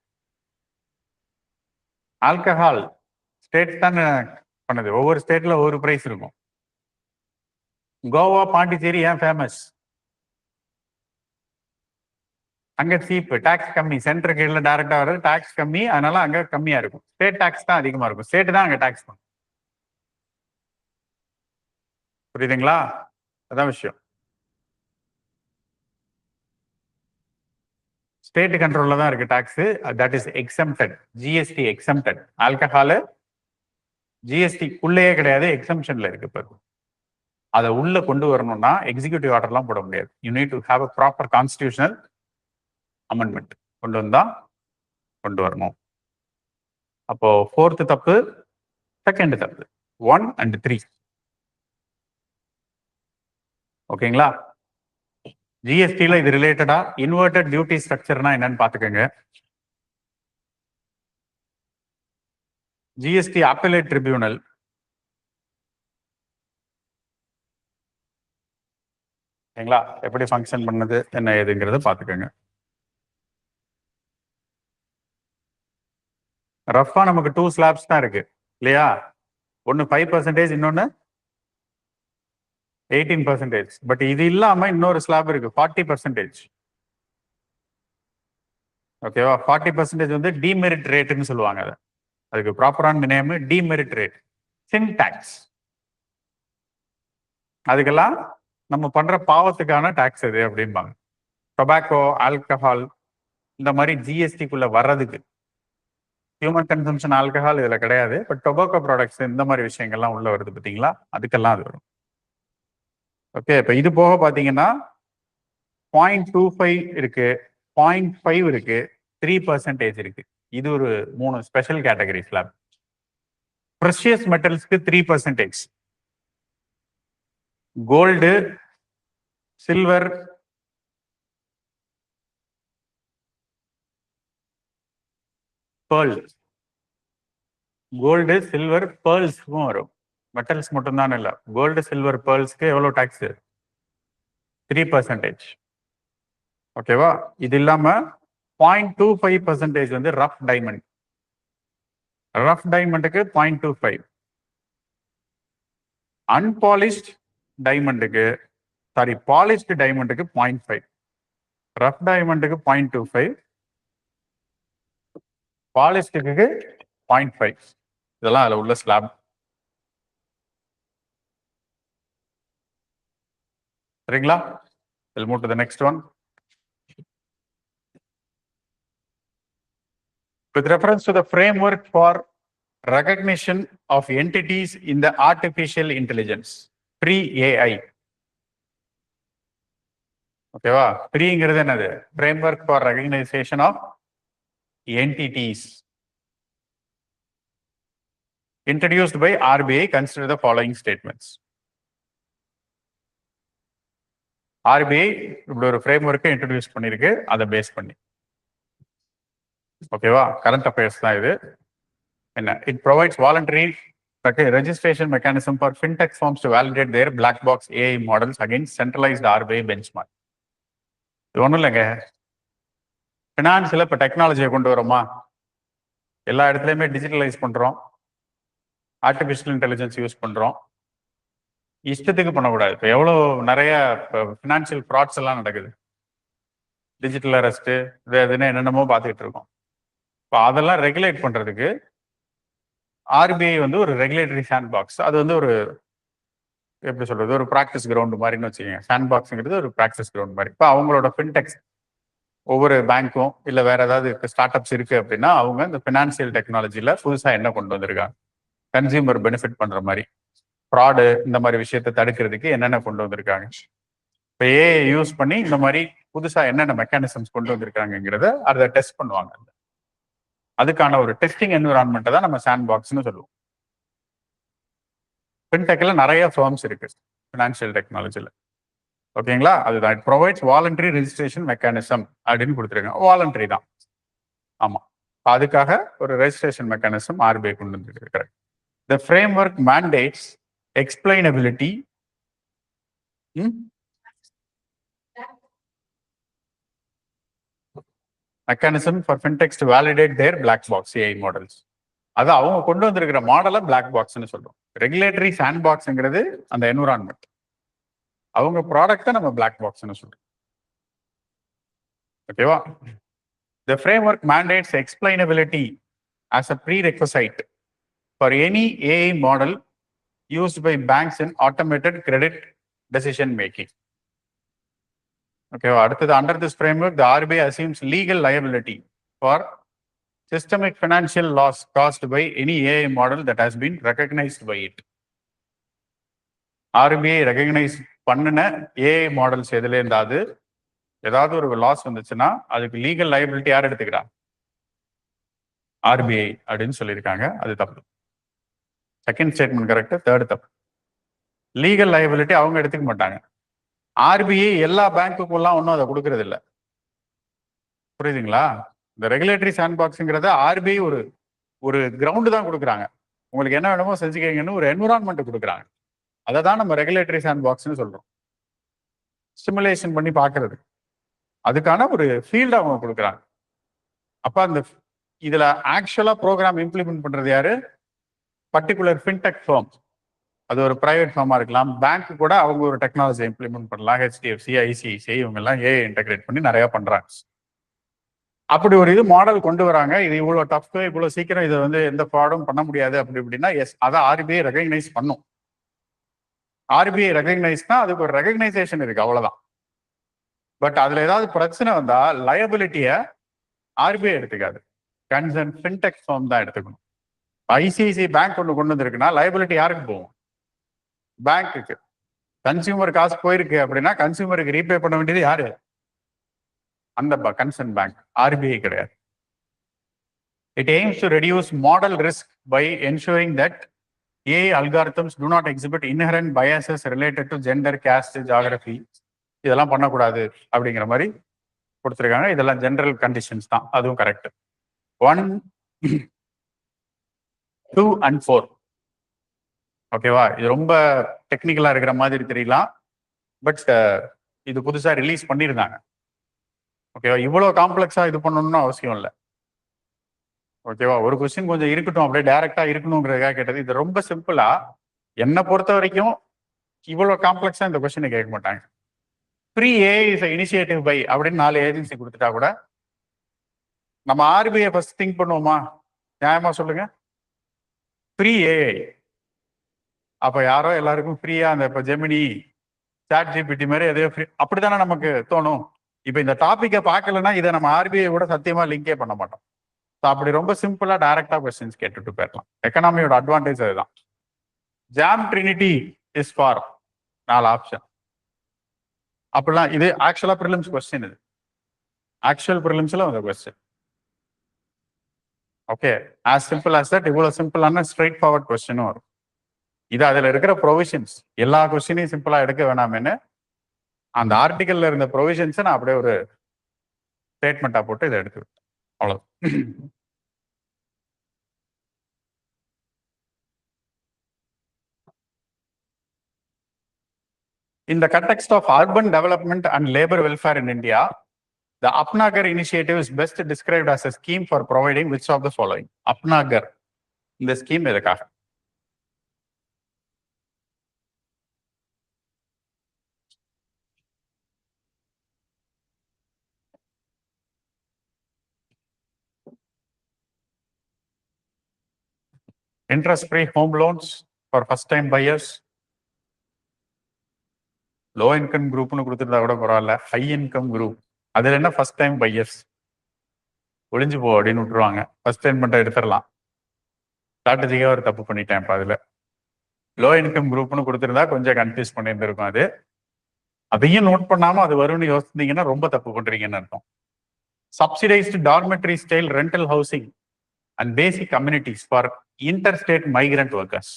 ஆல்கஹால் ஸ்டேட் தான் பண்ணுது. ஒவ்வொரு ஸ்டேட்ல ஒவ்வொரு பிரைஸ் இருக்கும். கோவா, பாண்டிச்சேரி ஏன் ஃபேமஸ்? அங்க சீப், டாக்ஸ் கம்மி. சென்டர் கீழ டைரக்டா வருது, டாக்ஸ் கம்மி, அதனால அங்க கம்மியா இருக்கும். ஸ்டேட் டாக்ஸ் தான் அதிகமா இருக்கும். ஸ்டேட் தான் அங்க டாக்ஸ் பண்ணும். புரியுதுங்களா? அதான் விஷயம். ஸ்டேட் கண்ட்ரோல்ல தான் இருக்கு tax. That is exempted. GST exempted. Alcohol ஜிஎஸ்டிக்குள்ளேயே கிடையாது, எக்ஸம்ஷன்ல இருக்கு. இப்போ அதை உள்ள கொண்டு வரணும்னா எக்ஸிக்யூட்டிவ் ஆர்டர்லாம் போட முடியாது. You need to have a proper constitutional amendment கொண்டு வந்தா கொண்டு வரணும். அப்போ 4th தப்பு, 2nd தப்பு, 1 and 3. ஓகேங்களா? ஜிஎஸ்டில இது ரிலேட்டடா இன்வெர்டட் டியூட்டி ஸ்ட்ரக்சர்னா என்னன்னு பாத்துக்கோங்க. ஜிஎஸ்டி அப்பலேட் ட்ரிபியூனல் ஓகேங்களா, எப்படி ஃபங்க்ஷன் பண்ணது என்ன ஏதுங்கிறத பாத்துக்கோங்க. ரஃபா நமக்கு 2 ஸ்லாப்ஸ் தான் இருக்கு இல்லையா? ஒன்னு 5%, இன்னொன்னு 18%. பட் இது இல்லாம இன்னொரு ஸ்லாப் இருக்கு 40%. ஓகேவா? 40% வந்து டிமெரிட் ரேட்னு சொல்லுவாங்க. அதுக்கு ப்ராப்பரான நேம் டிமெரிட் ரேட். சின் டாக்ஸ். அதுக்கெல்லாம் நம்ம பண்ற பாவத்துக்கான டாக்ஸ் அது அப்படிம்பாங்க. டொபாக்கோ, ஆல்கஹால் இந்த மாதிரி ஜிஎஸ்டிக்குள்ள வர்றதுக்கு. ஹியூமன் கன்சம்ஷன் ஆல்கஹால் இதுல கிடையாது, பட் டொபாக்கோ ப்ராடக்ட்ஸ் இந்த மாதிரி விஷயங்கள்லாம் உள்ள வருது பார்த்தீங்களா, அதுக்கெல்லாம் அது வரும். ஓகே, இப்போ இது போக பார்த்தீங்கன்னா 0.25 இருக்கு, 0.5 இருக்கு, 3% இருக்கு. இது ஒரு 3 ஸ்பெஷல் கேட்டகரி ஸ்லாப். ப்ரெஷியஸ் மெட்டல்ஸ்க்கு 3%, gold, silver, pearl. Gold, silver, பேர்ல்ஸ்க்கும் வரும். மெட்டல்ஸ் மட்டும்தான் இல்லை, கோல்டு, சில்வர், பேர்ல்ஸ்க்கு எவ்வளோ டாக்ஸ்? 3%. ஓகேவா? இது இல்லாம 0.25% வந்து ரஃப் டைமண்ட். ரஃப் டைமண்டுக்கு 0.25. அன்பாலிஷ்ட் டைமண்டுக்கு, சாரி பாலிஷ்டு டைமண்டுக்கு 0.5. ரஃப் டைமண்டுக்கு 0.25, பாலிஷ்டுக்கு 0.5. இதெல்லாம் அதுல உள்ள ஸ்லாப். சரிங்களா? We'll move to the next one. with reference to the framework for recognition of entities in the artificial intelligence, pre-AI. ஓகேவா? ப்ரீங்கிறது என்னது? framework for recognition of entities introduced by RBI. Consider the following statements. RBI இப்படி ஒரு framework introduce பண்ணிருக்கு, அதை base பண்ணி. ஓகேவா? Current affairs தான் இது. என்ன? It provides voluntary registration mechanism for fintech firms to validate their black box AI models against centralized RBI benchmark. இது ஒன்றும் இல்லைங்க, ஃபினான்ஸில் இப்போ டெக்னாலஜியை கொண்டு வரோமா, எல்லா இடத்துலையுமே டிஜிட்டலைஸ் பண்ணுறோம், ஆர்டிஃபிஷியல் இன்டெலிஜென்ஸ் யூஸ் பண்ணுறோம், இஷ்டத்துக்கு பண்ணக்கூடாது. இப்போ எவ்வளோ நிறைய ஃபினான்ஷியல் ஃப்ராட்ஸ் எல்லாம் நடக்குது, டிஜிட்டல் அரெஸ்ட்டு இது அதுன்னு என்னென்னமோ பார்த்துக்கிட்டு இருக்கோம். இப்போ அதெல்லாம் ரெகுலேட் பண்ணுறதுக்கு ஆர்பிஐ வந்து ஒரு ரெகுலேட்டரி சாண்ட் பாக்ஸ், அது வந்து ஒரு எப்படி சொல்றது, ஒரு ப்ராக்டிஸ் கிரவுண்ட் மாதிரின்னு வச்சுக்கோங்க. சாண்ட் பாக்ஸுங்கிறது ஒரு ப்ராக்டிஸ் கிரவுண்ட் மாதிரி. இப்போ அவங்களோட ஃபின்டெக்ஸ் ஒவ்வொரு பேங்க்கும் இல்லை வேற ஏதாவது ஸ்டார்ட் அப்ஸ் இருக்கு அப்படின்னா அவங்க இந்த ஃபினான்சியல் டெக்னாலஜியில் புதுசாக என்ன கொண்டு வந்திருக்காங்க, கன்சியூமர் பெனிஃபிட் பண்ணுற மாதிரி, ஃப்ராடு இந்த மாதிரி விஷயத்தை தடுக்கிறதுக்கு என்னென்ன கொண்டு வந்திருக்காங்க, இப்போ ஏஐ யூஸ் பண்ணி இந்த மாதிரி புதுசாக என்னென்ன மெக்கானிசம்ஸ் கொண்டு வந்திருக்காங்கிறத அதை டெஸ்ட் பண்ணுவாங்க. அதுக்கான ஒரு டெஸ்டிங் என்விரான்மெண்ட்டை தான் நம்ம சாண்ட் பாக்ஸ்னு சொல்லுவோம். ஃபின்டெக்ல நிறைய ஃபார்ம்ஸ் இருக்கு ஃபினான்ஷியல் டெக்னாலஜியில். ஓகேங்களா? அதுதான் it provides voluntary registration mechanism அப்படின்னு கொடுத்துருக்காங்க. வாலண்டரி தான், ஆமாம். அதுக்காக ஒரு ரெஜிஸ்ட்ரேஷன் மெக்கானிசம் ஆர்பிஐ கொண்டு வந்துருக்காரு. The framework mandates explainability mechanism for fintechs to validate their black box AI models. அது அவங்க கொண்டு வந்திருக்கிற மாடலை பிளாக் பாக்ஸ்னு சொல்றோம். ரெகுலேட்டரி சாண்ட் பாக்ஸ்ங்கிறது அந்த என்விரான்மெண்ட், அவங்க ப்ராடக்ட்டை நம்ம பிளாக் பாக்ஸ்னு சொல்றோம். ஓகேவா? The framework mandates explainability as a prerequisite for any AI model used by banks in automated credit decision making. Okay, அடுத்தது, under this framework, the RBI assumes legal liability for systemic financial loss caused by any AI model that has been recognized by it. RBI recognize பண்ணின AI models எதுல இருந்தாது ஏதாவது ஒரு loss வந்துச்சுன்னா அதுக்கு legal liability யார் எடுத்துக்கிறா? RBI அப்படின்னு சொல்லியிருக்காங்க. அது தப்பு. செகண்ட் ஸ்டேட்மெண்ட் கரெக்ட், தேர்ட் தப்பு. லீகல் லைபிலிட்டி அவங்க எடுத்துக்க மாட்டாங்க. ஆர்பிஐ எல்லா பேங்க்குக்குலாம் ஒன்றும் அதை கொடுக்கறது இல்லை. புரியுதுங்களா? இந்த ரெகுலேட்டரி சாண்ட் பாக்ஸுங்கிறத ஆர்பிஐ ஒரு கிரவுண்டு தான் கொடுக்குறாங்க. உங்களுக்கு என்ன வேணுமோ செஞ்சுக்கங்கன்னு ஒரு என்விரான்மெண்ட் கொடுக்குறாங்க. அதை தான் நம்ம ரெகுலேட்டரி சாண்ட் பாக்ஸ்னு சொல்றோம். ஸ்டிமுலேஷன் பண்ணி பார்க்கறது, அதுக்கான ஒரு ஃபீல்டு அவங்க கொடுக்குறாங்க. அப்போ அந்த இதுல ஆக்சுவலா ப்ரோக்ராம் இம்ப்ளிமெண்ட் பண்றது யாரு? Particular fintech firm. அது ஒரு பிரைவேட் ஃபார்மா இருக்கலாம், பேங்க் கூட அவங்க ஒரு டெக்னாலஜி இம்ப்ளிமெண்ட் பண்ணலாம். HDFC, ICICI இவங்க எல்லாம் ஏஐ இன்டெகிரேட் பண்ணி நிறைய பண்றாங்க. அப்படி ஒரு இது மாடல் கொண்டு வராங்க. இது இவ்வளவு டஃப், இவ்வளவு சீக்கிரம் இதை வந்து எந்த ஃப்ராடும் பண்ண முடியாது அப்படி இப்படின்னா எஸ், அதை ஆர்பிஐ ரெகக்னைஸ் பண்ணும். ஆர்பிஐ ரெகக்னைஸ்னா அதுக்கு ஒரு ரெகக்னைசேஷன் இருக்கு, அவ்வளவுதான். பட் அதுல ஏதாவது பிரச்சனை வந்தா லயபிலிட்டியை ஆர்பிஐ எடுத்துக்காது, கன்சர்ன் ஃபின்டெக் ஃபார்ம் தான் எடுத்துக்கணும். ஐசிஐசிஐ பேங்க் கொண்டு வந்திருக்குன்னா லயபிலிட்டி யாருக்கு போகும்? பேங்க்குக்கு. கன்சியூமர் காசு போயிருக்கு அப்படின்னா கன்சியூமருக்கு ரீபே பண்ண வேண்டியது யாரு? அந்த கன்சர்ன் பேங்க், ஆர்பிஐ கிடையாது. It aims to reduce model risk by ensuring that AI algorithms do not exhibit inherent biases related to gender, caste, geography. இதெல்லாம் பண்ணக்கூடாது அப்படிங்கிற மாதிரி கொடுத்துருக்காங்க. இதெல்லாம் ஜெனரல் கண்டிஷன்ஸ் தான், அதுவும் கரெக்ட். 1, 2 and 4. ஓகேவா? இது ரொம்ப டெக்னிக்கலா இருக்கிற மாதிரி தெரியலாம், பட் இது புதுசா ரிலீஸ் பண்ணியிருந்தாங்க. ஓகேவா? இவ்வளவு காம்ப்ளெக்ஸா இது பண்ணணும்னு அவசியம் இல்லை. ஓகேவா? ஒரு கொஸ்டின் கொஞ்சம் இருக்கட்டும், அப்படியே டைரக்டா இருக்கணுங்கிறதுக்காக கேட்டது. இது ரொம்ப சிம்பிளா, என்னை பொறுத்த வரைக்கும் இவ்வளவு காம்ப்ளெக்ஸா இந்த கொஸ்டினை கேட்க மாட்டாங்க. Free AI is initiative by அப்படின்னு 4 ஏஜென்சி கொடுத்துட்டா கூட நம்ம ஆர்பிஐ ஃபர்ஸ்ட் திங்க் பண்ணுவோமா? நியாயமா சொல்லுங்க. ஃப்ரீ ஏஐ, அப்ப யாரோ எல்லாருக்கும் ஃப்ரீயா அந்த இப்ப ஜெமினி, சாட் ஜிபிடி மாதிரி எதையோ ஃப்ரீ, அப்படித்தானே நமக்கு தோணும். இப்ப இந்த டாபிக்கை பார்க்கலன்னா இதை நம்ம ஆர்பிஐ கூட சத்தியமா லிங்கே பண்ண மாட்டோம். அப்படி ரொம்ப சிம்பிளா டைரக்டா கொஸ்டின்ஸ் கேட்டுட்டு போயிடலாம். எக்கனாமியோட அட்வான்டேஜ் அதுதான். Jam Trinity is for 4 option. அப்படிலாம் இது ஆக்சுவலா ப்ரிலிம்ஸ் கொஸ்டின். இது ஆக்சுவல் ப்ரிலிம்ஸ்ல வந்த question. Okay, as simple as that. இவ்வளவு சிம்பிளான ஸ்ட்ரெயிட் ஃபார்வர்ட் கொஸ்டினும் வரும். இது அதுல இருக்கிற ப்ரொவிஷன்ஸ். எல்லா கொஸ்டினையும் சிம்பிளா எடுக்க வேணாம்னு அந்த ஆர்டிகல்ல இருந்த ப்ரொவிஷன்ஸை நான் அப்படியே ஒரு ஸ்டேட்மெண்டா போட்டு இதை எடுத்து விட்டேன். அவ்வளவு. In the context of urban development and labor welfare in India, the Apnagar initiative is best described as a scheme for providing which of the following? Apnagar. இந்த ஸ்கீம் எதுக்காக? Interest-free home loans for first-time buyers. Low income குரூப்னு கொடுத்துருந்தா கூட பரவாயில்ல. High income group அதுல என்ன first time buyers ஒளிஞ்சு போ அப்படின்னு விட்டுருவாங்க. ஃபர்ஸ்ட் டைம் மட்டும் எடுத்துடலாம். ஸ்ட்ராட்டஜிக்காக ஒரு தப்பு பண்ணிட்டேன். இப்போ அதுல லோ இன்கம் குரூப்னு கொடுத்துருந்தா கொஞ்சம் கன்ஃபியூஸ் பண்ணியிருந்திருக்கும். அதையும் நோட் பண்ணாம அது வரும்னு யோசிச்சீங்கன்னா ரொம்ப தப்பு பண்றீங்கன்னு அர்த்தம். Subsidized dormitory style rental housing and basic amenities for interstate migrant workers.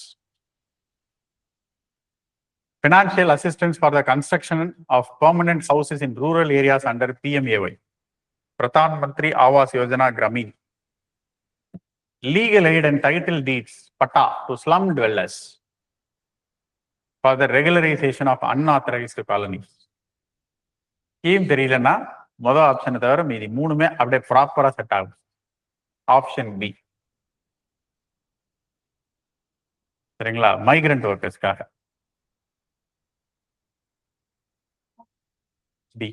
Financial assistance for the construction of permanent houses in rural areas under PMAY. Pradhan Mantri Awas Yojana Gramin. Legal aid and title deeds, PATA, to slum dwellers for the regularization of unauthorized colonies. Scheme தெரியலன்னா மொதல் ஆப்ஷனை தவிர மீதி மூணுமே அப்படியே ப்ராப்பரா set ஆகும். Option B. சரிங்களா? மைக்ரண்ட் ஒர்க்கர்ஸ்க்காக டி.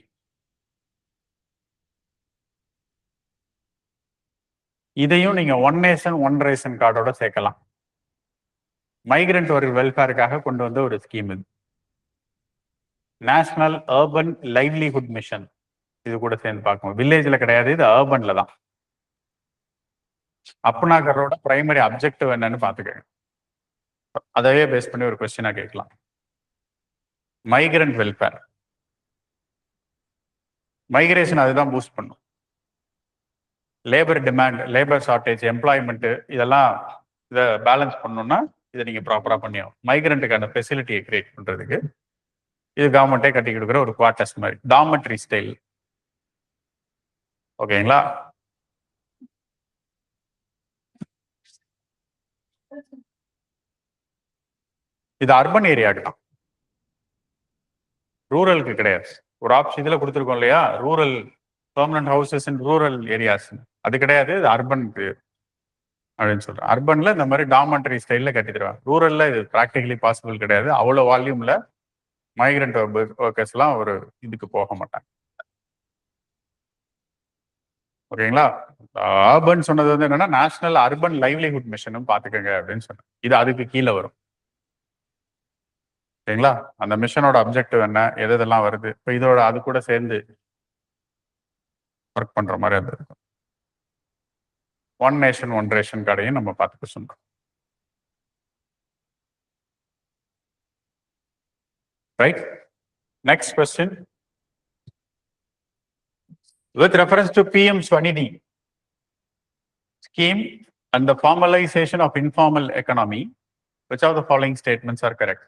இதையும் நீங்க ஒன் நேஷன் ஒன் ரேஷன் கார்டோட சேர்க்கலாம். மைக்ரண்ட் ஒர்க் வெல்ஃபேருக்காக கொண்டு வந்த ஒரு ஸ்கீம் இது. நேஷனல் அர்பன் லைவ்லிஹுட் மிஷன் இது கூட சேர்ந்து பார்க்கணும். வில்லேஜ்ல கிடையாது, இது அர்பன்ல தான். அப்னாகரோட பிரைமரி அப்ஜெக்டிவ் என்னன்னு பாத்துக்கங்க. அதையே பேஸ் பண்ணி ஒரு கொஸ்டினா கேட்கலாம். மைக்ரண்ட் வெல்ஃபேர் மைக்ரேஷன் அதுதான் பூஸ்ட் பண்ணும். Labour demand, labour shortage, employment இதெல்லாம் இதை பேலன்ஸ் பண்ணணும்னா இதை நீங்க ப்ராப்பரா பண்ணியாகும். மைக்ரண்ட்டுக்கான ஃபெசிலிட்டியை கிரியேட் பண்றதுக்கு இது கவர்மெண்டே கட்டி கொடுக்குற ஒரு குவார்டர்ஸ் மாதிரி டார்மெட்ரி ஸ்டைல். ஓகேங்களா? இது அர்பன் ஏரியாவுக்கு தான், ரூரலுக்கு கிடையாது. ஒரு ஆப்ஷன் இதுல கொடுத்துருக்கோம் இல்லையா, rural permanent houses in rural areas, அது கிடையாது. இது அர்பனுக்கு அப்படின்னு சொல்றேன். அர்பன்ல இந்த மாதிரி டார்மெட்ரி ஸ்டைல்ல கட்டி தருவாங்க. ரூரல்ல இது ப்ராக்டிகலி பாசிபிள் கிடையாது. அவ்வளோ வால்யூம்ல மைக்ரண்ட் ஒர்க்கர்ஸ் எல்லாம் ஒரு இதுக்கு போக மாட்டாங்க. ஓகேங்களா? அர்பன் சொன்னது வந்து என்னன்னா நேஷனல் அர்பன் லைவ்லிஹுட் மிஷனும் பாத்துக்கங்க அப்படின்னு சொன்னேன். இது அதுக்கு கீழே வரும். சரிங்களா? அந்த மிஷனோட அப்ஜெக்டிவ் என்ன, எது இதெல்லாம் வருது, இப்போ இதோட அது கூட சேர்ந்து ஒர்க் பண்ற மாதிரி அது இருக்கும். ஒன் நேஷன் ஒன் ரேஷன் கார்டையும் நம்ம பார்த்துக்க சொல்றோம். Right. Next question. With reference to PM Swanidhi scheme and the formalization of informal economy, which of the following statements are correct?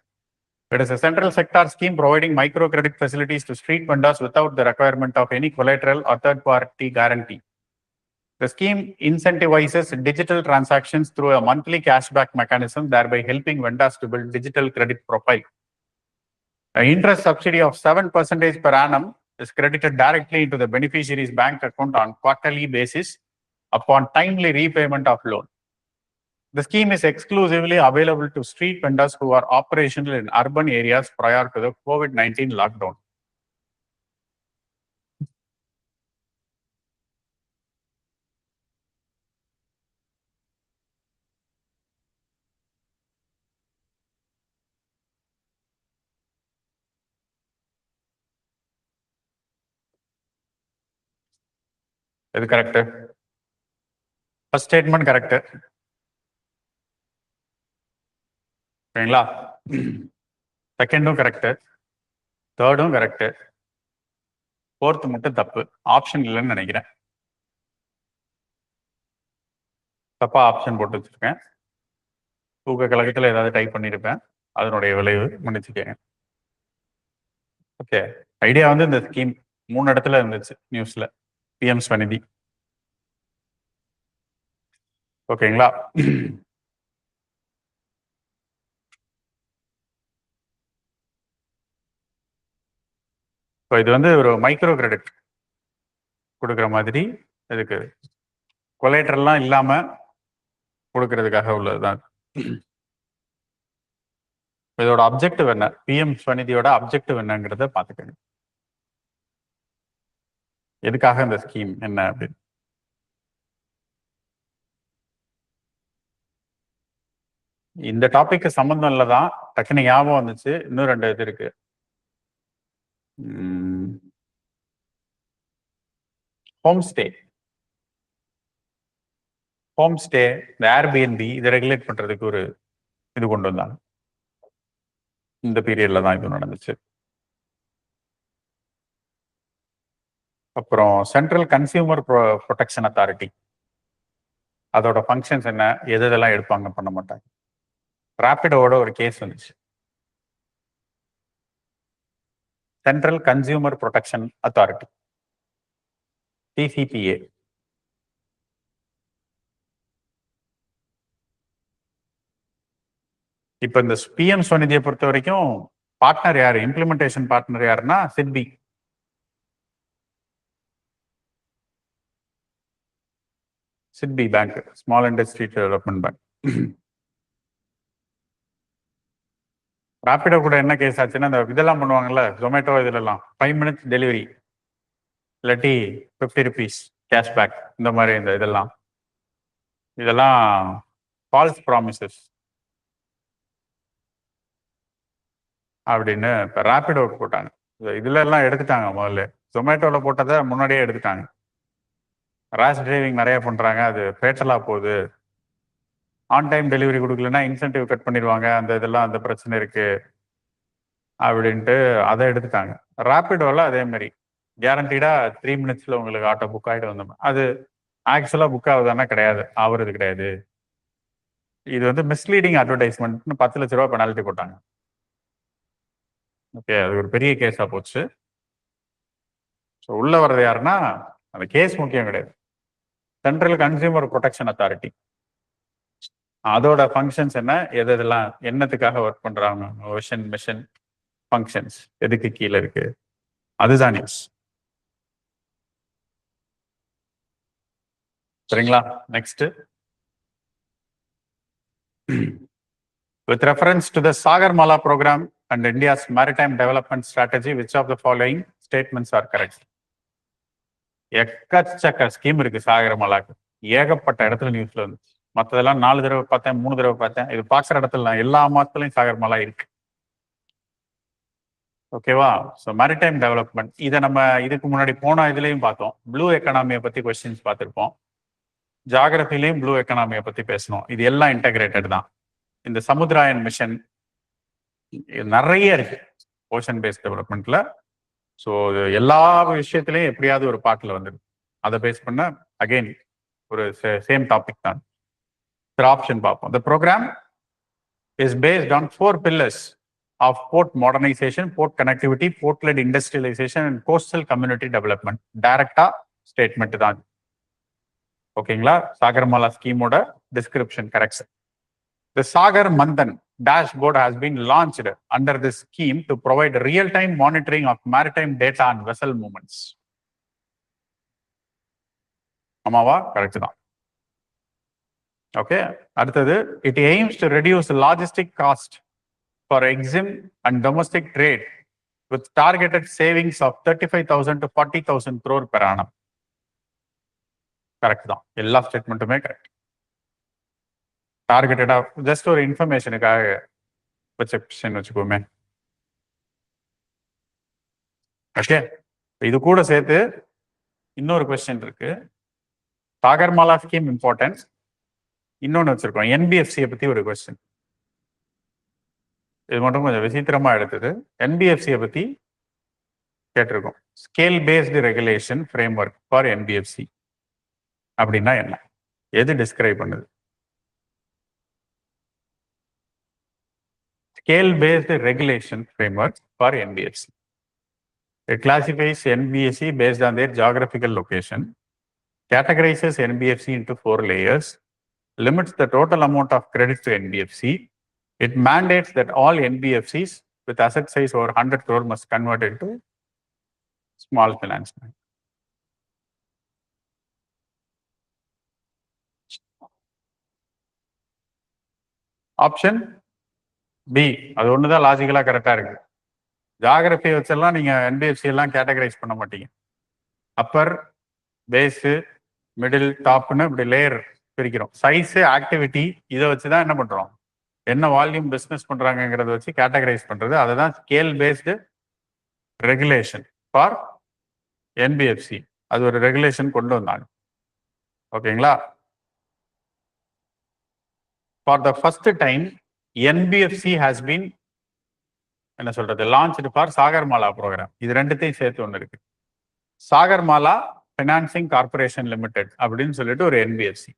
It is a central sector scheme providing microcredit facilities to street vendors without the requirement of any collateral or third-party guarantee. The scheme incentivizes digital transactions through a monthly cashback mechanism, thereby helping vendors to build digital credit profile. An interest subsidy of 7% per annum is credited directly into the beneficiary's bank account on quarterly basis upon timely repayment of loan. The scheme is exclusively available to street vendors who are operational in urban areas prior to the COVID-19 lockdown. Is it correct? First statement correct. சரிங்களா? செகண்டும் correct, தேர்டும் correct, fourth மட்டும் தப்பு. Option இல்லைன்னு நினைக்கிறேன். தப்பா option போட்டு வச்சிருக்கேன். தூக்க கழகத்தில் ஏதாவது டைப் பண்ணியிருப்பேன், அதனுடைய விளைவு மன்னிச்சுக்கேங்க. ஓகே, ஐடியா வந்து இந்த ஸ்கீம் 3 இடத்துல இருந்துச்சு நியூஸ்ல. பிஎம் ஸ்வநிதி. ஓகேங்களா? இப்போ இது வந்து ஒரு மைக்ரோ கிரெடிட் கொடுக்குற மாதிரி, இதுக்கு கொலேட்டர்லாம் இல்லாம கொடுக்கறதுக்காக உள்ளதுதான். இதோட அப்ஜெக்டிவ் என்ன, பிஎம் ஸ்வநிதியோட அப்ஜெக்டிவ் என்னங்கிறத பார்த்துக்கங்க. எதுக்காக இந்த ஸ்கீம் என்ன அப்படின்னு. இந்த டாபிக் சம்பந்தம் இல்லதான், டக்குனு ஞாபகம் வந்துச்சு. இன்னும் 2 இது இருக்கு. ஹோம் ஸ்டே, இந்த ஏர்பிஎன்பி இதை ரெகுலேட் பண்றதுக்கு ஒரு இது கொண்டு வந்தாங்க. இந்த பீரியட்ல தான் இது நடந்துச்சு. அப்புறம் சென்ட்ரல் கன்சியூமர் ப்ரொடெக்ஷன் அத்தாரிட்டி, அதோட ஃபங்க்ஷன்ஸ் என்ன, எதெல்லாம் எடுப்பாங்க பண்ண மாட்டாங்க. ராபிடோட ஒரு கேஸ் வந்துச்சு. Central consumer protection authority, CCPA. இப்ப இந்த பிஎம் ஸ்வநிதியை பொறுத்த வரைக்கும் பார்ட்னர் யாரு, இம்ப்ளிமெண்டேஷன் பார்ட்னர் யாருன்னா SIDBI bank, small industry development bank. Rapido கூட என்ன கேஸ் ஆச்சுன்னா, இந்த இதெல்லாம் பண்ணுவாங்கல்ல ஜொமேட்டோ, இதுலலாம் 5 minutes டெலிவரி, இல்லாட்டி 50 rupees கேஷ்பேக், இந்த மாதிரி இந்த இதெல்லாம் ஃபால்ஸ் ப்ராமிசஸ் அப்படின்னு இப்போ ராபிடோவுக்கு போட்டாங்க. இதுல எல்லாம் எடுத்துட்டாங்க. முதல்ல ஜொமேட்டோவில் போட்டதை முன்னாடியே எடுத்துட்டாங்க. ரேஷ் டிரைவிங் நிறைய பண்றாங்க, அது ஃபேட்டலா போகுது, ஆன் டைம் டெலிவரி கொடுக்கலன்னா இன்சென்டிவ் கட் பண்ணிடுவாங்க, அந்த பிரச்சனை இருக்கு அப்படின்ட்டு அதை எடுத்துட்டாங்க. ராபிடோவில் அதே மாதிரி கேரண்டீடா 3 minutes உங்களுக்கு ஆட்டோ புக் ஆகிட்டு வந்தோம். அது ஆக்சுவலா புக் ஆகுதானா கிடையாது, ஆகுறது கிடையாது. இது வந்து மிஸ்லீடிங் அட்வர்டைஸ்மெண்ட்னு 10 லட்ச ரூபா பெனால்ட்டி போட்டாங்க. ஓகே, அது ஒரு பெரிய கேஸா போச்சு. ஸோ உள்ள வர்றது யாருன்னா, அந்த கேஸ் முக்கியம் கிடையாது. சென்ட்ரல் கன்சியூமர் ப்ரொடெக்ஷன் அத்தாரிட்டி, அதோட ஃபங்க்ஷன்ஸ் என்ன, எதெல்லாம் என்னத்துக்காக ஒர்க் பண்றாங்க, மிஷன் ஃபங்க்ஷன்ஸ் எதுக்கு கீழே இருக்கு, அதுதான் நியூஸ். சரிங்களா? Next, with reference to the Sagarmala program and India's maritime development strategy, which of the following statements are correct? எக்கச்சக்க ஸ்கீம் இருக்கு சாகர்மாலாக்கு, ஏகப்பட்ட இடத்துல நியூஸ்ல வந்துச்சு. மற்றதெல்லாம் 4 தடவை பார்த்தேன், 3 தடவை பார்த்தேன். இது பார்க்குற இடத்துல எல்லா மாதத்துலையும் சாகர்மாலா இருக்கு. ஓகேவா? ஸோ மேரிடைம் டெவலப்மெண்ட், இதை நம்ம இதுக்கு முன்னாடி போன இதுலையும் பார்த்தோம். ப்ளூ எக்கனாமியை பத்தி கொஸ்டின்ஸ் பார்த்துருப்போம். ஜாகிரபிலையும் ப்ளூ எக்கனாமியை பத்தி பேசணும். இது எல்லாம் இன்டகிரேட்டட் தான். இந்த சமுத்திராயன் மிஷன் நிறைய இருக்கு ஓஷன் பேஸ்ட் டெவலப்மெண்ட்ல. ஸோ எல்லா விஷயத்திலையும் எப்படியாவது ஒரு பாட்டில் வந்துடும். அதை பேஸ் பண்ண அகெயின் ஒரு சேம் டாபிக் தான். ஆப்ஷன் பார்ப்போம். The program is based on 4 pillars of port modernization, port connectivity, port-led industrialization and coastal community development. டைரக்டா ஸ்டேட்மெண்ட் தான். ஓகேங்களா? சாகர்மாலா ஸ்கீமோட description correct. The Sagar Manthan dashboard has been launched under this scheme to provide real-time monitoring of maritime data and vessel movements. ஆமாவா? Correct தான். Okay, அடுத்தது, it aims to reduce logistic cost for EXIM and domestic trade with targeted savings of 35,000 to 40,000 crore per annum. Correct தான். எல்லா ஸ்டேட்மெண்ட்டுமே correct. டார்கெட்டடா just ஒரு இன்ஃபர்மேஷனுக்காக வச்சுக்கோமே. Okay, இது கூட சேர்த்து இன்னொரு கொஸ்டின் இருக்கு. Sagarmala scheme importance. இன்னொன்று வச்சிருக்கோம், என்பிஎஃப்சியை பத்தி ஒரு கொஸ்டின். இது மட்டும் கொஞ்சம் விசித்திரமா எடுத்தது. என்பிஎஃப்சியை பத்தி கேட்டிருக்கோம். Scale based regulation frame work for NBFC அப்படின்னா என்ன, எது டிஸ்கிரைப் பண்ணுது? Scale based regulation framework for NBFC. It classifies NBFC based on their geographical location, categorizes NBFC into 4 layers, limits the total amount of credit to NBFC. It mandates that all NBFCs with asset size over 100 crore must convert into small finance bank. Option B, அது ஒண்ணுதான் லாஜிக்கலா கரெக்டா இருக்கு. Geography வச்செல்லாம் நீங்க NBFC எல்லாம் categorise பண்ண மாட்டீங்க. Appar, base, middle, டாப்னு இப்படி layer பிரிக்கிறோம். சைஸு, ஆக்டிவிட்டி இதை வச்சுதான் என்ன பண்றோம், என்ன வால்யூம் பிஸ்னஸ் பண்றாங்கிறத வச்சு கேட்டகரைஸ் பண்றது. அதுதான் scale based regulation for NBFC. அது ஒரு ரெகுலேஷன் கொண்டு வந்தாங்க. ஓகேங்களா? For the first time NBFC has been என்ன சொல்றது லான்ச்டு ஃபார் சாகர்மாலா ப்ரோக்ராம். இது ரெண்டுத்தையும் சேர்த்து ஒன்று இருக்கு. சாகர்மாலா ஃபினான்சிங் கார்பரேஷன் லிமிடெட் அப்படின்னு சொல்லிட்டு ஒரு என்பிஎஃப்சி.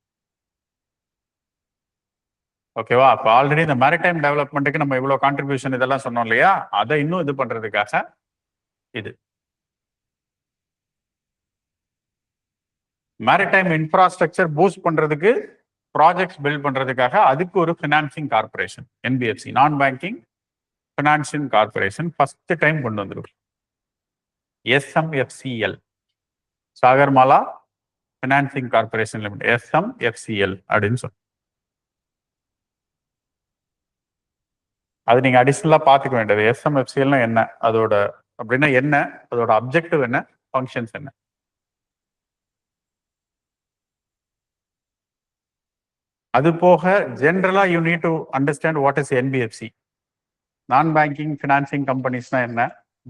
ஓகேவா? அப்போ ஆல்ரெடி இந்த மேரிடைம் டெவலப்மெண்ட்டுக்கு நம்ம இவ்வளோ கான்ட்ரிபியூஷன் இதெல்லாம் சொன்னோம் இல்லையா, அதை இன்னும் இது பண்றதுக்காக இது மேரிடைம் இன்ஃப்ராஸ்ட்ரக்சர் பூஸ்ட் பண்றதுக்கு, ப்ராஜெக்ட்ஸ் பில்ட் பண்றதுக்காக அதுக்கு ஒரு ஃபினான்சிங் கார்பரேஷன் என்பிஎஃப்சி, நான் banking financing corporation first time கொண்டு வந்துருக்கு. SMFCL, Sagarmala financing corporation limited, SMFCL அப்படின்னு சொல்லு. அது நீங்க அடிஷனலா பாத்துக்க வேண்டியது. SMFCL என்ன, அதோட அப்படின்னா என்ன, அதோட அப்ஜெக்டிவ் என்ன, ஃபங்க்ஷன்ஸ் என்ன. அது போக ஜென்ரலா you need to understand what is NBFC. நான் பேங்கிங் ஃபினான்சிங் கம்பெனிஸ்னா என்ன,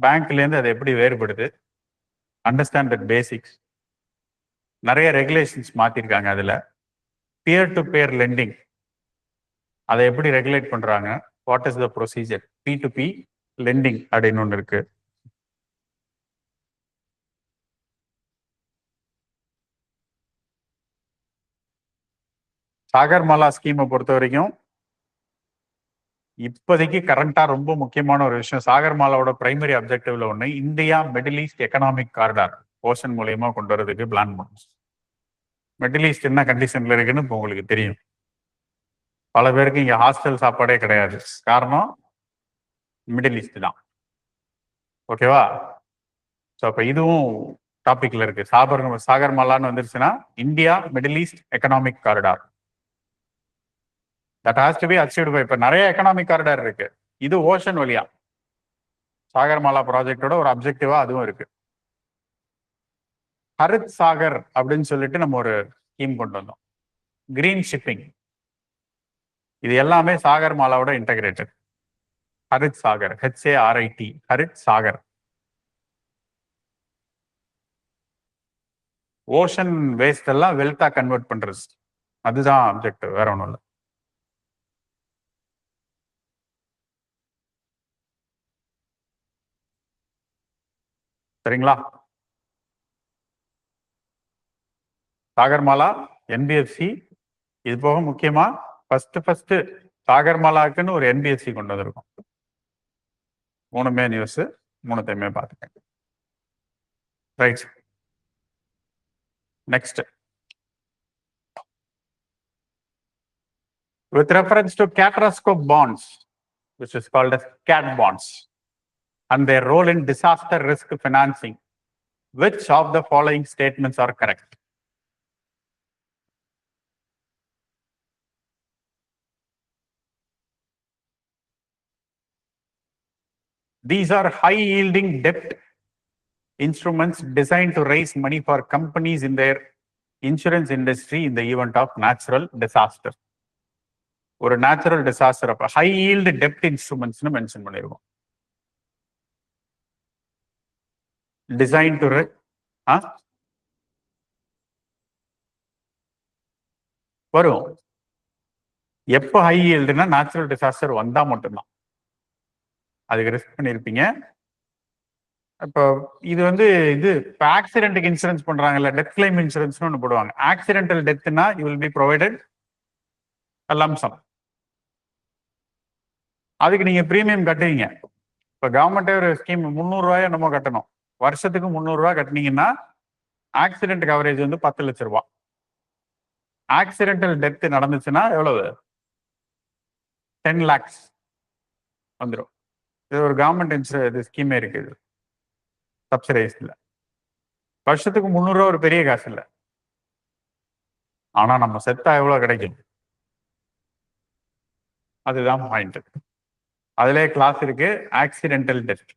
பேங்க்லேருந்து அது எப்படி வேறுபடுது, அண்டர்ஸ்டாண்ட் தட் பேசிக்ஸ். நிறைய ரெகுலேஷன்ஸ் மாத்திருக்காங்க. அதுல பியர் டு பியர் லெண்டிங் அதை எப்படி ரெகுலேட் பண்றாங்க, what is the procedure, P2P lending அப்படின்னு ஒன்று இருக்கு. சாகர்மாலா ஸ்கீமை பொறுத்த வரைக்கும் இப்போதைக்கு கரண்டா ரொம்ப முக்கியமான ஒரு விஷயம், சாகர்மாலாவோட பிரைமரி அப்ஜெக்டிவ்ல ஒன்று India Middle East economic corridor ocean மூலயமா கொண்டு வரதுக்கு பிளான் பண்ணும். மிடில் ஈஸ்ட் என்ன கண்டிஷன்ல இருக்குன்னு இப்போ உங்களுக்கு தெரியும். பல பேருக்கு இங்க ஹாஸ்டல் சாப்பாடே கிடையாது. காரணம் மிடில் ஈஸ்ட் தான். ஓகேவா? ஸோ அப்போ இதுவும் டாபிக்ல இருக்கு. சாகர்மாலான்னு வந்துருச்சுன்னா India Middle East economic corridor that has to be achieved by. இப்ப நிறைய எக்கனாமிக் காரிடார் இருக்கு, இது ஓஷன் வழியா. சாகர்மாலா ப்ராஜெக்டோட ஒரு அப்ஜெக்டிவா அதுவும் இருக்கு. ஹரித் சாகர் அப்படின்னு சொல்லிட்டு நம்ம ஒரு ஸ்கீம் கொண்டு வந்தோம், கிரீன் ஷிப்பிங். இது எல்லாமே சாகர்மாலாவோட integrated. Harit Sagar, HARIT, Harit Sagar. Ocean waste எல்லாம் வெல்த்தா கன்வெர்ட் பண்றது, அதுதான் அப்ஜெக்டிவ், வேற ஒன்றும் இல்லை. சரிங்களா? சாகர்மாலா, என்பிஎஃப்சி, இது போக முக்கியமா ஃபர்ஸ்ட் சாகர்மாலாக்குன்னு ஒரு என்பிஎஃப்சி கொண்டு வந்திருக்கோம். 3மே நியூஸ், 3த்தையுமே பார்த்துக்கேன். Right, next. With reference to Catrascope bonds, which is called as CAT bonds, and their role in disaster risk financing, which of the following statements are correct? These are high-yielding debt instruments designed to raise money for companies in their insurance industry in the event of natural disaster. ஒரு natural disaster அப்ப high yield டெப்ட் இன்ஸ்ட்ருமெண்ட்ஸ்னு mention பண்ணிருக்கோம். Design to வரும். எப்போ high ஈல்டுனா natural disaster வந்தா மட்டும்தான் அதுக்கு risk பண்ணியிருப்பீங்க. இப்போ இது இப்போ ஆக்சிடென்ட்டுக்கு இன்சூரன்ஸ் பண்றாங்கல்ல, டெத் கிளைம் இன்சூரன்ஸ்னு ஒன்று போடுவாங்க. ஆக்சிடென்டல் டெத்னா you will be provided lump sum. அதுக்கு நீங்க பிரீமியம் கட்டுவீங்க. இப்போ கவர்மெண்ட்டே ஒரு ஸ்கீம் 300 ரூபாய் என்னமோ கட்டணும். வருஷத்துக்கு 300 ரூபாய் கட்டினீங்கன்னா ஆக்சிடென்ட் கவரேஜ் 10 லட்ச ரூபாய். ஆக்சிடென்டல் டெத் நடந்துச்சுன்னா எவ்வளவு? 10 lakhs வந்துடும். இது ஒரு கவர்மெண்ட் இது ஸ்கீமே இருக்குது, சப்சிடைஸ்ல. வருஷத்துக்கு 300 ரூபா ஒரு பெரிய காசு இல்லை. ஆனா நம்ம செத்தா எவ்வளவு கிடைக்கும், அதுதான் பாயிண்ட். அதுல கிளாஸ் இருக்கு, ஆக்சிடென்டல் டெத்.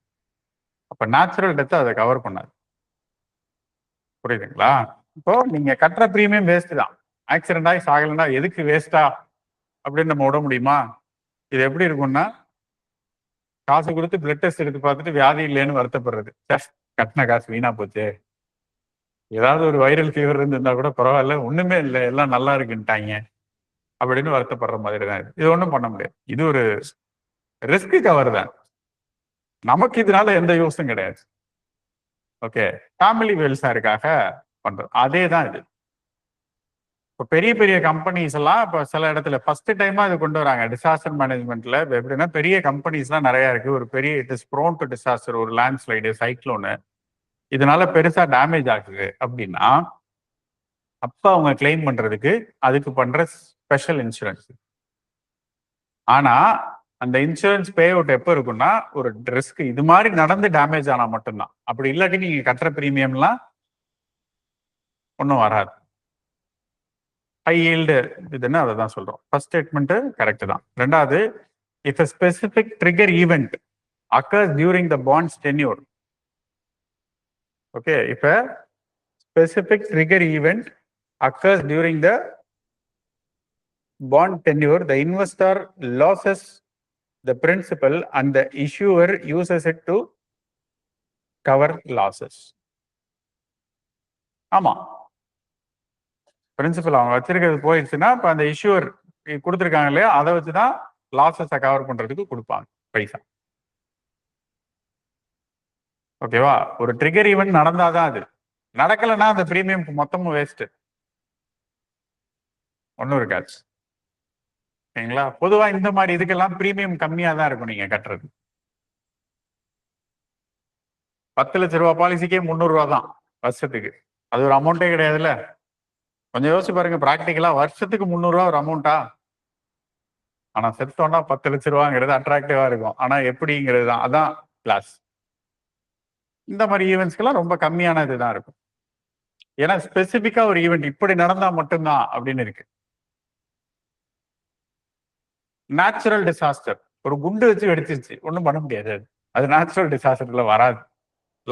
அப்ப நேச்சுரல் டெத் அதை கவர் பண்ணாது. புரியுதுங்களா? இப்போ நீங்க கட்டுற பிரீமியம் வேஸ்ட் தான். ஆக்சிடென்ட் ஆகி சாகலைன்னா எதுக்கு வேஸ்டா அப்படின்னு நம்ம விட முடியுமா? இது எப்படி இருக்கும்னா, காசு கொடுத்து பிளட் டெஸ்ட் எடுத்து பார்த்துட்டு வியாதி இல்லைன்னு வருத்தப்படுறது. கட்டின காசு வீணா போச்சு, ஏதாவது ஒரு வைரல் ஃபீவர் இருந்திருந்தா கூட பரவாயில்ல, ஒண்ணுமே இல்லை, எல்லாம் நல்லா இருக்குன்ட்டாங்க அப்படின்னு வருத்தப்படுற மாதிரி தான் இது ஒன்றும் பண்ண முடியாது. இது ஒரு ரிஸ்க் கவர் தான். நமக்கு இதனால எந்த யூஸும் கிடையாது. ஓகே, ஃபேமிலி வெல்ஃபேருக்காக பண்றது அதே தான் இது. இப்போ பெரிய பெரிய கம்பெனிஸ் எல்லாம் இப்போ சில இடத்துல ஃபர்ஸ்ட் டைமா இது கொண்டு வராங்க டிசாஸ்டர் மேனேஜ்மெண்ட்ல. எப்படின்னா பெரிய கம்பெனிஸ்லாம் நிறைய இருக்கு, ஒரு பெரிய it is prone to disaster, ஒரு லேண்ட்ஸ்லைடு, சைக்ளோனு, இதனால பெருசா டேமேஜ் ஆகுது அப்படின்னா அப்ப அவங்க கிளைம் பண்றதுக்கு அதுக்கு பண்ற ஸ்பெஷல் இன்சூரன்ஸ். ஆனா அந்த இன்சூரன்ஸ் பே அவுட் எப்போ இருக்குன்னா ஒரு ரிஸ்க் இது மாதிரி நடந்து டேமேஜ் ஆனா மட்டும்தான். அப்படி இல்லாட்டி நீங்க கட்டுற பிரீமியம்லாம் ஒன்றும் வராது. ஹை ஈல்டு இதுன்னு அதை தான் சொல்றோம். ஃபர்ஸ்ட் ஸ்டேட்மெண்ட் கரெக்ட் தான். ரெண்டாவது, if a specific trigger event occurs during the bond's tenure. Okay, if a specific trigger event occurs during the bond tenure, the investor loses the principal and the issuer uses it to cover losses. ஆமா, principal அவங்க வச்சிருக்கிறது போயிடுச்சுன்னா இப்போ அந்த இஷ்யூர் கொடுத்துருக்காங்க இல்லையா, அதை வச்சுதான் லாஸஸை கவர் பண்றதுக்கு கொடுப்பாங்க பைசா. ஓகேவா? ஒரு ட்ரிகர் ஈவென்ட் நடந்தாதான் அது. நடக்கலைன்னா அந்த பிரீமியம் மொத்தமும் வேஸ்ட், ஒன்றும் இருக்காது. சரிங்களா? பொதுவா இந்த மாதிரி இதுக்கெல்லாம் பிரீமியம் கம்மியா தான் இருக்கும் நீங்க கட்டுறது. 10 லட்ச ரூபாய் பாலிசிக்கே 300 ரூபா தான் வருஷத்துக்கு. அது ஒரு அமௌண்ட்டே கிடையாதுல்ல. கொஞ்சம் யோசிச்சு பாருங்க, பிராக்டிக்கலா வருஷத்துக்கு 300 ரூபா ஒரு அமௌண்ட்டா? ஆனா செத்தோம்னா 10 லட்ச ரூபாங்கிறது அட்ராக்டிவா இருக்கும். ஆனா எப்படிங்கிறது தான், அதான் கிளாஸ். இந்த மாதிரி ஈவெண்ட்ஸ்க்கெல்லாம் ரொம்ப கம்மியான இதுதான் இருக்கும். ஏன்னா ஸ்பெசிபிக்கா ஒரு ஈவெண்ட் இப்படி நடந்தா மட்டும்தான் அப்படின்னு இருக்கு. நேச்சுரல் டிசாஸ்டர், ஒரு குண்டு வச்சு வெடிச்சிருச்சு, ஒன்றும் பண்ண முடியாது. அது நேச்சுரல் டிசாஸ்டர்ல வராது.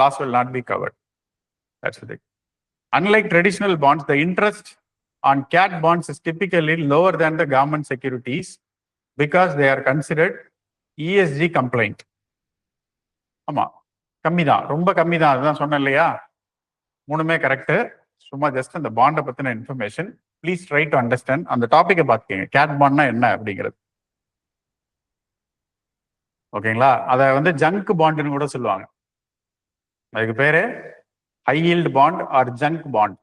Loss will not be covered. That's the thing. Unlike traditional bonds, the interest on CAT bonds is typically lower than the government securities because they are considered ESG compliant. ஆமா, கம்மி தான், ரொம்ப கம்மி தான். அதுதான் சொன்னேன் இல்லையா, மூணுமே கரெக்ட். சும்மா ஜஸ்ட் அந்த பாண்டை பத்தின information. Please try to understand. அந்த டாபிக்கை பார்த்துக்கங்க, கேட் பாண்ட்னா என்ன அப்படிங்கிறது. ஓகேங்களா? அதை ஜங்க் பாண்டுன்னு கூட சொல்லுவாங்க. அதுக்கு பேரு high yield bond or junk bond.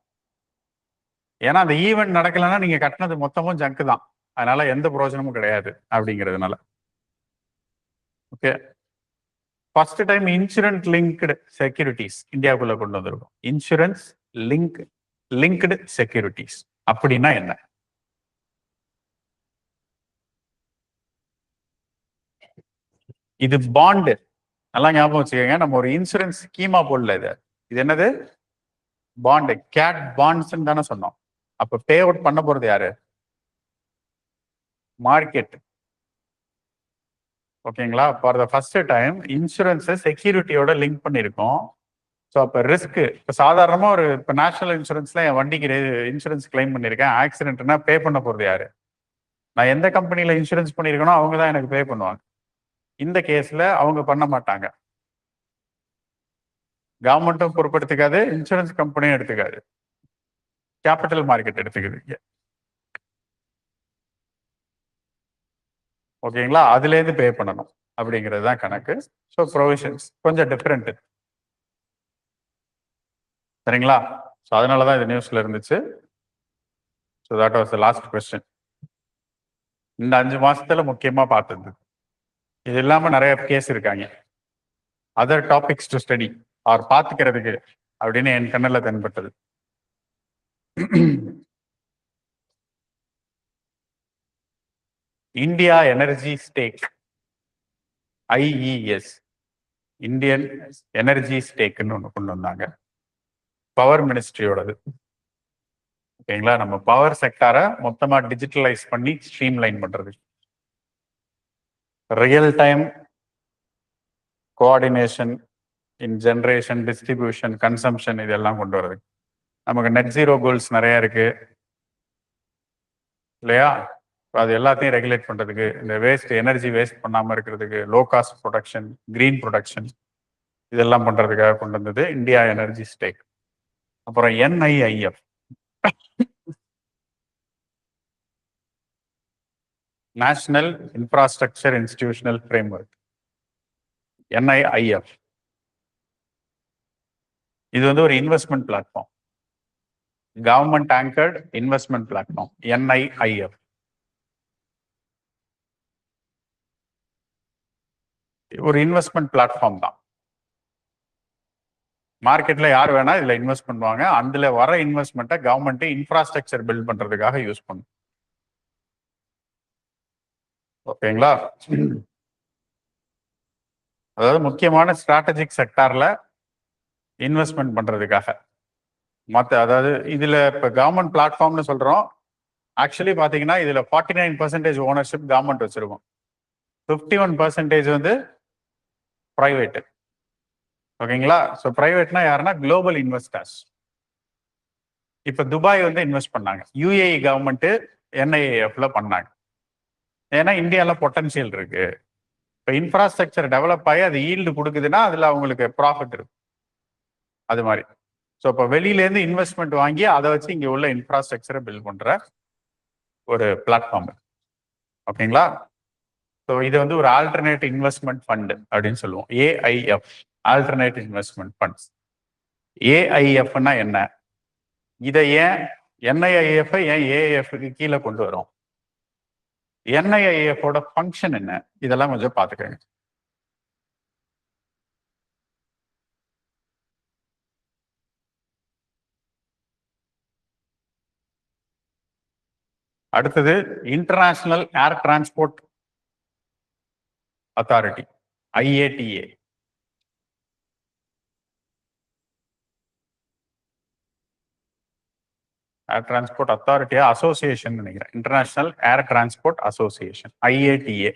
ஏன்னா அந்த ஈவெண்ட் நடக்கலைன்னா நீங்க கட்டினது மொத்தமும் ஜங்க் தான், அதனால எந்த பிரயோஜனமும் கிடையாது அப்படிங்கிறதுனால. Okay, first time insurance linked securities இந்தியாவுக்குள்ள கொண்டு வந்திருக்கும். இன்சூரன்ஸ் லிங்க்டு செக்யூரிட்டிஸ் அப்படின்னா என்ன? இது பாண்டு, நல்லா ஞாபகம் வச்சுக்கோங்க. நம்ம ஒரு இன்சூரன்ஸ் ஸ்கீமா போடல. இது என்னது? பாண்டு. கேட் பாண்ட்ஸ் தானே சொன்னோம். அப்ப பே அவுட் பண்ண போறது யாரு? மார்க்கெட். ஓகேங்களா? ஃபார் த ஃபர்ஸ்ட் டைம் இன்சூரன்ஸை செக்யூரிட்டியோட லிங்க் பண்ணியிருக்கோம். ஸோ அப்போ ரிஸ்க், இப்போ சாதாரணமாக இப்போ நேஷனல் இன்சூரன்ஸ்ல என் வண்டிக்கு இன்சூரன்ஸ் கிளைம் பண்ணியிருக்கேன், ஆக்சிடென்ட்னா பே பண்ண போறது யாரு? நான் எந்த கம்பெனியில இன்சூரன்ஸ் பண்ணியிருக்கேனோ அவங்க தான் எனக்கு பே பண்ணுவாங்க. இந்த கேஸ்ல அவங்க பண்ண மாட்டாங்க. கவர்மெண்ட்டும் பொறுப்பெடுத்துக்காது, இன்சூரன்ஸ் கம்பெனியும் எடுத்துக்காது, கேபிட்டல் மார்க்கெட் எடுத்துக்குது. ஓகேங்களா, அதுலேருந்து பே பண்ணணும் அப்படிங்கிறது தான் கணக்கு. ஸோ ப்ரொவிஷன்ஸ் கொஞ்சம் டிஃப்ரெண்ட். சரிங்களா, ஸோ அதனால தான் இது நியூஸ்ல இருந்துச்சு. So that was the last question. இந்த 5 மாசத்துல முக்கியமா பார்த்தது இது இல்லாம நிறைய கேஸ் இருக்காங்க. Other topics to study are பார்த்துக்கிறதுக்கு அப்படின்னு என் கண்ணில் தென்பட்டது. India energy stack, IES, Indian energy ஸ்டேக்னு ஒன்று கொண்டு வந்தாங்க. பவர் மினிஸ்ட்ரியோடது. ஓகேங்களா, நம்ம பவர் செக்டாரை மொத்தமா டிஜிட்டலைஸ் பண்ணி ஸ்ட்ரீம் லைன் பண்றது, real time coordination in generation, distribution, consumption இதெல்லாம் கொண்டு வர்றது. நமக்கு நெட் ஜீரோ கோல்ஸ் நிறைய இருக்கு இல்லையா, அது எல்லாத்தையும் ரெகுலேட் பண்றதுக்கு, இந்த வேஸ்ட் எனர்ஜி வேஸ்ட் பண்ணாம இருக்கிறதுக்கு, low cost production, green production இதெல்லாம் பண்றதுக்காக கொண்டு வந்தது இந்தியா எனர்ஜி ஸ்டேக். அப்புறம் NIIF, national infrastructure institutional framework, NIIF. இது வந்து ஒரு investment platform, government angered investment platform NIIF. ஒரு இன்வெஸ்ட்மெண்ட் பிளாட்ஃபார்ம் தான். மார்க்கெட்ல யார் வேணா இதுல இன்வெஸ்ட் பண்ணுவாங்க. அதுல வர இன்வெஸ்ட்மெண்ட்டை கவர்மெண்ட் இன்ஃப்ராஸ்ட்ரக்சர் பில்ட் பண்றதுக்காக யூஸ் பண்ணும். ஓகேங்களா, அதாவது முக்கியமான ஸ்ட்ராட்டஜிக் செக்டார்ல இன்வெஸ்ட்மெண்ட் பண்றதுக்காக. அதாவது இதுல இப்ப கவர்மெண்ட் பிளாட்ஃபார்ம்னு சொல்றோம். ஆக்சுவலி பாத்தீங்கன்னா இதுல 49% ஓனர்ஷிப் கவர்மெண்ட் வச்சிருக்கும், 51% வந்து பிரைவேட். ஓகேங்களா, ஸோ பிரைவேட்னா யாருன்னா குளோபல் இன்வெஸ்டர்ஸ். இப்ப துபாய் வந்து இன்வெஸ்ட் பண்ணாங்க, UAE கவர்மெண்ட் NIIFல பண்ணாங்க. ஏன்னா இந்தியால பொட்டன்ஷியல் இருக்கு. இப்போ இன்ஃப்ராஸ்ட்ரக்சர் டெவலப் ஆகி அது ஈல்டு கொடுக்குதுன்னா அதுல அவங்களுக்கு ப்ராஃபிட் இருக்கு. அது மாதிரி ஸோ இப்போ வெளியிலேருந்து இன்வெஸ்ட்மெண்ட் வாங்கி அதை வச்சு இங்கே உள்ள இன்ஃப்ராஸ்ட்ரக்சரை பில்ட் பண்ற ஒரு பிளாட்ஃபார்ம். ஓகேங்களா, ஸோ இது வந்து ஒரு ஆல்டர்னேட் இன்வெஸ்ட்மெண்ட் ஃபண்ட் அப்படின்னு சொல்லுவோம், AIF, ஆல்டர்னேட் இன்வெஸ்ட்மெண்ட் ஃபண்ட்ஸ். AIFனா என்ன, இதை ஏன் NIIF ஏன் AIFக்கு கீழே கொண்டு வரும், NIIFோட ஃபங்க்ஷன் என்ன, இதெல்லாம் கொஞ்சம் பார்த்துக்கோங்க. அடுத்தது இன்டர்நேஷனல் ஏர் டிரான்ஸ்போர்ட் அத்தாரிட்டி, IATA. ஏர் டிரான்ஸ்போர்ட் அத்தாரிட்டியா அசோசியேஷன் நினைக்கிறேன், இன்டர்நேஷனல் ஏர் டிரான்ஸ்போர்ட் அசோசியேஷன், IATA.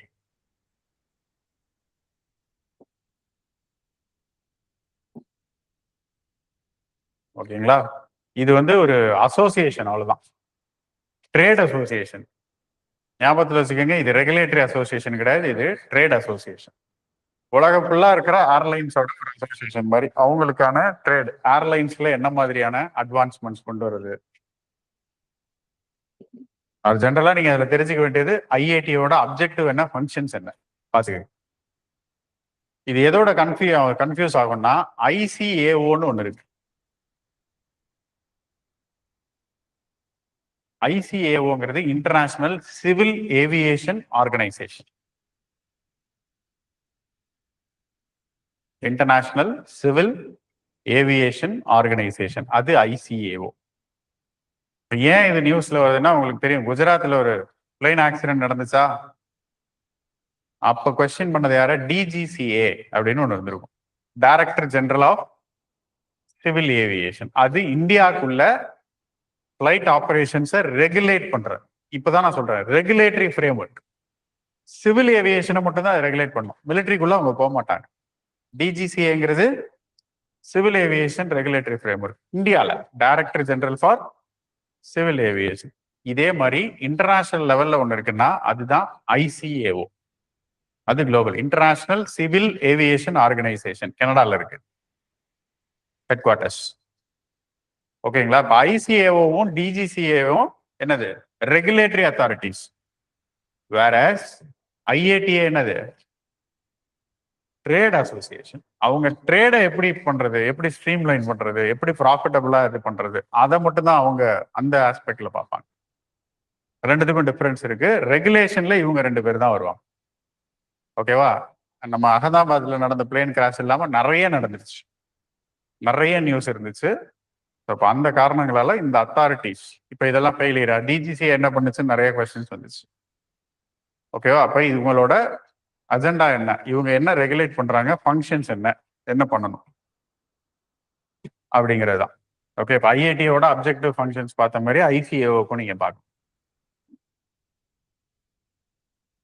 ஓகேங்களா, இது வந்து ஒரு அசோசியேஷன், அவ்வளவுதான், ட்ரேட் அசோசியேஷன். ஞாபகத்தில் வச்சுக்கோங்க, இது ரெகுலேட்டரி அசோசியேஷன் கிடையாது, இது ட்ரேட் அசோசியேஷன். உலகம் ஃபுல்லா இருக்கிற ஏர்லைன்ஸோட அசோசியேஷன் மாதிரி அவங்களுக்கான ட்ரேட், ஏர்லைன்ஸ்ல என்ன மாதிரியான அட்வான்ஸ்மெண்ட்ஸ் கொண்டு வருது, அது ஜென்ரலா நீங்க அதுல தெரிஞ்சுக்க வேண்டியது. IATயோட அப்ஜெக்டிவ் என்ன, ஃபங்க்ஷன்ஸ் என்ன பாத்துக்க. இது எதோட கன்ஃபியூஸ் ஆகும்னா ICAOன்னு ஒண்ணு இருக்கு. ICAOங்கிறது international civil aviation organisation. International civil aviation organisation, அது ICAO. ஏன் இது நியூஸ்ல வருதுன்னா உங்களுக்கு தெரியும், குஜராத்ல ஒரு பிளைன் ஆக்சிடென்ட் நடந்துச்சா, அப்ப கொஸ்டின் பண்ணது யார, DGCA அப்படின்னு ஒண்ணு இருந்திருக்கும், director general of civil aviation. அது இந்தியாவுக்குள்ள ஃபிளைட் ஆபரேஷன்ஸை ரெகுலேட் பண்ற. இப்பதான் நான் சொல்றேன், ரெகுலேட்டரி ஃப்ரேம்வொர்க். சிவில் ஏவியேஷனை மட்டும் தான் ரெகுலேட் பண்ணும், மிலிட்டரிக்குள்ள அவங்க போக மாட்டாங்க. DGCAங்கிறது சிவில் ஏவியேஷன் ரெகுலேட்டரி ஃப்ரேம்வொர்க், இந்தியால director general for civil aviation. இதே மாதிரி இன்டர்நேஷனல் லெவல்ல ஒண்ணு இருக்குன்னா அதுதான் ICAO, அது global international civil aviation organisation, கனடால இருக்கு ஹெட் குவார்டர்ஸ். ஓகேங்களா, இப்போ ICAOவும் DGCAவும் என்னது, ரெகுலேட்டரி அத்தாரிட்டிஸ். வேற ஐஏடிஏ என்னது? Trade association. அவங்க ட்ரேடை எப்படி பண்றது, எப்படி ஸ்ட்ரீம்லைன் பண்றது, எப்படி ப்ராஃபிட்டபிளா இது பண்றது, அதை மட்டும் தான் அவங்க அந்த ஆஸ்பெக்ட்ல பார்ப்பாங்க. ரெண்டுத்துக்கும் டிஃபரன்ஸ் இருக்கு. ரெகுலேஷன்ல இவங்க 2 பேர் தான் வருவாங்க. ஓகேவா? நம்ம அகமதாபாத்ல நடந்த பிளேன் கிராஷ் இல்லாம நிறைய நடந்துருச்சு, நிறைய நியூஸ் இருந்துச்சு. இப்போ அந்த காரணங்களால இந்த அத்தாரிட்டிஸ் இப்போ இதெல்லாம் ஃபெயிலியரா, டிஜிசி என்ன பண்ணுச்சுன்னு நிறைய கொஸ்டின்ஸ் வந்துச்சு. ஓகேவா? அப்ப இவங்களோட அஜெண்டா என்ன, இவங்க என்ன ரெகுலேட் பண்றாங்க, ஃபங்க்ஷன்ஸ் என்ன, என்ன பண்ணணும் அப்படிங்கிறது தான். ஓகே, இப்போ ஐஐடியோட அப்ஜெக்டிவ் ஃபங்க்ஷன்ஸ் பார்த்த மாதிரி ஐசிஏஓக்கும் நீங்க பார்க்கணும்.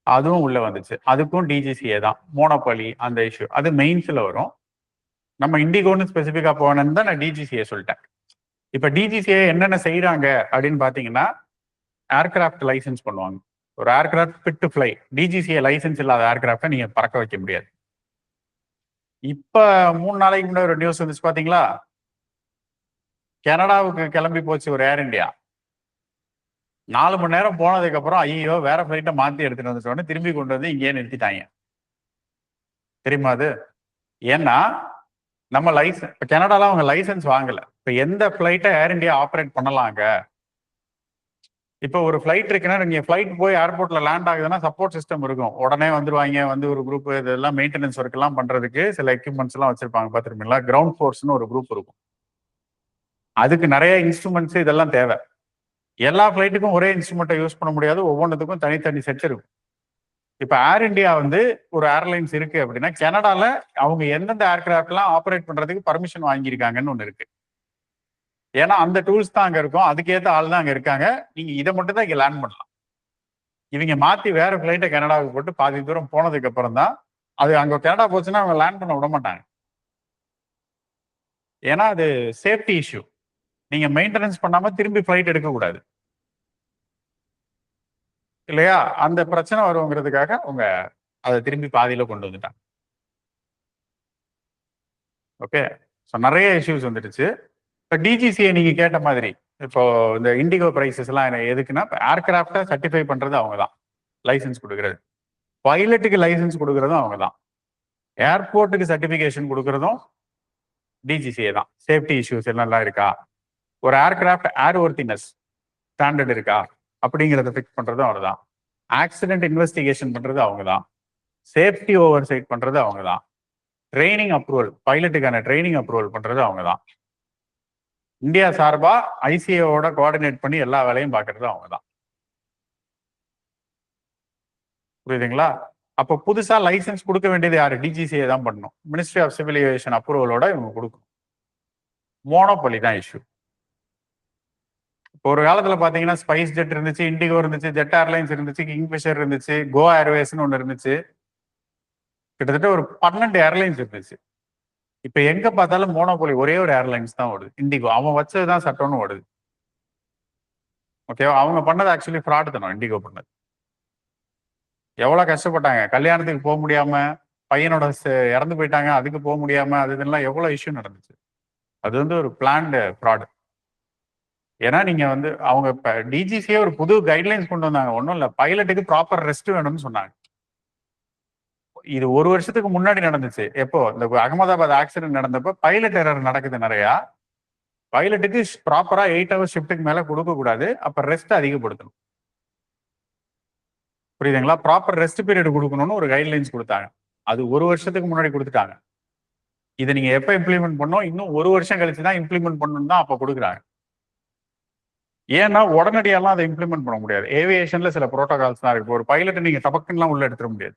அதுவும் உள்ள வந்துச்சு. அதுக்கும் டிஜிசிஏ தான் மோனோபலி அந்த இஷ்யூ, அது மெயின்ஸ்ல வரும். நம்ம இண்டிகோன்னு ஸ்பெசிஃபிக்கா போனேன்னு தான் நான் டிஜிசிஏ சொல்லிட்டேன். இப்ப டிஜிசிஏ என்னென்ன செய்யறாங்க அப்படின்னு பாத்தீங்கன்னா, ஏர்கிராஃப்ட் லைசன்ஸ் பண்ணுவாங்க. ஒரு aircraft fit to fly, DGCA licence இல்லாத ஏர்கிராஃப்டை நீங்க பறக்க வைக்க முடியாது. இப்ப 3 நாளைக்கு முன்னாடி ஒரு நியூஸ் வந்துச்சு பாத்தீங்களா, கனடாவுக்கு கிளம்பி போச்சு ஒரு ஏர் இந்தியா. 4 மணி நேரம் போனதுக்கு அப்புறம் ஐயோ வேற ஃபிளைட்டை மாத்தி எடுத்துட்டு வந்துட்டோன்னு திரும்பி கொண்டு வந்து இங்கேயே நிறுத்திட்டாங்க. தெரியுமா அது? ஏன்னா நம்ம லைசன்ஸ், இப்ப கனடால அவங்க லைசன்ஸ் வாங்கல. இப்ப எந்த ஃபிளைட்டை ஏர் இந்தியா ஆப்ரேட் பண்ணலாங்க? இப்போ ஒரு ஃபிளைட் இருக்குன்னா, நீங்க ஃபிளைட் போய் ஏர்போர்ட்ல லேண்ட் ஆகுதுன்னா சப்போர்ட் சிஸ்டம் இருக்கும், உடனே வந்துருவாங்க. வந்து ஒரு குரூப் இதெல்லாம் மெயின்டெனன்ஸ் ஒர்க் எல்லாம் பண்றதுக்கு சில எக்யூப்மெண்ட்ஸ் எல்லாம் வச்சிருப்பாங்க பார்த்துருப்பீங்களா. கிரவுண்ட் ஃபோர்ஸ்னு ஒரு குரூப் இருக்கும், அதுக்கு நிறைய இன்ஸ்ட்ருமெண்ட்ஸ் இதெல்லாம் தேவை. எல்லா ஃபிளைட்டுக்கும் ஒரே இன்ஸ்ட்ருமெண்ட்டை யூஸ் பண்ண முடியாது, ஒவ்வொன்றுத்துக்கும் தனித்தனி செட் இருக்கும். இப்ப ஏர் இந்தியா வந்து ஒரு ஏர்லைன்ஸ் இருக்கு அப்படின்னா, கனடால அவங்க எந்தெந்த ஏர்கிராஃப்ட் எல்லாம் ஆப்ரேட் பண்றதுக்கு பர்மிஷன் வாங்கியிருக்காங்கன்னு ஒண்ணு இருக்கு. ஏன்னா அந்த டூல்ஸ் தான் அங்க இருக்கும், அதுக்கேற்ற ஆள் தான் அங்க இருக்காங்க. நீங்க இதை மட்டும் தான் இங்க லேண்ட் பண்ணலாம். இவங்க மாத்தி வேற ஃபிளைட்டை கனடாவுக்கு போட்டு பாதி தூரம் போனதுக்கு அப்புறம் தான் அது அங்க கனடா போச்சுன்னா அவங்க லேண்ட் பண்ண விட மாட்டாங்க. ஏன்னா அது சேஃப்டி இஷ்யூ. நீங்க மெயின்டெனன்ஸ் பண்ணாம திரும்பி ஃபிளைட் எடுக்கக்கூடாது இல்லையா? அந்த பிரச்சனை வருங்கிறதுக்காக அவங்க அதை திரும்பி பாதியில கொண்டு வந்துட்டாங்க. ஓகே, ஸோ நிறைய இஷ்யூஸ் வந்துடுச்சு. இப்போ டிஜிசியை நீங்க கேட்ட மாதிரி, இப்போ இந்த இண்டிகோ பிரைசஸ் எல்லாம் எதுக்குன்னா, ஏர்கிராஃப்டை சர்டிஃபை பண்றது அவங்க தான், லைசன்ஸ் கொடுக்கறது. பைலட்டுக்கு லைசன்ஸ் கொடுக்கறதும் அவங்க தான். ஏர்போர்ட்டுக்கு சர்டிஃபிகேஷன் கொடுக்கறதும் டிஜிசிஏ தான். சேஃப்டி இஷ்யூஸ் என்னெல்லாம் இருக்கா, ஒரு ஏர்கிராஃப்ட் ஏர்வொர்த்தினஸ் ஸ்டாண்டர்ட் இருக்கா அப்படிங்கிறத ஃபிக்ஸ் பண்றதும் அவர் தான். ஆக்சிடென்ட் இன்வெஸ்டிகேஷன் பண்றது அவங்க தான். சேஃப்டி ஓவர் சைட் பண்றது அவங்க தான். ட்ரைனிங் அப்ரூவல், பைலட்டுக்கான ட்ரைனிங் அப்ரூவல் பண்றது அவங்க தான். இந்தியா சார்பா ஐசிஏவோட கோஆர்டினேட் பண்ணி எல்லா வேலையும் பார்க்கறது அவங்க தான். புரியுதுங்களா? அப்போ புதுசா லைசன்ஸ் கொடுக்க வேண்டியது யாரு? டிஜிசிஏ தான் பண்ணணும். மினிஸ்ட்ரி ஆஃப் சிவில் ஏவியேஷன் அப்ரூவலோட இவங்க கொடுக்கணும். மோனோபொலி தான் இஷ்யூ. இப்போ ஒரு காலத்துல பாத்தீங்கன்னா ஸ்பைஸ் ஜெட் இருந்துச்சு, இண்டிகோ இருந்துச்சு, ஜெட் ஏர்லைன்ஸ் இருந்துச்சு, கிங்ஃபிஷர் இருந்துச்சு, கோ ஏர்வேஸ்னு ஒன்று இருந்துச்சு. கிட்டத்தட்ட ஒரு 12 ஏர்லைன்ஸ் இருந்துச்சு. இப்ப எங்க பார்த்தாலும் மோனோபோலி ஒரே ஒரு ஏர்லைன்ஸ் தான் ஓடுது, இண்டிகோ. அவன் வச்சதுதான் சட்டம்னு ஓடுது. ஓகேவா? அவங்க பண்ணது ஆக்சுவலி ஃப்ராட் தானே இண்டிகோ பண்ணது. எவ்வளவு கஷ்டப்பட்டாங்க, கல்யாணத்துக்கு போக முடியாம, பையனோட இறந்து போயிட்டாங்க, அதுக்கு போக முடியாம, அது இதெல்லாம் எவ்வளவு இஷ்யூ நடந்துச்சு. அது வந்து ஒரு பிளான்டு ஃப்ராட். ஏன்னா நீங்க வந்து அவங்க இப்ப டிஜிசியே ஒரு புது கைட்லைன்ஸ் கொண்டு வந்தாங்க. ஒன்றும் இல்லை, பைலட்டுக்கு ப்ராப்பர் ரெஸ்ட் வேணும்னு சொன்னாங்க. இது 1 வருஷத்துக்கு முன்னாடி நடந்துச்சு. எப்போ இந்த அகமதாபாத் ஆக்சிடென்ட் நடந்தப்போ பைலட் எரர் நடக்குது நிறையா. பைலட்டுக்கு ப்ராப்பரா 8 ஹவர்ஸ் ஷிஃப்ட்டுக்கு மேல கொடுக்க கூடாது, அப்ப ரெஸ்ட் அதிகப்படுத்தணும். புரியுதுங்களா? ப்ராப்பர் ரெஸ்ட் பீரியட் கொடுக்கணும்னு ஒரு கைட்லைன்ஸ் கொடுத்தாங்க. அது 1 வருஷத்துக்கு முன்னாடி கொடுத்துட்டாங்க. இதை நீங்க எப்ப இம்ப்ளிமெண்ட் பண்ணோம், இன்னும் 1 வருஷம் கழிச்சு தான் இம்ப்ளிமெண்ட் பண்ணணும் தான் அப்ப கொடுக்குறாங்க. ஏன்னா உடனடியெல்லாம் அதை இம்ப்ளிமெண்ட் பண்ண முடியாது. ஏவியேஷன்ல சில ப்ரோட்டோகால்ஸ் தான் இருக்கு. ஒரு பைலட்டை நீங்க டபக்குலாம் உள்ள எடுத்துட முடியாது.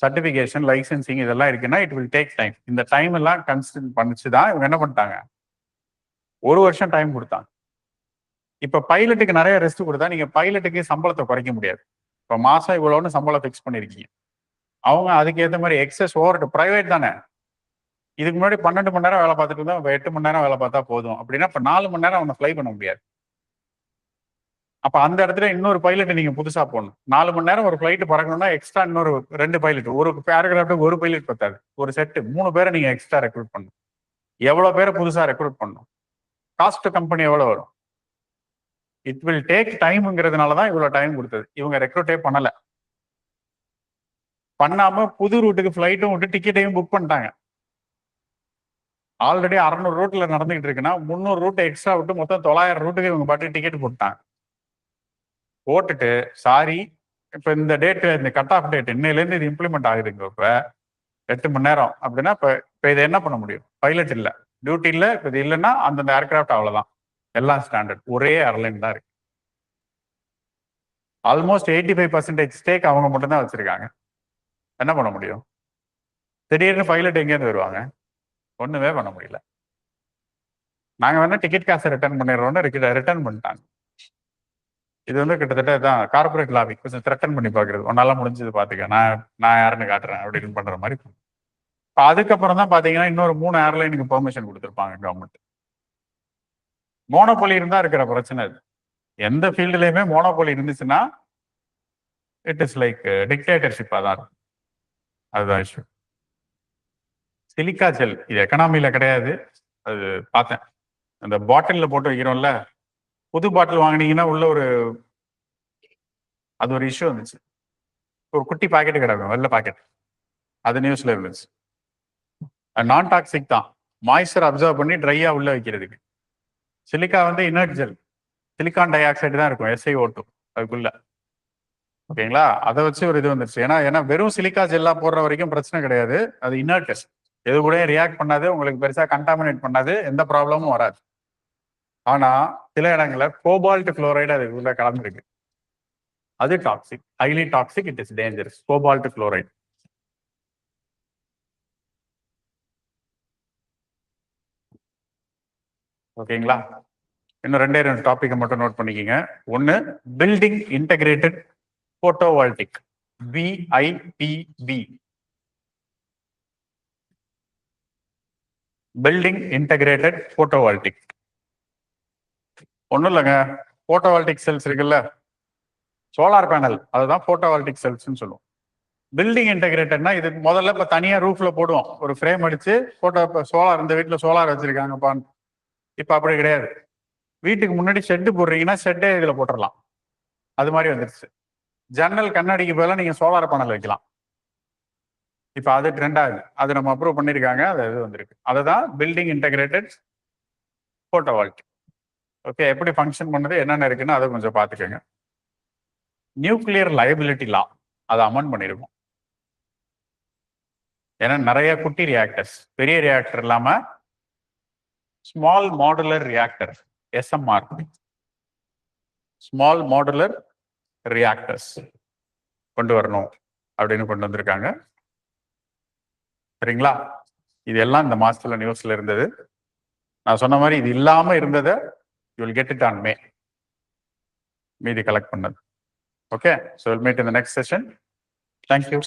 சர்டிபிகேஷன், லைசன்சிங் இதெல்லாம் இருக்குன்னா இட் வில் டேக் டைம். இந்த டைம் எல்லாம் கன்சிடர் பண்ணிச்சுதான் இவங்க என்ன பண்ணிட்டாங்க, 1 வருஷம் டைம் கொடுத்தாங்க. இப்ப பைலட்டுக்கு நிறைய ரெஸ்ட் கொடுத்தா நீங்க பைலட்டுக்கு சம்பளத்தை குறைக்க முடியாது. இப்ப மாசம் இவ்வளவுன்னு சம்பளம் பிக்ஸ் பண்ணிருக்கீங்க, அவங்க அதுக்கு ஏற்ற மாதிரி எக்ஸஸ் ஓவர், பிரைவேட் தானே. இதுக்கு முன்னாடி 12 மணி நேரம் வேலை பார்த்துட்டு இருந்தா 8 மணி நேரம் வேலை பார்த்தா போதும் அப்படின்னா இப்ப 4 மணி நேரம் அவனை ஃபிளை பண்ண முடியாது. அப்ப அந்த இடத்துல இன்னொரு பைலட் நீங்க புதுசா போடணும். 4 மணி நேரம் ஒரு ஃபிளைட் பறக்கணும்னா எக்ஸ்ட்ரா இன்னொரு 2 பைலட், ஒரு ஏர்கிராஃப்டுக்கு ஒரு பைலட் பத்தாது, ஒரு செட்டு 3 பேரை நீங்க எக்ஸ்ட்ரா ரெக்ரூட் பண்ணணும். எவ்வளவு பேரை புதுசா ரெக்ரூட் பண்ணணும், காஸ்ட் கம்பெனி எவ்வளவு வரும்? இட் வில் டேக் டைம்ங்கிறதுனாலதான் இவ்வளவு டைம் கொடுத்தது. இவங்க ரெக்ரூட்டே பண்ணல. பண்ணாம புது ரூட்டுக்கு ஃப்ளைட்டும் விட்டு டிக்கெட்டையும் புக் பண்ணிட்டாங்க. ஆல்ரெடி 600 ரூட்ல நடந்துகிட்டு இருக்குன்னா 300 ரூட் எக்ஸ்ட்ரா விட்டு மொத்தம் 900 ரூட்டுக்கு இவங்க பாட்டு டிக்கெட் போட்டாங்க. போட்டுட்டு சாரி, இப்ப இந்த டேட், இந்த கட் ஆஃப் டேட் இன்னையிலேருந்து இது இம்ப்ளிமெண்ட் ஆகுதுங்க. இப்ப 8 மணி நேரம் அப்படின்னா இப்ப இதை என்ன பண்ண முடியும்? பைலட் இல்ல, டியூட்டி இல்ல. இப்ப இது இல்லைன்னா அந்தந்த ஏர்கிராஃப்ட் அவ்வளவுதான். எல்லாம் ஸ்டாண்டர்ட், ஒரே ஏர்லைன் தான் இருக்கு. ஆல்மோஸ்ட் 85% ஸ்டேக் அவங்க மட்டும் தான் வச்சிருக்காங்க. என்ன பண்ண முடியும்? திடீர்னு பைலட் எங்கேருந்து வருவாங்க? ஒண்ணுமே பண்ண முடியல. நாங்க வேணா டிக்கெட் காசை ரிட்டர்ன் பண்ணிடுறோம்னு ரிட்டர்ன் பண்ணிட்டாங்க. இது வந்து கிட்டத்தட்ட தான் கார்பரேட் லாபி, கொஞ்சம் த்ரெட்டன் பண்ணி பாக்குறது. உன்னால முடிஞ்சது பாத்துக்க, நான் யாருன்னு காட்டுறேன் அப்படின்னு பண்ற மாதிரி. அதுக்கப்புறம் தான் பாத்தீங்கன்னா இன்னொரு 3 ஏர்லைனுக்கு பெர்மிஷன் கொடுத்துருப்பாங்க கவர்மெண்ட். மோனோபோலி இருந்தா இருக்கிற பிரச்சனை அது. எந்த ஃபீல்டுலயுமே மோனோபோலி இருந்துச்சுன்னா இட் இஸ் லைக் டிக்டேட்டர்ஷிப்பா தான் இருக்கும். அதுதான் இஷ்யூ. சிலிக்கா ஜெல் இது எக்கனாமில கிடையாது. அது பார்த்தேன், அந்த பாட்டில்ல போட்டு வைக்கிறோம்ல, புது பாட்டில் வாங்கினீங்கன்னா உள்ள அது ஒரு இஷ்யூ வந்துச்சு. ஒரு குட்டி பாக்கெட் கிடக்கும், வெள்ளை பாக்கெட், அது நியூஸ்ல இருந்துச்சு. நான் டாக்ஸிக் தான், மாய்ஸ்சர் அப்சர்வ் பண்ணி ட்ரையா உள்ள வைக்கிறதுக்கு. சிலிக்கா வந்து inert gel, silicon di oxide தான் இருக்கும், SiO2 அதுக்குள்ள. ஓகேங்களா? அதை வச்சு ஒரு இது வந்துருச்சு. ஏன்னா வெறும் சிலிக்கா ஜெல்லா போடுற வரைக்கும் பிரச்சனை கிடையாது. அது இனர்ட், எது கூட ரியாக்ட் பண்ணாது, உங்களுக்கு பெருசா கண்டாமினேட் பண்ணாது, எந்த ப்ராப்ளமும் வராது. ஆனா சில இடங்கள்ல கோபால்ட் குளோரைடு அது உள்ள கலந்துருக்கு. அது toxic, highly toxic, it is dangerous. Cobalt chloride. ஓகேங்களா? இன்னும் 2 டாபிக் மட்டும் நோட் பண்ணிக்கோங்க. ஒன்னு, building integrated photovoltaic, BIPV. Building integrated photovoltaic ஒன்றும் இல்லைங்க. போட்டோவால்டிக் செல்ஸ் இருக்குல்ல, சோலார் பேனல், அதுதான் போட்டோவால்டிக் செல்ஸ்ன்னு சொல்லுவோம். பில்டிங் இன்டகிரேட்டட்னா இது முதல்ல இப்ப தனியா ரூஃப்ல போடுவோம், ஒரு ஃப்ரேம் அடிச்சு போட்டோ. சோலார், இந்த வீட்டுல சோலார் வச்சிருக்காங்கப்பான்னு. இப்ப அப்படி கிடையாது. வீட்டுக்கு முன்னாடி ஷெட்டு போடுறீங்கன்னா ஷெட்டே இதுல போட்டுடலாம். அது மாதிரி வந்துருச்சு. ஜன்னல் கண்ணாடிக்கு பதிலாக நீங்க சோலார் பேனல் வைக்கலாம். இப்ப அது ட்ரெண்ட் ஆகுது. அது நம்ம அப்ரூவ் பண்ணிருக்காங்க, அது இது வந்திருக்கு. அதுதான் பில்டிங் இன்டகிரேட்டட் போட்டோவால்டிக். ஓகே, எப்படி ஃபங்க்ஷன் பண்ணுது, என்னென்ன இருக்குன்னு அதை கொஞ்சம் பார்த்துக்கோங்க. நியூக்ளியர் லைபிலிட்டி லா அதை அமெண்ட் பண்ணிருக்கோம். ஏன்னா நிறைய குட்டி ரியாக்டர்ஸ், பெரிய ரியாக்டர் இல்லாம small modular reactor, SMR, small modular reactors கொண்டு வரணும் அப்படின்னு கொண்டு வந்திருக்காங்க. சரிங்களா? இது எல்லாம் இந்த மாசத்துல நியூஸ்ல இருந்தது. நான் சொன்ன மாதிரி இது இல்லாம இருந்ததை you will get it on மே, மீதி கலெக்ட் பண்ணது. Okay, so will meet in the next session. Thank you.